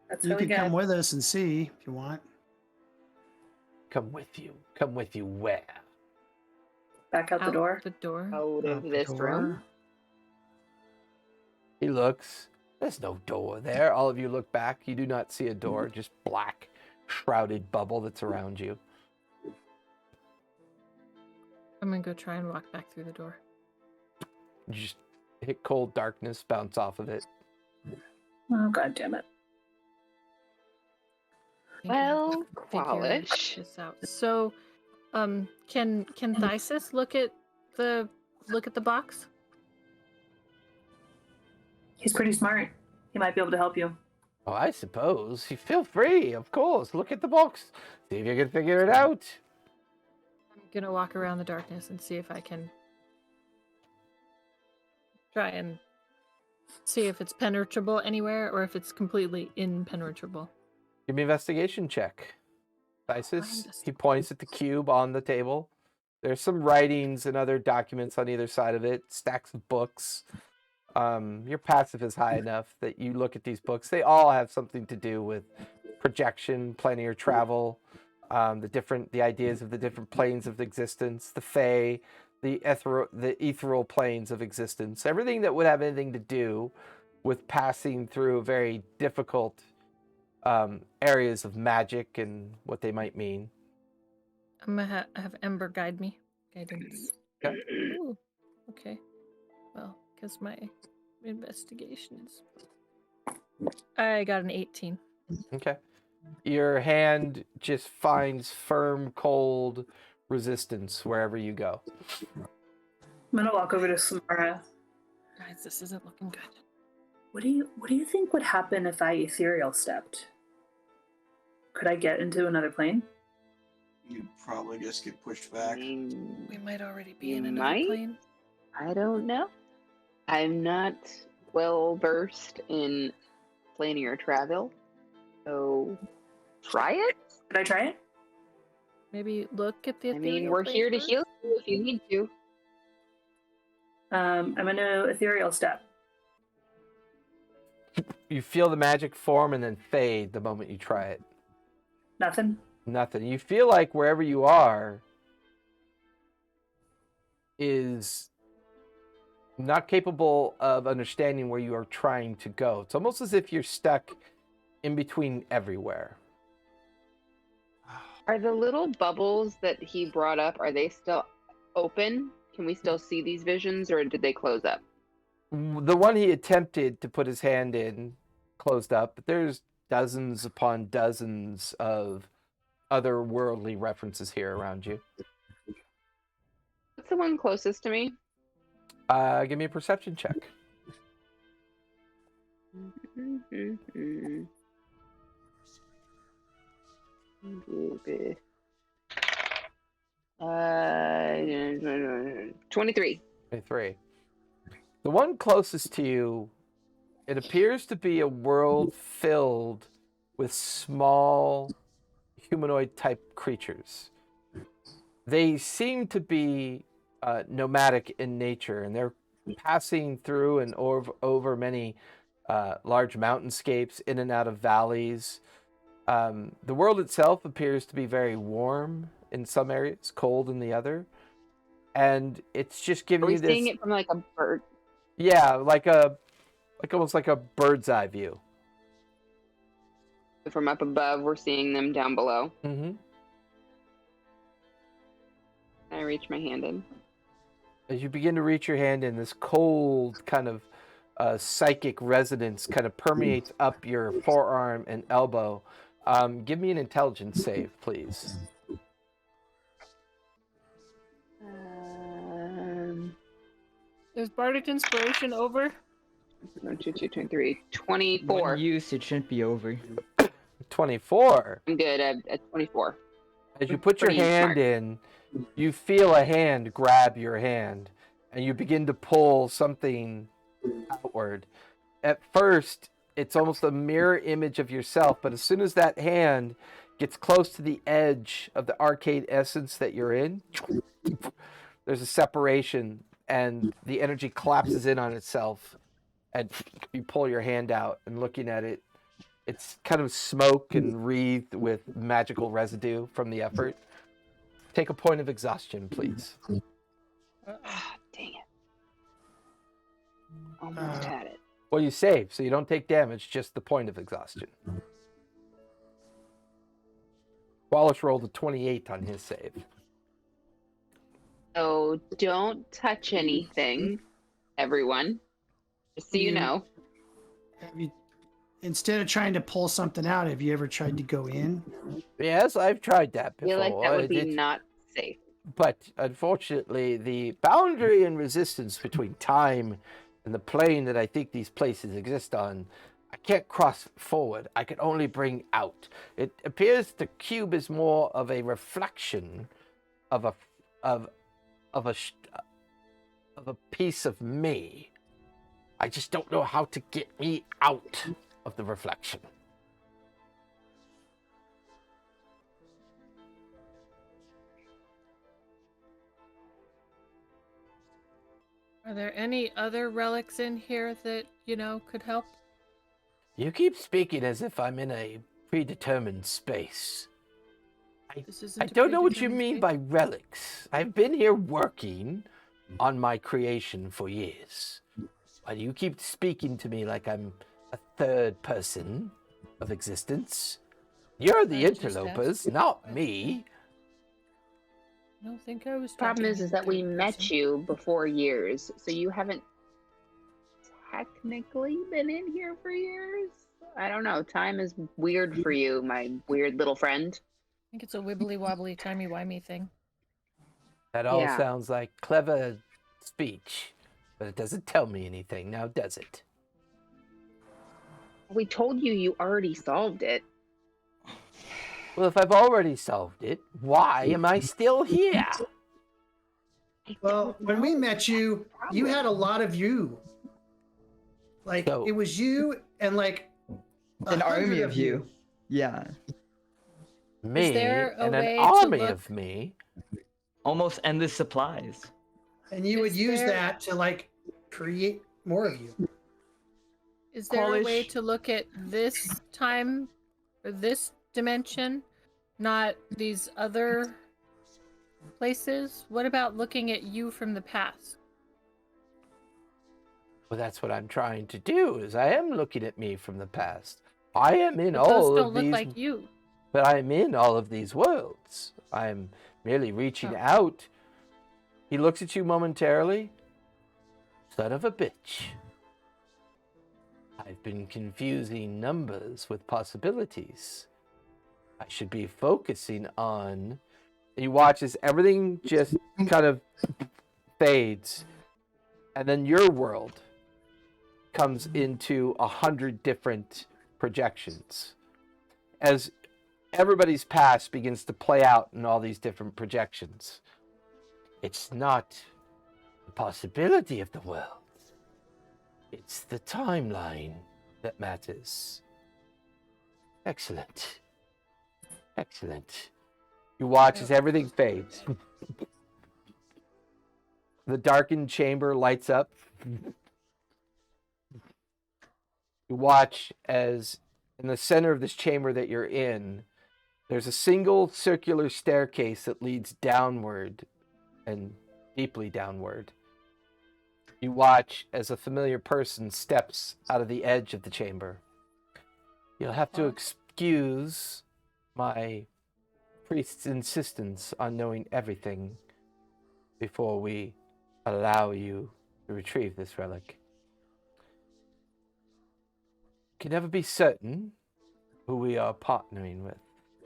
that's You really can good. come with us and see if you want. Come with you. Come with you where? Back out the door. The door. Out of the this door. room. He looks. There's no door there. All of you look back. You do not see a door, just black, shrouded bubble that's around you. I'm gonna go try and walk back through the door. You just hit cold darkness, bounce off of it. Oh, god damn it. Well, Figure Qualish. this out. So, can Thysis look at the box? He's pretty smart. He might be able to help you. Oh, I suppose. You feel free, of course. Look at the box. See if you can figure it out. I'm gonna walk around the darkness and see if I can try and see if it's penetrable anywhere or if it's completely impenetrable. Give me an investigation check. Isis, he Investigation. points at the cube on the table. There's some writings and other documents on either side of it, stacks of books. Your passive is high enough that you look at these books. They all have something to do with projection, planar travel, the ideas of the different planes of existence, the Fae, the ethereal planes of existence, everything that would have anything to do with passing through very difficult areas of magic and what they might mean. I'm gonna have Ember guide me. Guidance. Okay. Ooh, okay. Well, because my investigation is... I got an 18. Okay. Your hand just finds firm, cold resistance wherever you go. I'm gonna walk over to Samara. Guys, this isn't looking good. What do you think would happen if I ethereal stepped? Could I get into another plane? You'd probably just get pushed back. We might already be You in another might? plane. I don't know. I'm not well versed in planar travel, so try it. Could I try it? Maybe look at the I mean, ethereal we're plane here to first? heal you if you need to. I'm gonna ethereal step. You feel the magic form and then fade the moment you try it. Nothing. Nothing. You feel like wherever you are is not capable of understanding where you are trying to go. It's almost as if you're stuck in between everywhere. Are the little bubbles that he brought up, are they still open? Can we still see these visions, or did they close up? The one he attempted to put his hand in closed up, but there's dozens upon dozens of otherworldly references here around you. What's the one closest to me? Give me a perception check. Mm-hmm. 23. 23. The one closest to you, it appears to be a world filled with small humanoid-type creatures. They seem to be nomadic in nature, and they're passing through and over many large mountainscapes, in and out of valleys. The world itself appears to be very warm in some areas, cold in the other, and it's just giving you this. Are we seeing it from like a bird? Yeah, almost like a bird's eye view. From up above, we're seeing them down below. Mm-hmm. Can I reach my hand in? As you begin to reach your hand in, this cold kind of psychic resonance kind of permeates up your forearm and elbow. Give me an intelligence save, please. Is Bardic Inspiration over? 1, 2, 2, 23. 24. One use, it shouldn't be over. 24. I'm good at 24. As you put your Pretty hand smart. in, you feel a hand grab your hand, and you begin to pull something outward. At first, it's almost a mirror image of yourself, but as soon as that hand gets close to the edge of the arcade essence that you're in, there's a separation, and the energy collapses in on itself, and you pull your hand out, and looking at it, it's kind of smoke and wreathed with magical residue from the effort. Take a point of exhaustion, please. Dang it. Almost had it. Well, you save, so you don't take damage, just the point of exhaustion. Wallace rolled a 28 on his save. So don't touch anything, everyone. Just so you know. Have you, instead of trying to pull something out, have you ever tried to go in? Yes, I've tried that I before. feel like that would be not safe. But unfortunately, the boundary and resistance between time and the plane that I think these places exist on, I can't cross forward. I can only bring out. It appears the cube is more of a reflection of a piece of me. I just don't know how to get me out of the reflection. Are there any other relics in here that, could help? You keep speaking as if I'm in a predetermined space. I don't know what you mean by relics. I've been here working on my creation for years. But you keep speaking to me like I'm a third person of existence. You're the interlopers, not me. I don't think I was. Problem is that we met you before years, so you haven't technically been in here for years. I don't know. Time is weird for you, my weird little friend. I think it's a wibbly wobbly timey wimey thing. That all sounds like clever speech, but it doesn't tell me anything now, does it? We told you you already solved it. Well, if I've already solved it, why am I still here? Well, when we met you, you had a lot of you. Like, it was you and like an army of you. Yeah. Me and an army of me. Almost endless supplies. And you would use that to like create more of you. Is there a way to look at this time or this dimension, not these other places? What about looking at you from the past? Well, that's what I'm trying to do, is I am looking at me from the past. I am in But all those of don't these... look like you. But I'm in all of these worlds. I'm merely reaching out. He looks at you momentarily. Son of a bitch. I've been confusing numbers with possibilities. I should be focusing on. And you watch as everything just kind of fades, and then your world comes into 100 different projections as everybody's past begins to play out in all these different projections. It's not the possibility of the world. It's the timeline that matters. Excellent. Excellent. You watch as everything fades. The darkened chamber lights up. You watch as in the center of this chamber that you're in, there's a single circular staircase that leads downward and deeply downward. You watch as a familiar person steps out of the edge of the chamber. You'll have to excuse my priest's insistence on knowing everything before we allow you to retrieve this relic. Can never be certain who we are partnering with.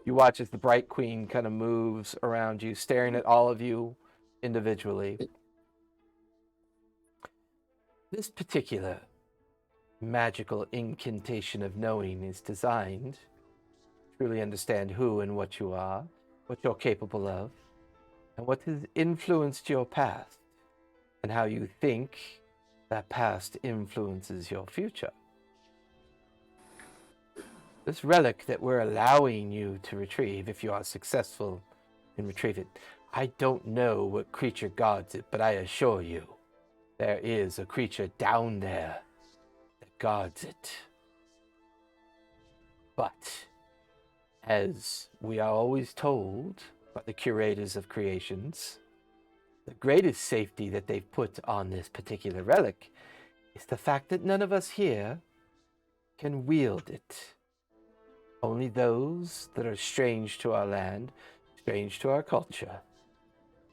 You watch as the Bright Queen kind of moves around you, staring at all of you individually. This particular magical incantation of knowing is designed to truly understand who and what you are, what you're capable of, and what has influenced your past, and how you think that past influences your future. This relic that we're allowing you to retrieve, if you are successful in retrieving it, I don't know what creature guards it, but I assure you, there is a creature down there that guards it. But, as we are always told by the curators of creations, the greatest safety that they've put on this particular relic is the fact that none of us here can wield it. Only those that are strange to our land, strange to our culture,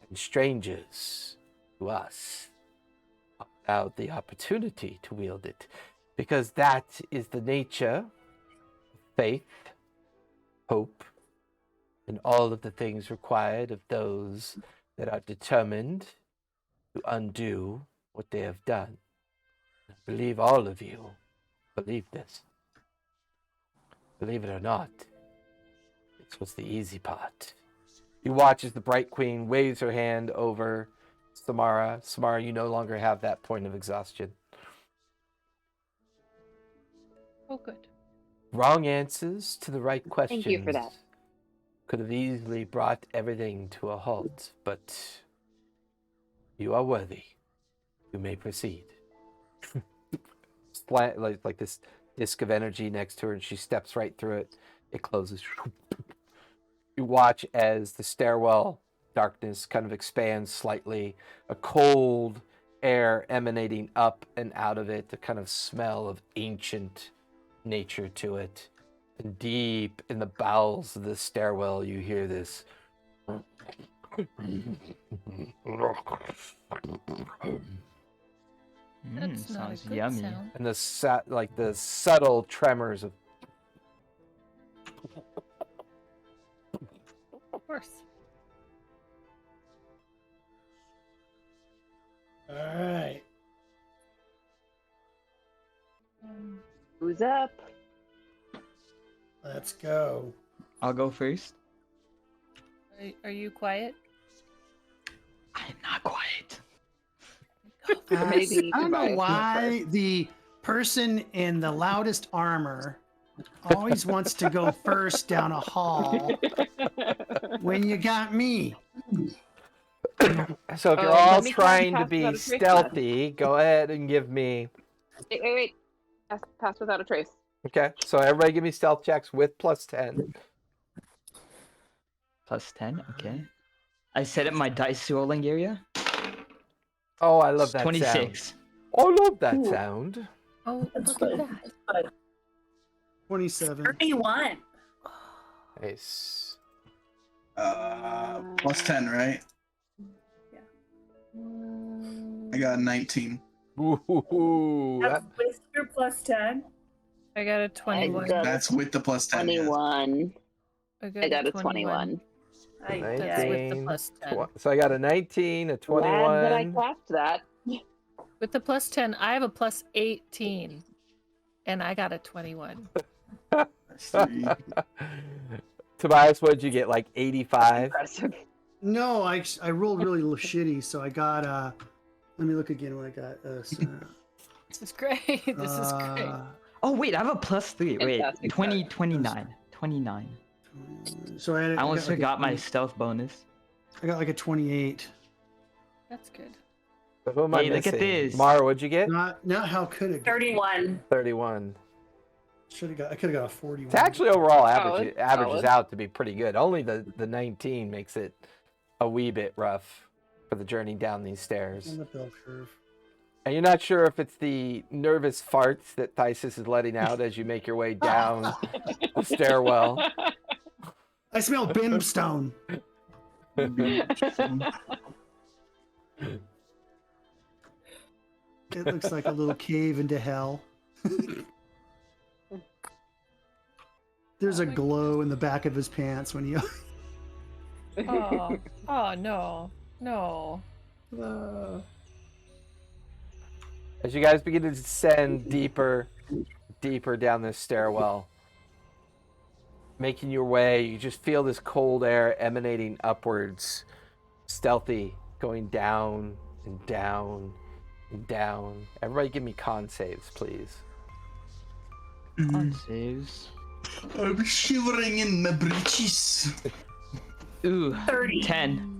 and strangers to us are allowed the opportunity to wield it, because that is the nature of faith, hope, and all of the things required of those that are determined to undo what they have done. I believe all of you believe this. Believe it or not, this was the easy part. You watch as the Bright Queen waves her hand over Samara. Samara, you no longer have that point of exhaustion. Oh, good. Wrong answers to the right questions. Thank you for that. Could have easily brought everything to a halt, but you are worthy. You may proceed. like this disc of energy next to her, and she steps right through it. It closes. You watch as the stairwell darkness kind of expands slightly, a cold air emanating up and out of it, a kind of smell of ancient nature to it. And deep in the bowels of the stairwell, you hear this. That's not a sounds good yummy. sound. And the subtle tremors of Of course. All right. Who's up? Let's go. I'll go first. Are you quiet? I'm not quiet. Maybe I don't know Tobias why the person in the loudest armor always wants to go first down a hall when you got me. So if you're Oh, all let me trying to pass be without a trace stealthy, go ahead and give me. Wait. Pass without a trace. Okay, so everybody give me stealth checks with +10. Plus 10, okay. I set up my dice rolling area. Oh, I love that 26. sound. I love that sound. Oh, That's look good. at that. That's good. 27. 31. Nice. Plus 10, right? I got a 19. Ooh, That's with your plus 10. I got a 21. got- That's with the plus 10. Yes. 21. I got a 21. That's with the plus 10. So I got a 19, a 21. Glad that I cast that. With the plus 10, I have a plus 18. And I got a 21. Tobias, what did you get? Like 85? Impressive. No, I rolled really shitty, so I got let me look again what I got. This is great. This is great. Oh wait, I have a plus 3. Wait, Fantastic 20, 29. 29. So I almost got like forgot my stealth bonus. I got like a 28. That's good. So who am I Hey, look at missing? this. Mara, what'd you get? Not how could it? 31. 31. I could have got a 41. It's actually overall Solid, averages solid. out to be pretty good. Only the 19 makes it a wee bit rough for the journey down these stairs. on the bell curve. And you're not sure if it's the nervous farts that Thysis is letting out as you make your way down the stairwell. I smell brimstone. It looks like a little cave into hell. There's a glow in the back of his pants when he. Oh, oh no. No. As you guys begin to descend deeper down this stairwell, making your way, you just feel this cold air emanating upwards, stealthy, going down and down and down. Everybody give me con saves, please. On saves. I'm shivering in my breeches. Ooh, 30. 10.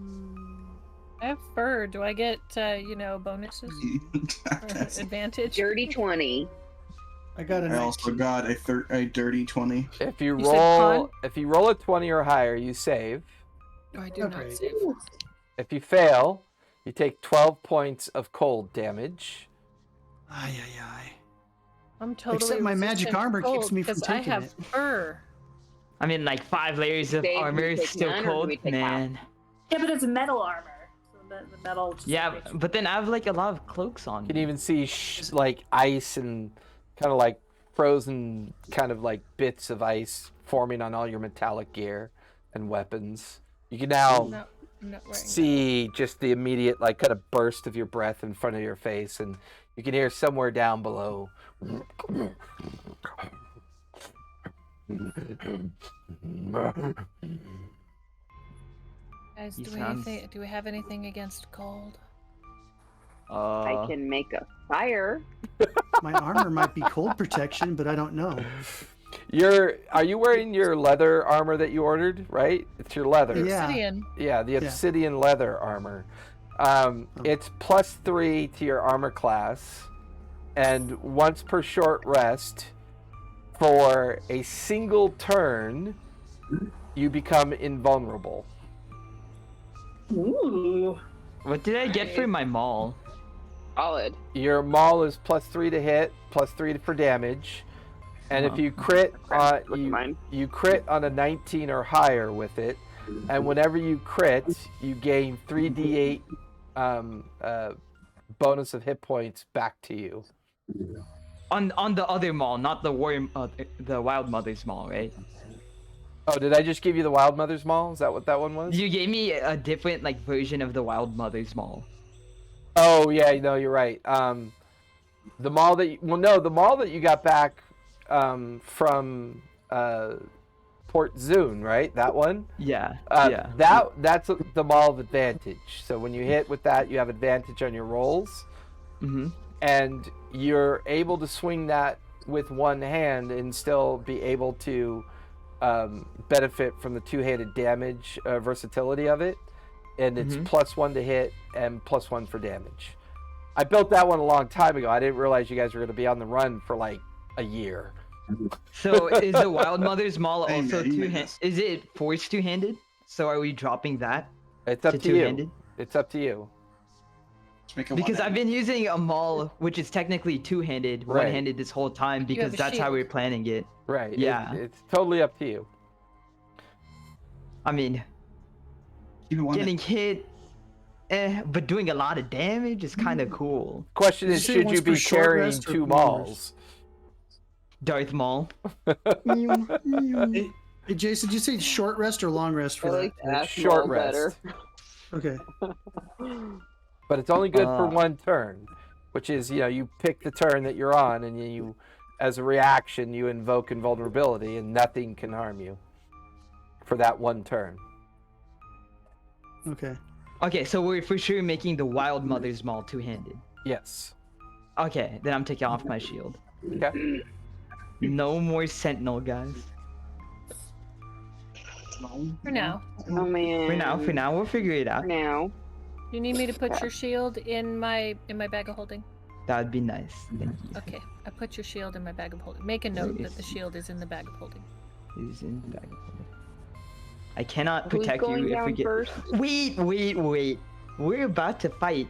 I have fur. Do I get, bonuses? Or advantage? Dirty 20. I got a I also 19. got a dirty 20. If you You said roll a 20 or higher, you save. Oh, I do Okay. not save. If you fail, you take 12 points of cold damage. Ay, ay, ay. I'm totally Except my magic resistant to armor keeps cold me from because I taking have it. fur. I mean, like 5 layers of Dave, do armor we is take still none or do cold, we take man. Yeah, but it's metal armor. So the metal just Yeah, makes- but then I have like a lot of cloaks on. You can even see like ice and kind of like frozen kind of like bits of ice forming on all your metallic gear and weapons. You can now No, I'm not wearing see just the immediate like kind of burst of your breath in front of your face, and you can hear somewhere down below. Guys, He do sounds- we have anything against cold? I can make a fire. My armor might be cold protection, but I don't know. Are you wearing your leather armor that you ordered, right? It's your leather. Yeah. Obsidian. Yeah, the obsidian leather armor. It's +3 to your armor class, and once per short rest, for a single turn, you become invulnerable. Ooh. What did I get for my maul? Solid. Your maul is +3 to hit, +3 for damage, and if you crit, Look at mine. you crit on a 19 or higher with it, and whenever you crit, you gain 3d8 bonus of hit points back to you. On the other maul, not the the Wild Mother's maul, right? Oh, did I just give you the Wild Mother's Maul? Is that what that one was? You gave me a different like version of the Wild Mother's maul. Oh yeah, no, you're right. The maul that the maul that you got back from Port Zune, right? That one. Yeah. Yeah. That's the maul of advantage. So when you hit with that, you have advantage on your rolls, Mhm. and you're able to swing that with one hand and still be able to benefit from the two-handed damage versatility of it, and it's +1 to hit and +1 for damage. I built that one a long time ago. I didn't realize you guys were going to be on the run for like a year. So is the Wild Mother's maul Hey, also man, you made two-handed? this. Is it force two-handed? So are we dropping that It's up to to you. two-handed? It's up to you. Let's make it Because I've one-handed. been using a maul which is technically two-handed, Right. one-handed this whole time You because have a that's how shield. we were planning it. Right. Yeah. It's totally up to you. I mean, Keep it one-handed. getting hit, but doing a lot of damage is kind of cool. Question Did is, you say should once you per be short carrying rest or 2 more? mauls? Darth Maul. Hey, Jason, did you say short rest or long rest for I that? like to ask Short all rest. Okay. But it's only good for one turn, which is, you pick the turn that you're on, and you, as a reaction, you invoke invulnerability, and nothing can harm you for that one turn. Okay. Okay, so we're for sure making the Wild Mother's Maul two-handed. Yes. Okay, then I'm taking off my shield. Okay. No more Sentinel, guys. For now. Oh man. For now, we'll figure it out. For now. You need me to put your shield in my bag of holding? That'd be nice. Thank you. Okay, I put your shield in my bag of holding. Make a note that the shield is in the bag of holding. Is in the bag of holding. I cannot Who's protect going you if we down get. first? Wait. We're about to fight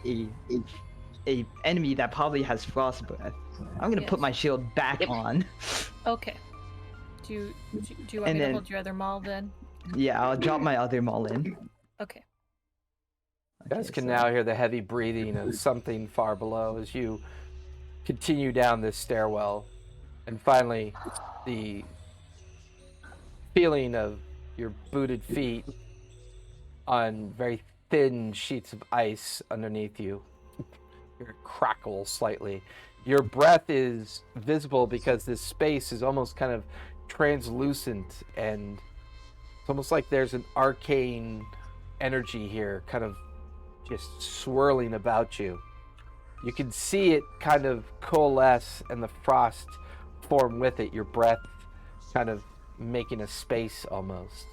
a enemy that probably has frost breath. I'm gonna put my shield back on. Okay. Do you want And me to then- hold your other maul then? Yeah, I'll drop my other maul in. Okay. You guys Okay, can so- now hear the heavy breathing of something far below as you continue down this stairwell. And finally, the feeling of your booted feet on very thin sheets of ice underneath you. Your crackle slightly. Your breath is visible because this space is almost kind of translucent, and it's almost like there's an arcane energy here kind of just swirling about you. You can see it kind of coalesce and the frost form with it, your breath kind of making a space almost.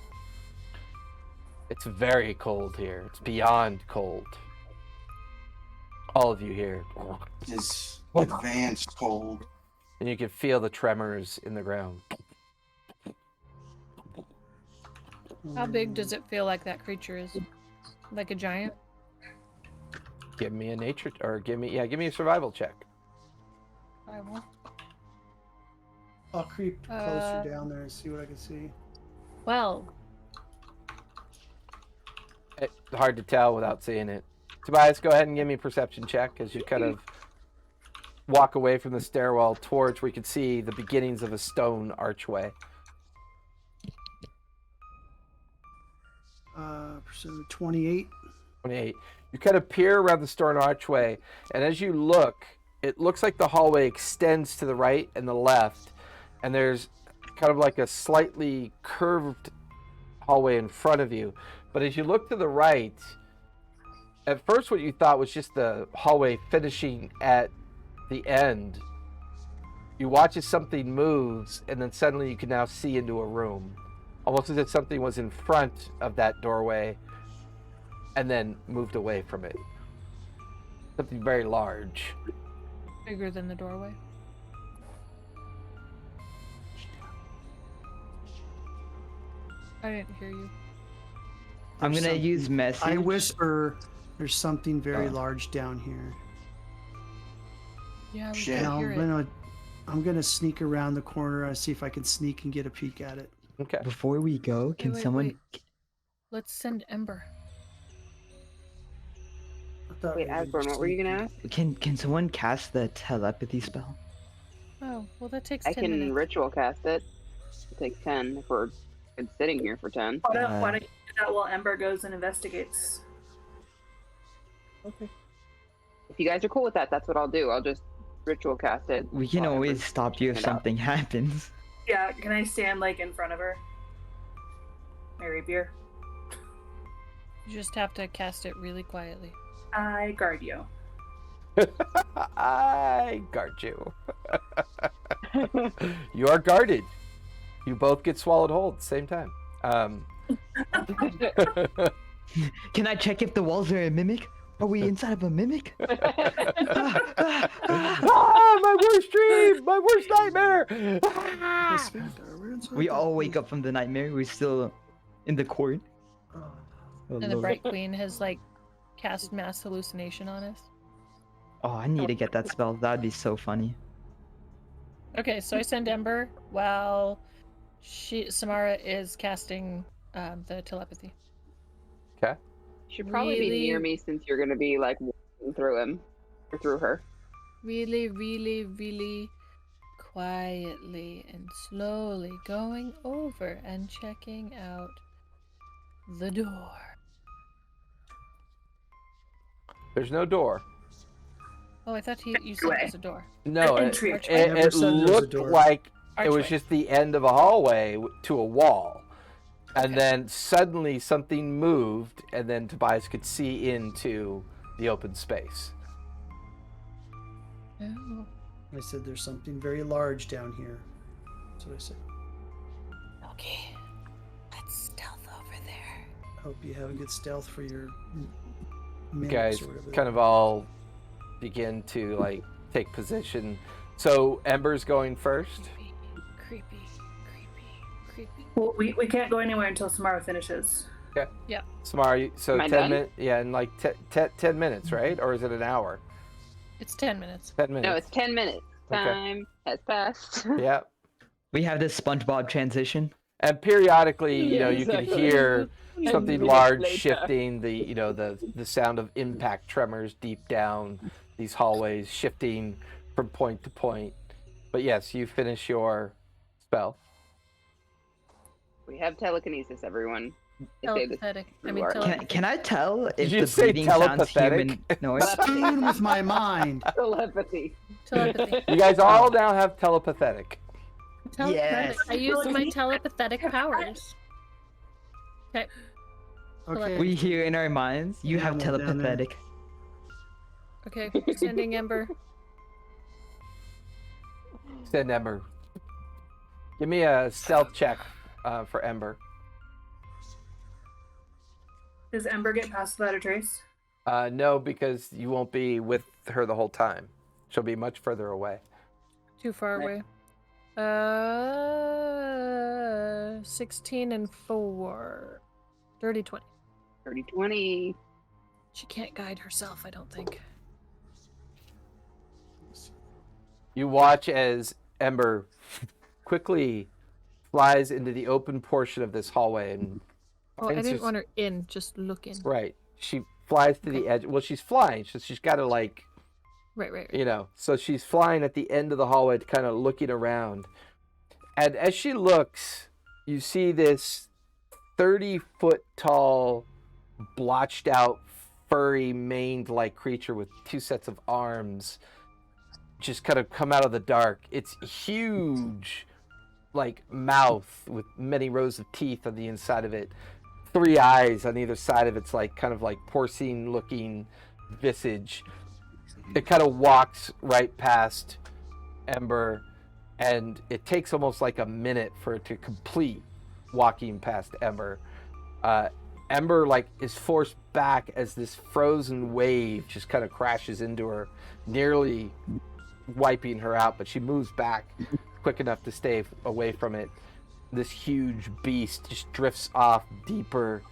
It's very cold here. It's beyond cold. All of you here. Is advanced cold. And you can feel the tremors in the ground. How big does it feel like that creature is? Like a giant? Give me a nature, or give me a survival check. I will. I'll creep closer down there and see what I can see. Well, It's hard to tell without seeing it. Tobias, go ahead and give me a perception check as you kind of walk away from the stairwell towards where you can see the beginnings of a stone archway. Percent 28. 28. You kind of peer around the stone archway, and as you look, it looks like the hallway extends to the right and the left, and there's kind of like a slightly curved hallway in front of you. But as you look to the right, at first what you thought was just the hallway finishing at the end. You watch as something moves, and then suddenly you can now see into a room. Almost as if something was in front of that doorway and then moved away from it. Something very large. bigger than the doorway. I didn't hear you. I'm gonna use message. I whisper, there's something very large down here. Yeah, we Shit. can And hear it. I'm gonna sneak around the corner and see if I can sneak and get a peek at it. Okay. Before we go, can wait, someone? wait. Let's send Ember. I thought Wait, maybe Asborn, what were you gonna ask? Can someone cast the telepathy spell? Oh, well, that takes I 10 can minutes. ritual cast it. It'll take 10 if we're been sitting here for 10. Why don't you do that while Ember goes and investigates? Okay. If you guys are cool with that, that's what I'll do. I'll just ritual cast it. We can while always Ember's stop you if checking it out. something happens. Yeah, can I stand like in front of her? My rapier. You just have to cast it really quietly. I guard you. I guard you. You are guarded. You both get swallowed whole at the same time. Can I check if the walls are a mimic? Are we inside of a mimic? My worst dream! My worst nightmare! Yes, we're inside We the- all wake up from the nightmare. We're still in the court. Oh, Oh, And the Lord. Bright Queen has, like, cast mass hallucination on us. Oh, I need to get that spell. That'd be so funny. Okay, so I send Ember while Samara is casting the telepathy. Okay. Should probably be near Really? me since you're gonna be like walking through him or through her. Really, really, really quietly and slowly going over and checking out the door. There's no door. Oh, I thought you said there's a door. No, An it, entry. it, Never it said there's a looked door. like it was Archway. just the end of a hallway to a wall. And Okay. then suddenly something moved, and then Tobias could see into the open space. Oh. I said there's something very large down here. That's what I said. Okay. Let's stealth over there. Hope you have a good stealth for your You minutes guys or whatever. kind of all begin to like take position. So Ember's going first. Creepy. Well, we can't go anywhere until Samara finishes. Samara, so Am I 10 done? minutes. Yeah, in like 10 minutes, right? Or is it an hour? It's 10 minutes. 10 minutes. No, it's 10 minutes. Okay. Time has passed. Yeah. We have this SpongeBob transition. And periodically, Yeah, you can exactly. hear 10 something minutes large later. shifting, the sound of impact tremors deep down these hallways, shifting from point to point. But yes, you finish your spell. We have telekinesis, everyone. They say this- Telepathetic. I you mean, are. Can I tell if you the say breathing sounds telepathetic? human noise? Tune with my mind. Telepathy. telepathy. You guys all now have telepathetic. Telepathetic. Yes. I used my telepathetic powers. Okay. Okay. We hear in our minds. You Yeah, have well, down there. telepathetic. Okay. Sending Ember. Send Ember. Give me a stealth check for Ember. Does Ember get past without a trace? No, because you won't be with her the whole time. She'll be much further away. Too far away. 16 and 4. Dirty 20. 30-20. She can't guide herself, I don't think. You watch as Ember quickly flies into the open portion of this hallway and Oh, I finds didn't her- want her in, just look in. Right. She flies to the edge. Well, she's flying, so she's got to like, Right. so she's flying at the end of the hallway, kind of looking around. And as she looks, you see this 30-foot tall, blotched out, furry, maned-like creature with two sets of arms just kind of come out of the dark. It's huge, like mouth with many rows of teeth on the inside of it. 3 eyes on either side of its like kind of like porcine-looking visage. It kind of walks right past Ember, and it takes almost like a minute for it to complete walking past Ember. Ember like is forced back as this frozen wave just kind of crashes into her, nearly wiping her out, but she moves back quick enough to stay away from it. This huge beast just drifts off deeper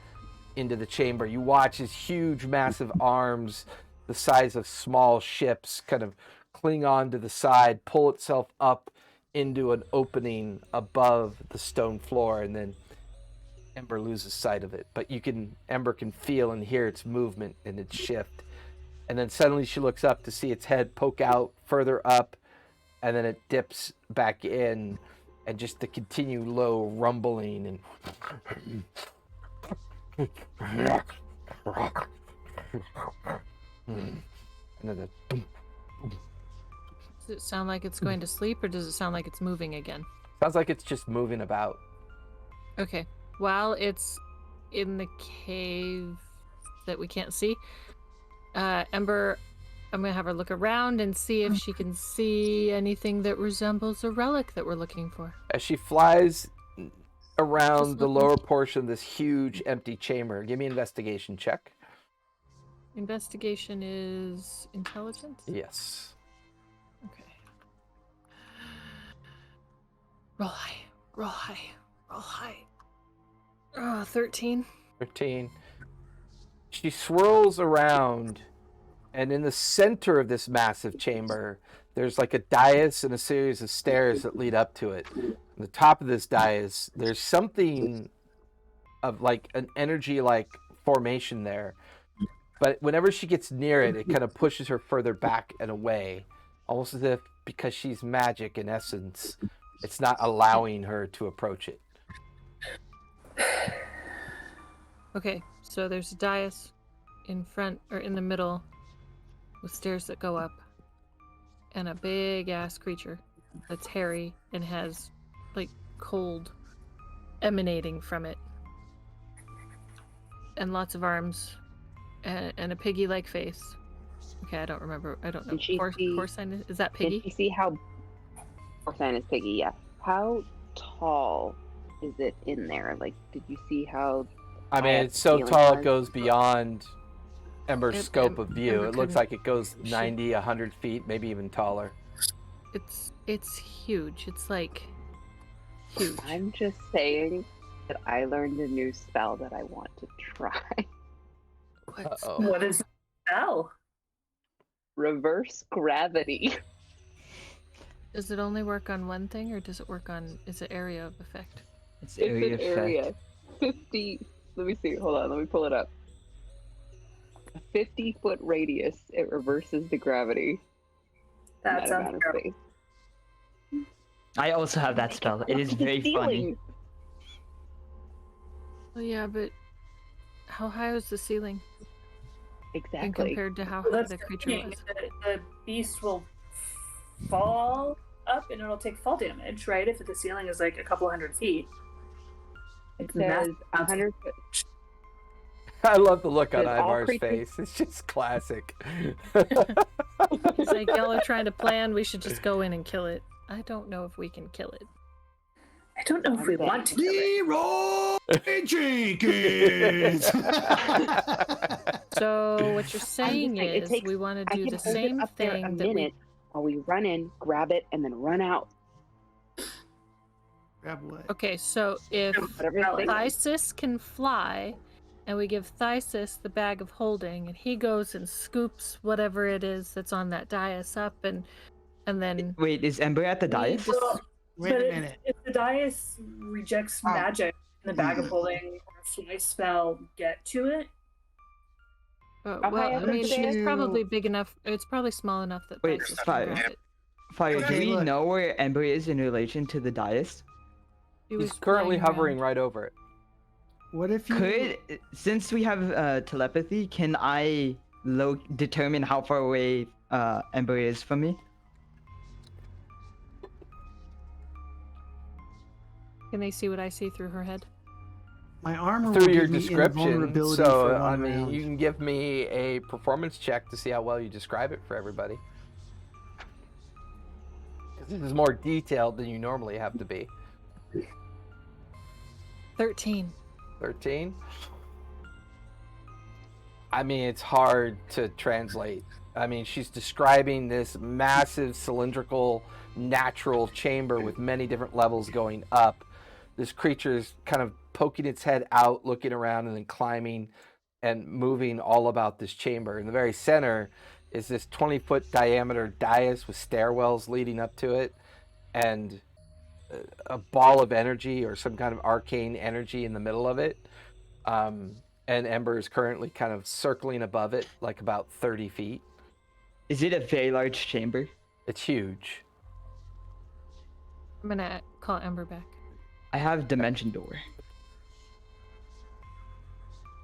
into the chamber. You watch his huge, massive arms, the size of small ships, kind of cling on to the side, pull itself up into an opening above the stone floor, and then Ember loses sight of it. But Ember can feel and hear its movement and its shift. And then suddenly she looks up to see its head poke out further up, and then it dips back in, and just the continued low rumbling and and then Does it sound like it's going to sleep, or does it sound like it's moving again? sounds like it's just moving about. Okay. While it's in the cave that we can't see, Ember, I'm going to have her look around and see if she can see anything that resembles a relic that we're looking for. As she flies around Just the looking. lower portion of this huge empty chamber, give me an investigation check. Investigation is intelligence? Yes. Okay. Roll high. Roll high. Roll high. 13. 13. She swirls around, and in the center of this massive chamber, there's like a dais and a series of stairs that lead up to it. On the top of this dais, there's something of like an energy like formation there. But whenever she gets near it, it kind of pushes her further back and away, almost as if because she's magic in essence, it's not allowing her to approach it. Okay, so there's a dais in front or in the middle with stairs that go up, and a big ass creature that's hairy and has like cold emanating from it, and lots of arms, and a piggy-like face. Okay, I don't remember. I don't know. Porcine is that piggy? Did you see how porcine is piggy? Yeah. How tall is it in there? Like, did you see how? I mean, it's so tall it goes beyond Ember's scope of view. It looks like it goes 90, 100 feet, maybe even taller. It's huge. It's like huge. I'm just saying that I learned a new spell that I want to try. What is the spell? Reverse gravity. Does it only work on one thing, or does it work on? Is it area of effect? It's area It's an effect. area. 50. Let me see. Hold on. Let me pull it up. A 50-foot radius. It reverses the gravity. That That sounds amount of terrible. space. I also have that spell. It is The very funny. ceiling. Well, yeah, but how high is the ceiling? And Exactly. compared to how Well, high that's the the creature thing. was? The beast will fall up and it'll take fall damage, right? If the ceiling is like a couple hundred feet. It It's says massive. 100. I love the look on Says all Ivar's creatures- face. It's just classic. He's like, y'all are trying to plan. We should just go in and kill it. I don't know if we can kill it. I don't know if we want to kill it. Leroy Jenkins. So what you're saying saying, it is takes- we want I to do can the hold it same up there a thing that we. minute while we run in, grab it, and then run out. Grab what? Okay, so if Whatever it takes. Thysis can fly, and we give Thysis the bag of holding, and he goes and scoops whatever it is that's on that dais up, and then Wait, is Ember at the we dais? just- Well, Wait but a minute. if the dais rejects magic and the bag of holding or fly spell get to it, well, How high I up mean, is it? it's probably big enough. It's probably small enough that Wait, Thysis fire. can grab it. Fire, do Okay, we look. know where Ember is in relation to the dais? He He's was currently flying hovering around. right over it. What if you Could, since we have telepathy, can I determine how far away Ember is from me? Can they see what I see through her head? my armor will Through your give me description, invulnerability so for I one mean, round. you can give me a performance check to see how well you describe it for everybody. 'Cause this is more detailed than you normally have to be. 13. 13. I mean, it's hard to translate. I mean, she's describing this massive cylindrical natural chamber with many different levels going up. This creature's kind of poking its head out, looking around, and then climbing and moving all about this chamber. In the very center is this 20-foot diameter dais with stairwells leading up to it, and a ball of energy or some kind of arcane energy in the middle of it. And Ember is currently kind of circling above it, like about 30 feet. Is it a very large chamber? It's huge. I'm gonna call Ember back. I have Dimension Door.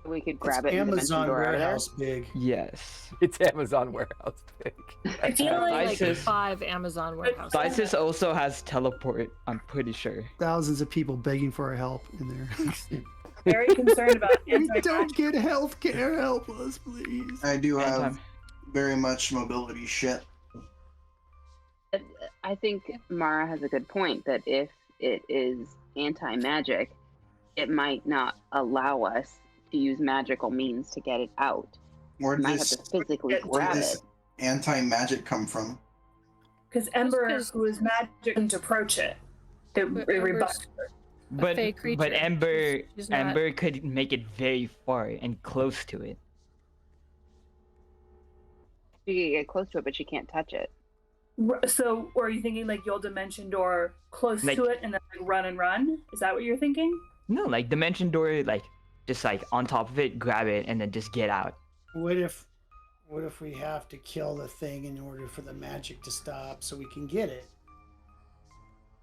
We could It's grab it and dimension Amazon door out of there. warehouse big. Yes. It's Amazon warehouse big. I feel like Like Thysis- 5 Amazon warehouses. Thysis also has teleport, I'm pretty sure. Thousands of people begging for our help in there. very concerned about we anti-magic. don't get health care. Help us, please. I do have Anti- very much mobility shit. I think Mara has a good point that if it is anti-magic, it might not allow us to use magical means to get it out. Where We did might have this, to physically where grab did it. this anti-magic come from? Because Ember, 'cause- who is magic, couldn't approach it. It But rebuffed her. But fey creature. Ember She's not- Ember could make it very far and close to it. She can get close to it, but she can't touch it. So, are you thinking like you'll dimension door close Like- to it and then like run and run? Is that what you're thinking? No, like Dimension Door, like just like on top of it, grab it, and then just get out. What if what if we have to kill the thing in order for the magic to stop so we can get it?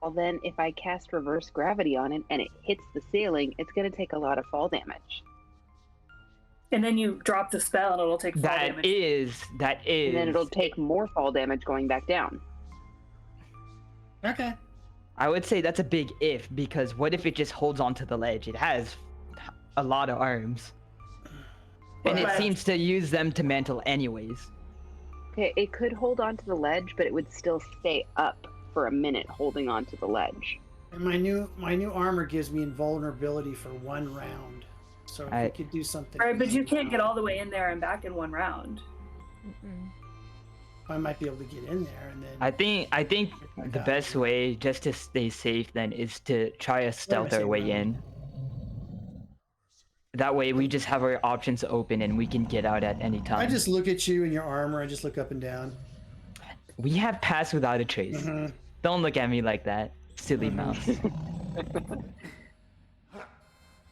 Well, then if I cast reverse gravity on it and it hits the ceiling, it's going to take a lot of fall damage. And then you drop the spell and it'll take fall That damage. is. And then it'll take more fall damage going back down. Okay. I would say that's a big if, because what if it just holds onto the ledge? It has a lot of arms. And it But- seems to use them to mantle anyways. Okay, it could hold on to the ledge, but it would still stay up for a minute holding on to the ledge. And my new armor gives me invulnerability for 1 round. So if we could do something. Right, but you can't get all the way in there and back in 1 round. I might be able to get in there and then. I think the best way just to stay safe then is to try to stealth our way in. That way we just have our options open and we can get out at any time. I just look at you in your armor. I just look up and down. We have passed without a trace. Don't look at me like that, silly mouse.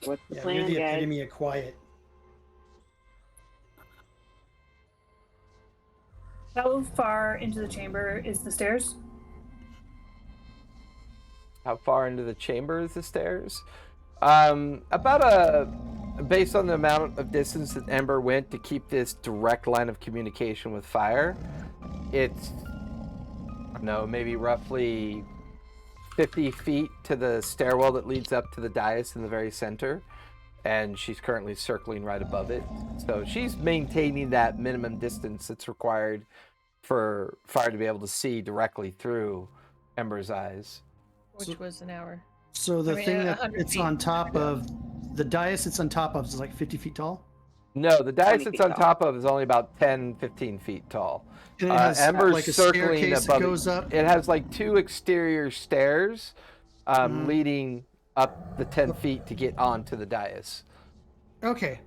What's the Yeah, plan, you're the guys? epitome of quiet. How far into the chamber is the stairs? How far into the chamber is the stairs? Based on the amount of distance that Ember went to keep this direct line of communication with fire, it's, maybe roughly 50 feet to the stairwell that leads up to the dais in the very center. And she's currently circling right above it. So she's maintaining that minimum distance that's required for fire to be able to see directly through Ember's eyes. Which was an hour. So the thing that 100 it's feet. on top of, the dais it's on top of is like 50 feet tall? No, the dais 20 it's feet on tall. top of is only about 10, 15 feet tall. And it has Ember's like a circling staircase that above goes it. up? It has like 2 exterior stairs leading up the 10 feet to get onto the dais. Okay.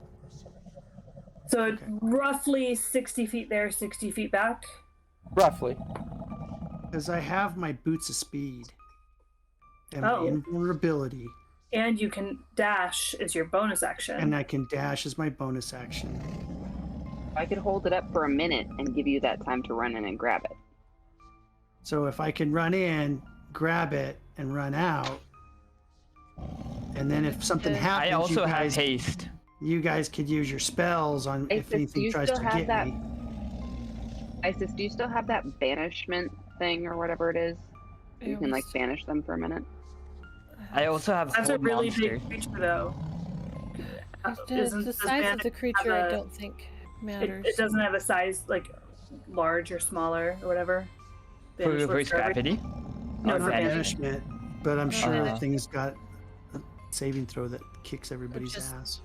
So roughly 60 feet there, 60 feet back. Roughly. Because I have my boots of speed. And Oh. my invulnerability. And you can dash as your bonus action. And I can dash as my bonus action. I could hold it up for a minute and give you that time to run in and grab it. So if I can run in, grab it, and run out, and then if something happens, I also you have guys, haste. you guys could use your spells on Hey, if sis, anything do you tries still to have get that- me. Isis, do you still have that banishment thing or whatever it is? You can like banish them for a minute. I also have That's a hold really monster. big creature, though. The size of the creature, I don't think matters. It doesn't have a size like large or smaller or whatever. For Banish reverse looks for every- gravity? No, Not for banishment. banishment, but I'm sure Uh. that thing's got a saving throw that kicks everybody's just- ass.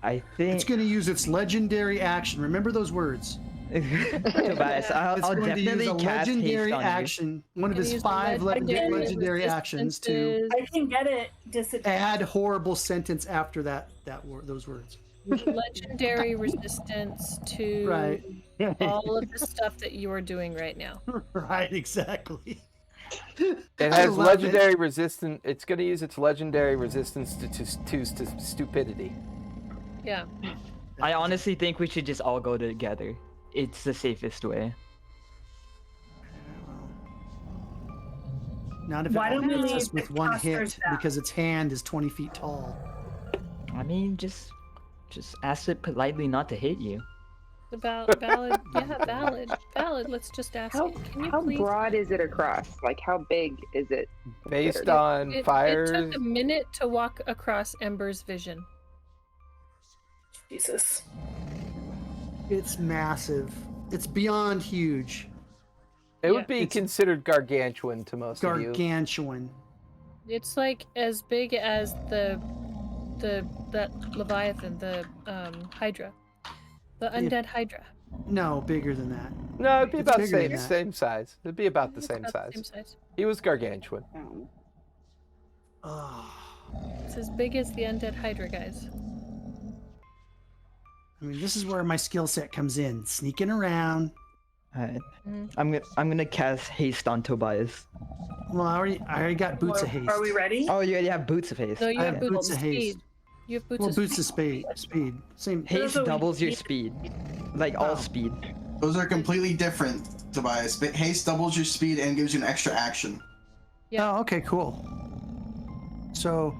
I think. It's going to use its legendary action. Remember those words. Tobias, I'll It's going to definitely use a cast haste legendary on you. action, one of Gonna his use the 5 legendary actions to resistances. I can get it disadvantage. add horrible sentence after those words. Legendary resistance to Right. all of the stuff that you are doing right now. Right, exactly. It I has love legendary resistance. It's going to use its legendary resistance to stupidity. Yeah. I honestly think we should just all go together. It's the safest way. Not if Why it don't we hits leave us with the one clusters hit down? because its hand is 20 feet tall. I mean, just ask it politely not to hit you. Valid. Yeah, valid. Let's just ask How, it. Can you how please? broad is it across? Like how big is it? Based compared? on It fires, took a minute to walk across Ember's vision. Jesus. It's massive. It's beyond huge. it would be It's considered gargantuan to most of you. Gargantuan. It's like as big as that Leviathan, the Hydra, the undead Hydra. No, bigger than that. No, it'd be It's about the bigger than same that. size. It'd be about the It's same about size. the same size. He was gargantuan. Oh. Oh, It's as big as the undead Hydra, guys. I mean, this is where my skill set comes in. Sneaking around. Alright. Mhm. I'm gonna cast haste on Tobias. Well, I already got boots of haste. Are we ready? Oh, you already have boots of haste. No, you I have have boots boots of of haste. speed. You have boots. Well, of boots of speed. Same. Haste Also, doubles your you- speed, like all Oh. speed. Those are completely different, Tobias. Haste doubles your speed and gives you an extra action. Yeah. Oh, okay, cool. So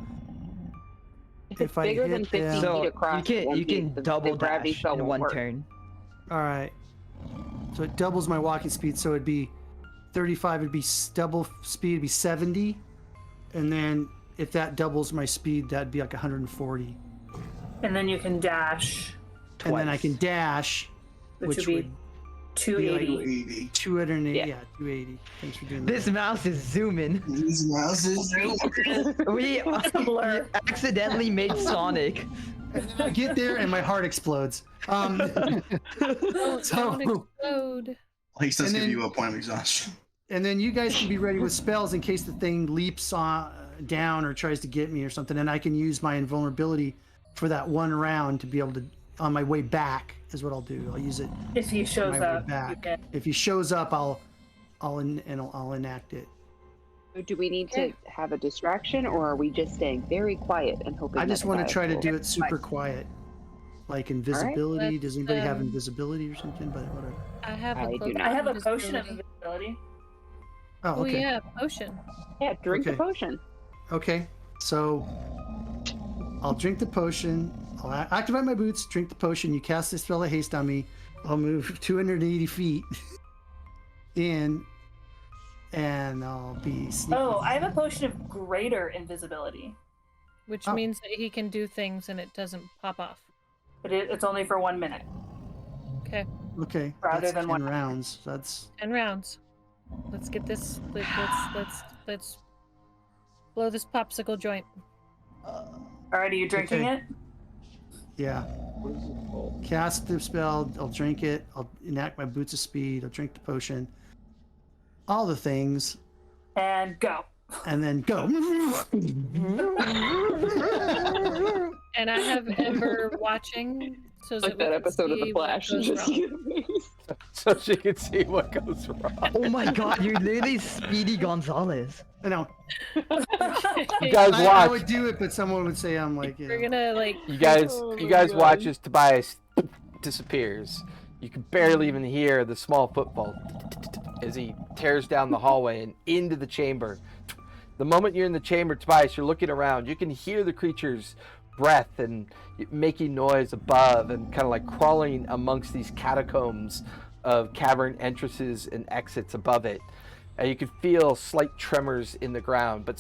If it's if I bigger than hit 50 them- So feet across, you it won't be- can the double gravity dash spell in won't one work. turn. all right. So it doubles my walking speed. So it'd be 35. It'd be double speed. It'd be 70. And then if that doubles my speed, that'd be like 140. And then you can dash, And then I Twice. can dash, which, which would would be be 280. 80. 280. Yeah. Yeah, 280. Thanks for doing This that. mouse is zooming. These mouses. We It's a blur. accidentally made Sonic. I get there and my heart explodes. Don't So, explode. Haste does And give then- you a point of exhaustion. and then you guys can be ready with spells in case the thing leaps down or tries to get me or something, and I can use my invulnerability for that one round to be able to, on my way back, is what I'll do. I'll use it If he on shows my way up, you back. can. If he shows up, I'll enact it. Do we need to have a distraction, or are we just staying very quiet and hoping? I just that want to Tobias try to will- do it super quiet, like invisibility. Does anybody have um, invisibility or something? But whatever. I have I a do cloak not. I have a invisibility. potion of invisibility. Oh, Oh okay. yeah, potion. Yeah, drink the Okay. potion. Okay, so I'll drink the potion. I'll activate my boots, drink the potion. You cast this spell of haste on me. I'll move 280 feet in, and I'll be sneaky. Oh, I have a potion of greater invisibility, Which Oh. means that he can do things and it doesn't pop off. but it's only for 1 minute. Okay, Okay, rather that's than 10 one. rounds. That's 10 rounds. Let's get this. Let's blow this popsicle joint. Alright, are you drinking Okay. it? yeah. Cast the spell. I'll drink it. I'll enact my boots of speed. I'll drink the potion. All the things, And go. and then go. And I have Ember watching, so Like that episode of The Flash. Just So she can see what goes wrong. Oh my god, you're literally Speedy Gonzalez. I know. You guys I watch. would do it, but someone would say I'm like, We're gonna like. You guys, Oh you my guys God. watch as Tobias disappears. You can barely even hear the small footfall as he tears down the hallway and into the chamber. The moment you're in the chamber, Tobias, you're looking around. You can hear the creature's breath and making noise above and kind of like crawling amongst these catacombs of cavern entrances and exits above it. And you can feel slight tremors in the ground, but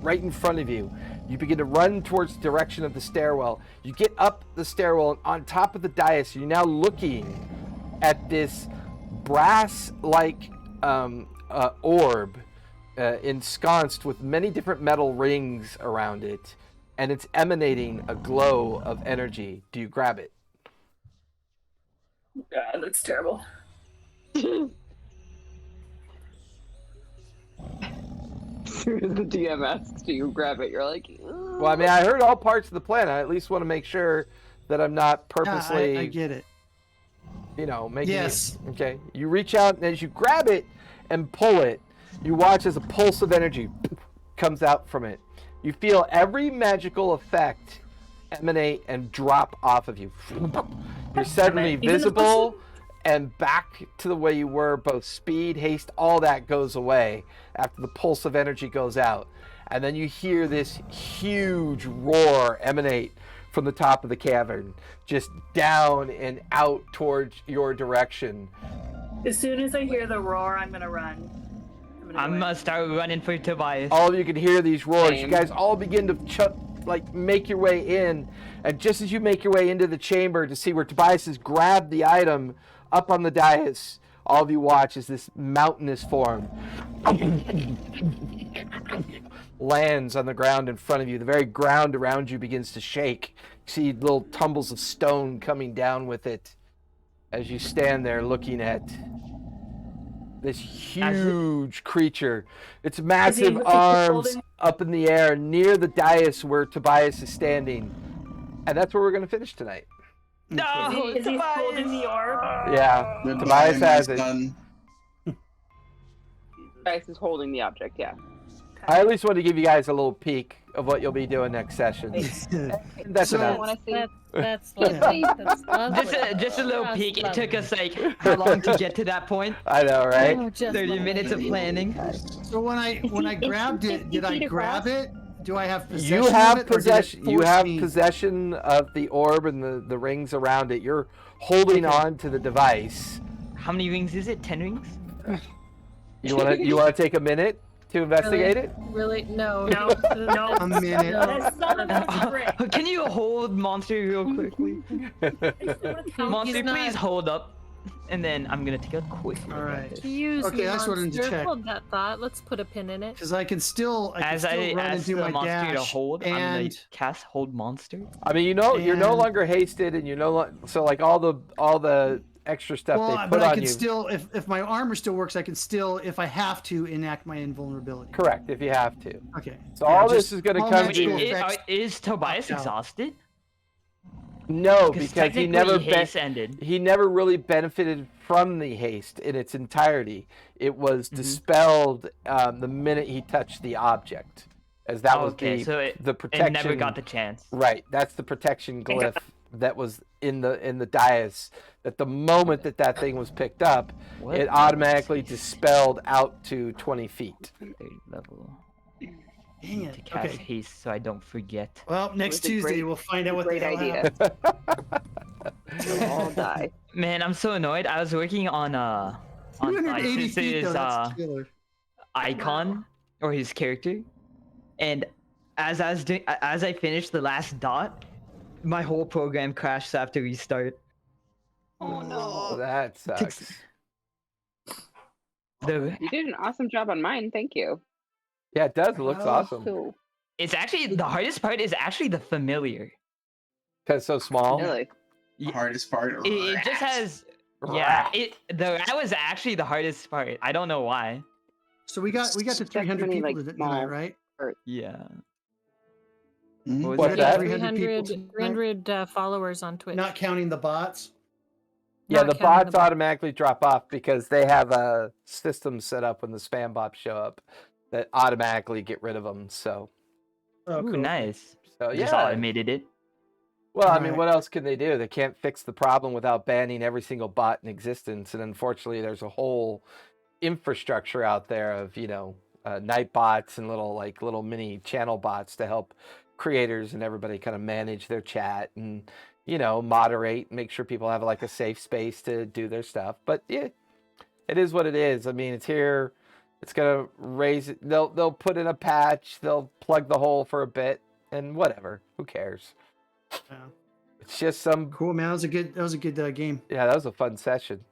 right in front of you, you begin to run towards the direction of the stairwell. You get up the stairwell, and on top of the dais, you're now looking at this brass-like orb ensconced with many different metal rings around it, and it's emanating a glow of energy. Do you grab it? God, that's terrible. As soon as the DM asks, do you grab it? You're like, Well, I mean, I heard all parts of the plan. I at least want to make sure that I'm not purposely, yeah, I get it. making Yes. it. Okay. You reach out, and as you grab it and pull it, you watch as a pulse of energy comes out from it. You feel every magical effect emanate and drop off of you. You're suddenly Even the visible and back to the way you were. Both speed, haste, all that goes away after the pulse of energy goes out. And then you hear this huge roar emanate from the top of the cavern, just down and out towards your direction. As soon as I hear the roar, I'm gonna run. I'm gonna start running for Tobias. All of you can hear these roars. You Same. guys all begin to make your way in, and just as you make your way into the chamber to see where Tobias has grabbed the item up on the dais, all of you watch as this mountainous form lands on the ground in front of you. The very ground around you begins to shake. You see little tumbles of stone coming down with it as you stand there looking at this huge creature. Its massive arms holding- up in the air near the dais where Tobias is standing. And that's where we're going to finish tonight. No, Is he holding the orb? Yeah, Goodbye, Tobias my has it. son. Tobias is holding the object, yeah. I at least want to give you guys a little peek of what you'll be doing next session. That's So- enough. want to see. That's lovely. That's lovely. Just a little That's peek. It took lovely. us like how long to get to that point? I know, right? Oh, just 30 lovely. minutes of planning. So when I grabbed it, did I grab it? Do I have possession You have of it, or did it possession. You force have me? possession of the orb and the rings around it. You're holding on to the device. How many rings is it? 10 rings? You want to take a minute to investigate it? Really? No. No, no. A minute. That's not enough to bring. Can you hold Monster real quickly? Monster, not- please hold up. And then I'm gonna take a quick look All at right. this. Excuse Okay, me, that's what I need to monster. check. Hold that thought. Let's put a pin in it. Because I can still run As and the do my monster to dash, hold, I'm gonna and cast Hold Monster. I mean, you're no And- longer hasted, and you're so like all the extra stuff well, they but put I on can you. still, if my armor still works, I can still, if I have to, enact my invulnerability. Correct, if you have to. Okay. So all this is gonna all come magical to- effects- Is Tobias out. exhausted? No, Because because he technically never haste ended. he never really benefited from the haste in its entirety. It was Mm-hmm. dispelled the minute he touched the object, as that was Okay, the so it protection. never got the chance. Right, that's the protection glyph that was in the dais. That the moment that thing was picked up, What? it automatically dispelled out to 20 feet. 3rd level. Dang To it. cast Okay. haste so I don't forget. Well, next was a Tuesday great- we'll find out what Great the hell idea. happened. We'll all die. Man, I'm so annoyed. I was working on 280 feet Isis's though. That's killer. icon or his character, and as I finished the last dot, my whole program crashed, so I have to restart. Oh no. That sucks. The You did an awesome job on mine. Thank you. Yeah, it does. It looks Oh. awesome. Cool. it's actually the hardest part is actually the familiar. Because it's so small. Really? The hardest part. It just has yeah. That was actually the hardest part. I don't know why. So we got to Just 300 many, people like, tonight, small- right? Yeah. Mhm. What was What's it? that? 300 followers on Twitch. Not counting the bots. Yeah, Not the counting bots the bot. automatically drop off because they have a system set up when the spam bots show up that automatically get rid of them. So, Oh, Ooh, cool. nice. yeah. Just automated it. Well, I mean, Alright. what else can they do? They can't fix the problem without banning every single bot in existence. And unfortunately, there's a whole infrastructure out there of, night bots and little mini channel bots to help creators and everybody kind of manage their chat and, moderate, make sure people have like a safe space to do their stuff. But yeah, it is what it is. I mean, it's here. It's gonna raise it. They'll put in a patch. They'll plug the hole for a bit, and whatever. Who cares? Yeah. It's just some. Cool, man. That was a good game. Yeah, that was a fun session.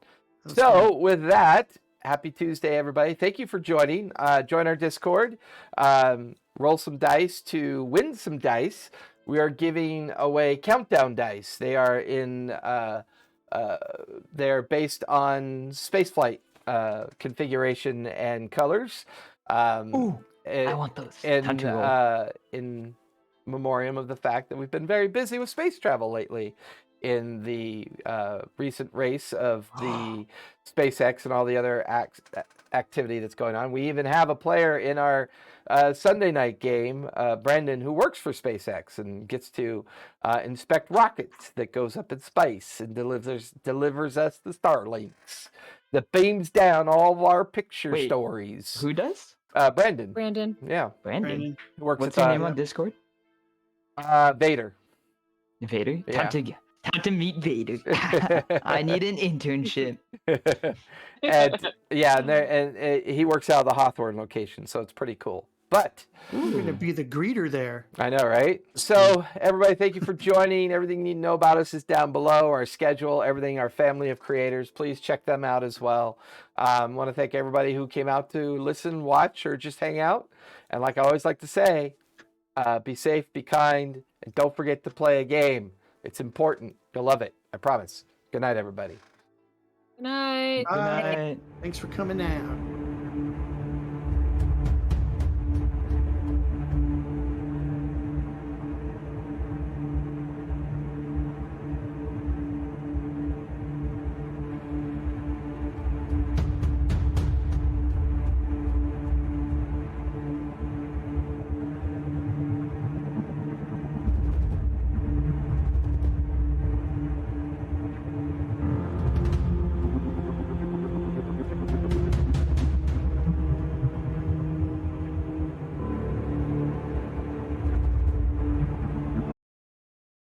That was So fun. with that, happy Tuesday, everybody. Thank you for joining. Join our Discord. Roll some dice to win some dice. We are giving away countdown dice. They are they're based on spaceflight configuration and colors. Ooh, I want those. Time to roll. In memoriam of the fact that we've been very busy with space travel lately in the recent race of the SpaceX and all the other activity that's going on. We even have a player in our Sunday night game, Brandon, who works for SpaceX and gets to inspect rockets that goes up in space and delivers us the Starlinks that beams down all of our picture Wait, stories. Who does? Brandon. Brandon. Yeah. Brandon. He works What's at your name on Discord? Vader. Vader. Yeah. Time to meet Vader. I need an internship. And yeah, and he works out of the Hawthorne location, so it's pretty cool. But I'm gonna be the greeter there. I know, right? So everybody, thank you for joining. Everything you need to know about us is down below. Our schedule, everything, our family of creators. Please check them out as well. I want to thank everybody who came out to listen, watch, or just hang out. And like I always like to say, be safe, be kind, and don't forget to play a game. It's important. You'll love it. I promise. Good night, everybody. Good night. Good night. Thanks for coming out.